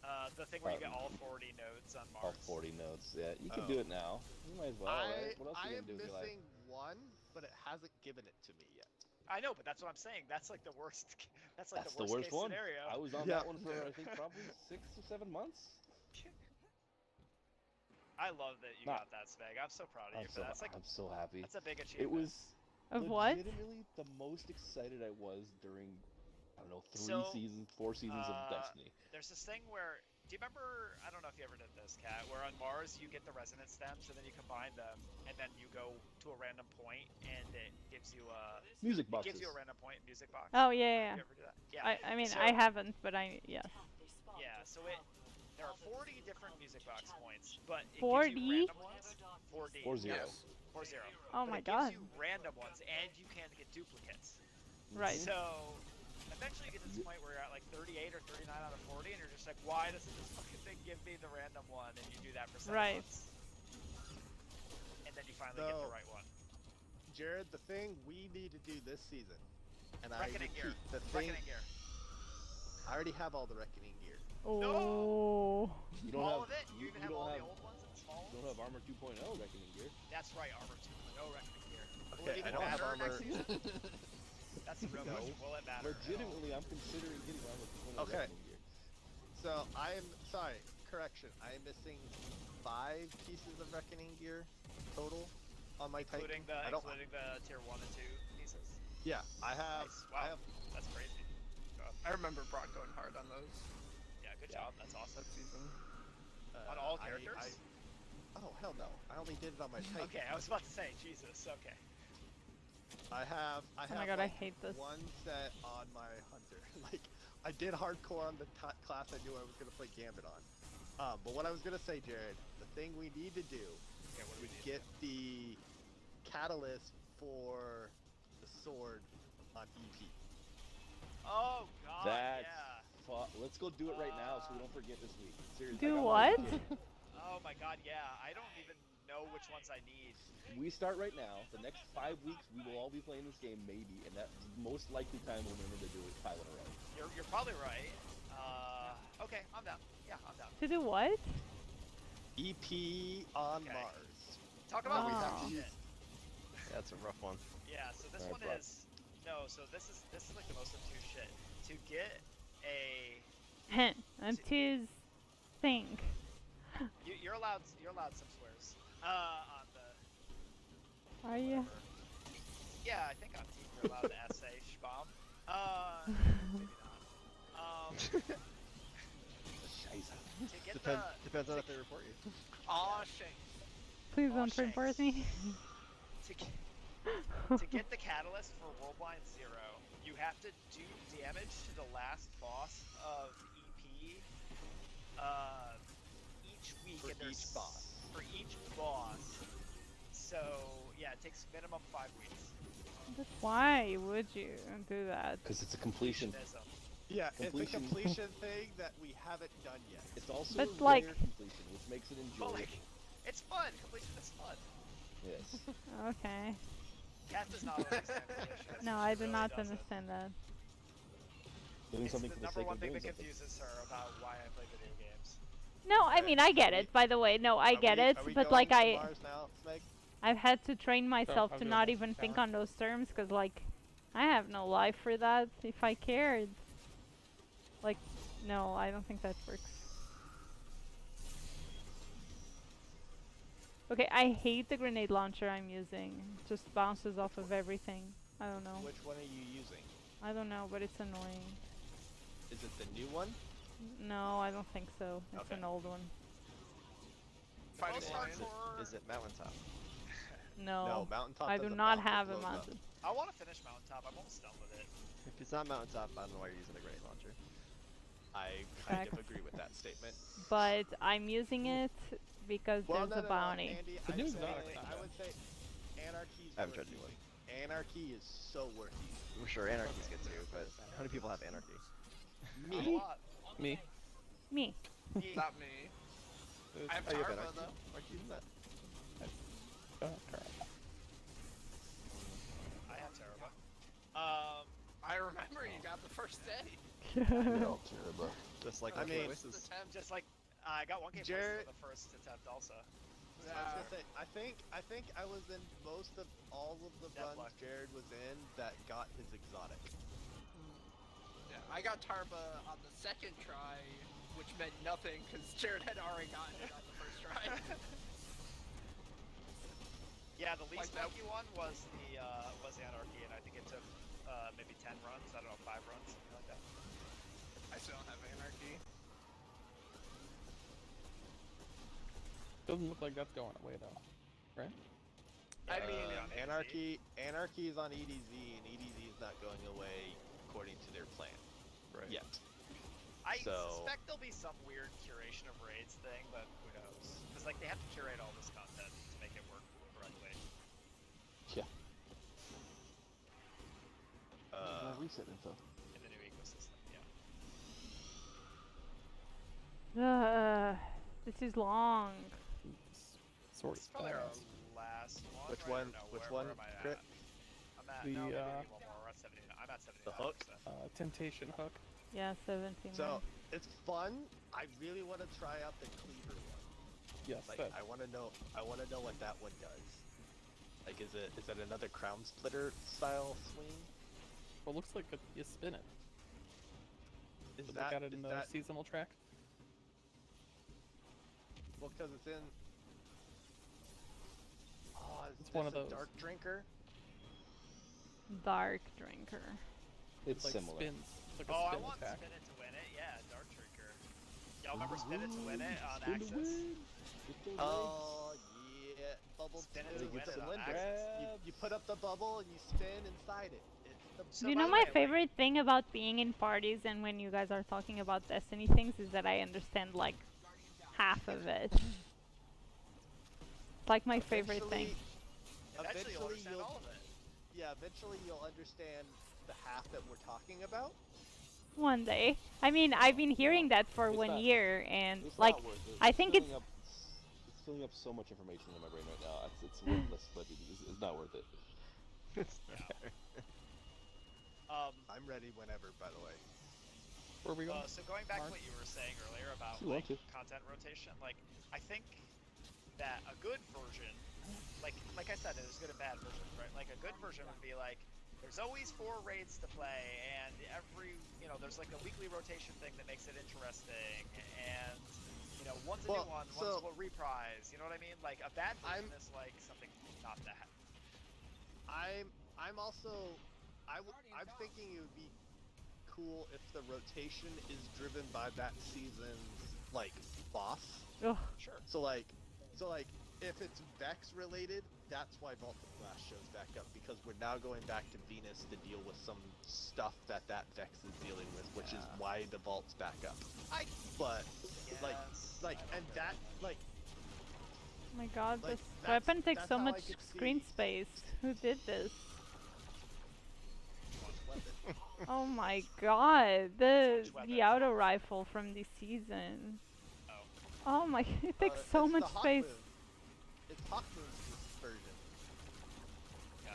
that. The thing where you get all 40 nodes on Mars. All 40 nodes. Yeah, you can Oh. do it now. You might as well. right? What else I are you am gonna do with your life? missing one, but it hasn't given it to me yet. I know, but that's what I'm saying. That's like the worst. That's like That's the worst, case one. scenario. I was on Yeah. that one for I think probably 6 or 7 months. I love that you Nah. got that, Spag. I'm so proud of you. But that's like I'm so happy. that's a big It achievement. was Of what? legitimately the most excited I was during, I don't know, 4 seasons of Destiny. There's this thing where, do you remember? I don't know if you ever did this, Kat. Where on Mars you get the resonance stems and then you combine them, and then you go to a random point and it gives you a Music It gives you a boxes. random point music box. Oh yeah, Did yeah. you ever do that? Yeah. I mean, So- I haven't, but yes. Yeah. So there are 40 different music box points, but it 4D? gives you random ones. 4D. 4-0. Yes. 4-0. Oh But my it god. gives you random ones, and you can get duplicates. Right. So eventually you get to this point where you're at like 38 or 39 out of 40, and you're just like, why doesn't this fucking thing give me the random one? And you do that for 7 Right. months. And then you finally get the So- right one. Jared, the thing we need to do this season, and Reckoning I gear. repeat, the thing. Reckoning gear. I already have all the reckoning gear. Oh. You don't All have, of it? You even have don't all have, the old ones and the small You ones? don't have Armor 2.0 reckoning gear. That's right, Armor 2.0 reckoning gear. Will Okay, it even I don't have matter next Armor. season? That's the real No. question. Will it matter? at all? Legitimately, I'm considering getting Armor 2.0 Okay. reckoning gear. So I am sorry. Correction. I am missing 5 pieces of reckoning gear total on my Titan. Including the I don't. tier 1 and 2 pieces. Yeah, I have. Nice. Wow. I have. That's crazy. I remember Brock going hard on those Yeah, good job. That's awesome. that season. On all I- characters? Oh hell no! I only did it on my Titan. Okay, I was about to say, Jesus. Okay. I have. Oh my god, I like, hate this. one set on my hunter. Like I did hardcore on the class I knew I was gonna play Gambit on. But what I was gonna say, Jared, the thing we need to do Okay, what do we is need? get the catalyst for the sword on EP. Oh god, That's yeah. Let's go do it right now so we don't forget this week. Seriously. Do I got what? my kid. Oh my god, yeah. I don't even know which ones I need. We start right now. The next 5 weeks, we will all be playing this game, maybe, and that's most likely time we'll remember to do it 5 in a row. You're probably right. Okay, I'm down. Yeah, I'm down. To do what? EP on Okay. Mars. Talk about Oh. weird shit. Yeah, it's a rough one. Yeah, so this Alright, one Brock. is so this is like the most obtuse shit. To get a And tis thing. you're allowed some swears. On the Are you? yeah, I think on team you're allowed to say schbom. Maybe not. To get Depends on if they report you. Aw, shame. Please Aw, don't shanks. report me. to get the catalyst for Worldline 0, you have to do damage to the last boss of EP each week. For and there's- each boss. For each boss. So yeah, it takes minimum 5 weeks. But why would you do that? Because it's a completion. Completionism. Yeah, it's a Completion. completion thing that we haven't done yet. It's also But, a like- rare completion, which makes it But enjoyable. like, it's fun. Completion is fun. Yes. Okay. Cat does not understand completionism. No, She I do really not doesn't. understand that. Doing It's something the for the number sake one of thing doing that something. confuses her about why I play video games. No, I mean I get it. By the way, no, I get it. But like I've had to train myself I'm to doing not this even think challenge. on those terms, because like I have no life for that. If I cared, like, no, I don't think that works. Okay, I hate the grenade launcher I'm using. It just bounces off of everything. I don't know. Which one are you using? I don't know, but it's annoying. Is it the new one? No, I don't think so. It's Okay. an old one. Fighting Most Lion. hardcore. Is it Mountaintop? No, Mountaintop I do doesn't not bounce, it have a blows up. mountain. I want to finish Mountaintop. I'm almost done with it. If it's not Mountaintop, I don't know why you're using a grenade launcher. I kind of Facts. agree with that statement. But I'm using it because Well, there's no, a bounty. Andy, The I new would say, Exotic I would say Anarchy's I haven't worth tried the new one. using. Anarchy is so worth using. I'm sure Anarchy's good too, but how many people have Anarchy? A lot. Me. Me. Not me. I have Oh, you have Tarva Anarchy? though. Why'd you use that? I have Terraba. I remember you got the first day. Just like I mean, voices. Just like I got one game Jared- for the first attempt also. I was gonna say, I think I was in most of all of the runs Deathlock. Jared was in that got his exotic. Yeah, I got Tarba on the second try, which meant nothing because Jared had already gotten it on the first try. Yeah, the least Like that- lucky one was Anarchy, and I think it took maybe 10 runs. I don't know, 5 runs, something like that. I still don't have Anarchy. Doesn't look like that's going away though, right? I mean, Anarchy is on EDZ, and EDZ is not going away according to their plan yet. I So- suspect there'll be some weird curation of raids thing, but who knows? Because like they have to curate all this content to make it work correctly. Yeah. Reset info. In the new ecosystem, yeah. This is long. Sort It's probably our of. last one. Which right? Or one? no, Which where one? am I at? Crit? I'm at The, no, maybe one more. We're at 70. I'm at 70. The hook? Temptation hook. Yeah, 17. So it's fun. I really want to try out the cleaver one. Yes, Like that. I want to know what that one does. Like is it another crown splitter style swing? Well, looks like you spin it. Is Did that look at it in is the that seasonal track? well because it's in It's one of a those. dark drinker. Dark drinker. It's like similar. spins. It's like a Oh, I spin want attack. Spin It to Win It. Yeah, Dark Drinker. Y'all remember Spin It to Win It on Axis? Oh yeah, bubble. Spin it and to you win get it on cylinder. Axis. You put up the bubble and you spin inside it. It's the So You by know the my way, like- favorite thing about being in parties and when you guys are talking about Destiny things is that I understand like half of it. It's like my favorite thing. Eventually you'll understand all of it. Yeah, eventually you'll understand the half that we're talking about. One day. I mean, I've been hearing that for It's 1 not- year, and It's like, not worth it. I think it's. It's filling up so much information in my brain right now. It's worthless, but it's not worth it. I'm ready whenever, by the way. Where are we going? So going back to Mark? what you were saying earlier about If you want like, to. content rotation, like I think that a good version, like I said, there's good and bad versions, right? Like a good version would be like there's always 4 raids to play, and there's like a weekly rotation thing that makes it interesting, and one's a new one, one's a reprise. You know what I mean? Like a bad version is like something not that. I'm also I'm thinking it would be cool if the rotation is driven by that season's like boss. Ugh. Sure. So like if it's Vex related, that's why Vault of Glass shows back up, because we're now going back to Venus to deal with some stuff that Vex is dealing with, which is why the Vault's back up. But and that like Oh my god, Like, this that's- weapon takes that's so how I much could screen see- space. Who did this? weapon. Oh my god, the auto rifle from this season. Oh my, it takes so it's much the Hawk space. Moon. It's Hawk Moon's version. Yeah.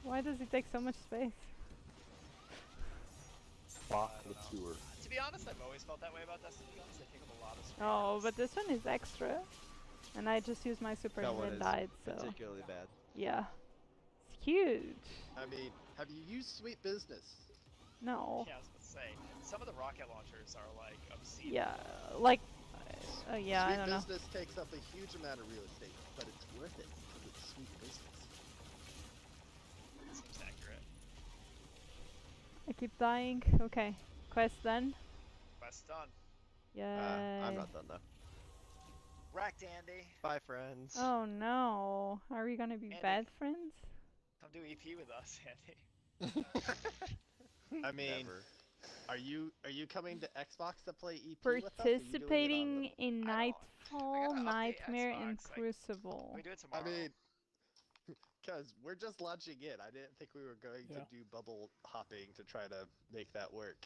Why does it take so much space? Bach the tour. To be be honest, I've always felt that way about Destiny guns. They take up a lot of space. Oh, but this one is extra. And I just used my super That and one it is died, so... particularly bad. Yeah. It's huge. I mean, have you used Sweet Business? No. Yeah, I was about to say, some of the rocket launchers are like obscene. Yeah, like... yeah, I Sweet don't know. Business takes up a huge amount of real estate, but it's worth it because it's Sweet Business. Seems accurate. I keep dying. Okay. Quest done. Quest done. Yay. I'm not done though. Racked Andy. Bye, friends. Oh no. Are we gonna be Andy. bad friends? Come do EP with us, Andy. I mean, Never. are you coming to Xbox to play EP with us? Or are you doing it on Participating the... in Nightfall, update Nightmare, and Xbox, like, Crucible. Can we do it I tomorrow? mean, because we're just launching in. I didn't think we were going to do bubble hopping to try to make that work.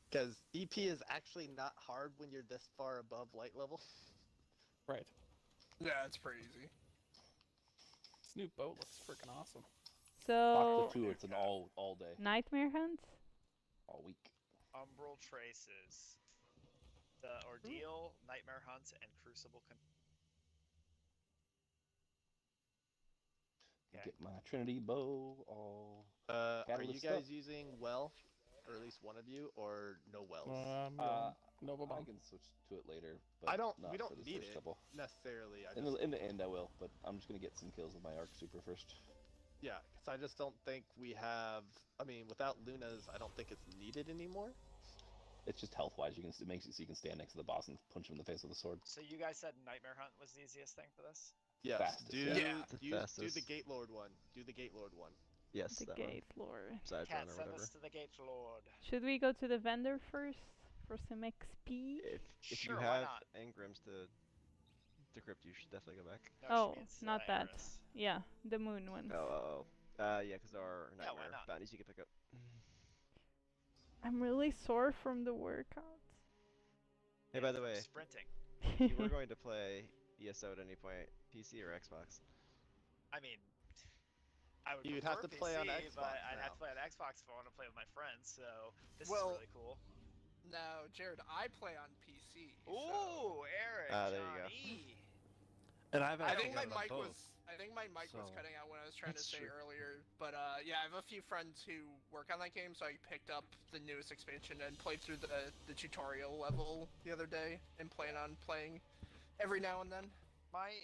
Because EP is actually not hard when you're this far above light level. Right. Yeah, it's pretty easy. This new boat looks freaking awesome. So, Box of 2, it's an all day, Nightmare Hunt? all week. Umbral Traces. The Ordeal, Nightmare Hunt, and Crucible. Get my Trinity bow, all. Are Catalyst you guys stuff. using well? Or at least one of you, or no wells? Nova I Bomb. can switch to it later, but I don't. not We for don't this need first it couple. necessarily. In the end, I will, but I'm just gonna get some kills with my Arc Super first. Yeah, because I just don't think we have. I mean, without Luna's, I don't think it's needed anymore. It's just health-wise. It makes it so you can stand next to the boss and punch him in the face with a sword. So you guys said Nightmare Hunt was the easiest thing for this? Yes. Fastest, Do yeah. do Fastest. the Gate Lord one. Do the Gate Lord one. Yes, The that Gate Lord. one. Side Cat, run or send whatever. us to the Gate Lord. Should we go to the vendor first for some XP? If Sure, you why have not? engrams to decrypt, you should definitely go back. No, she Oh, means, not that. Eris. Yeah, the moon ones. Yeah, because there are Yeah, why nightmare not? bounties you can pick up. I'm really sore from the workout. Hey, by the way, Sprinting. if you were going to play ESO at any point, PC or Xbox? I mean, I would You'd prefer have to play on PC, Xbox but I'd have to now. play on Xbox if I want to play with my friends, so this Well, is really cool. Now, Jared, I play on PC. Ooh, Eric, there you go. Johnny. And I've I actually think my got mic both. was. I think my mic was So, cutting out when I was trying to that's say true. earlier. But yeah, I have a few friends who work on that game, so I picked up the newest expansion and played through the tutorial level the other day, and plan on playing every now and then. My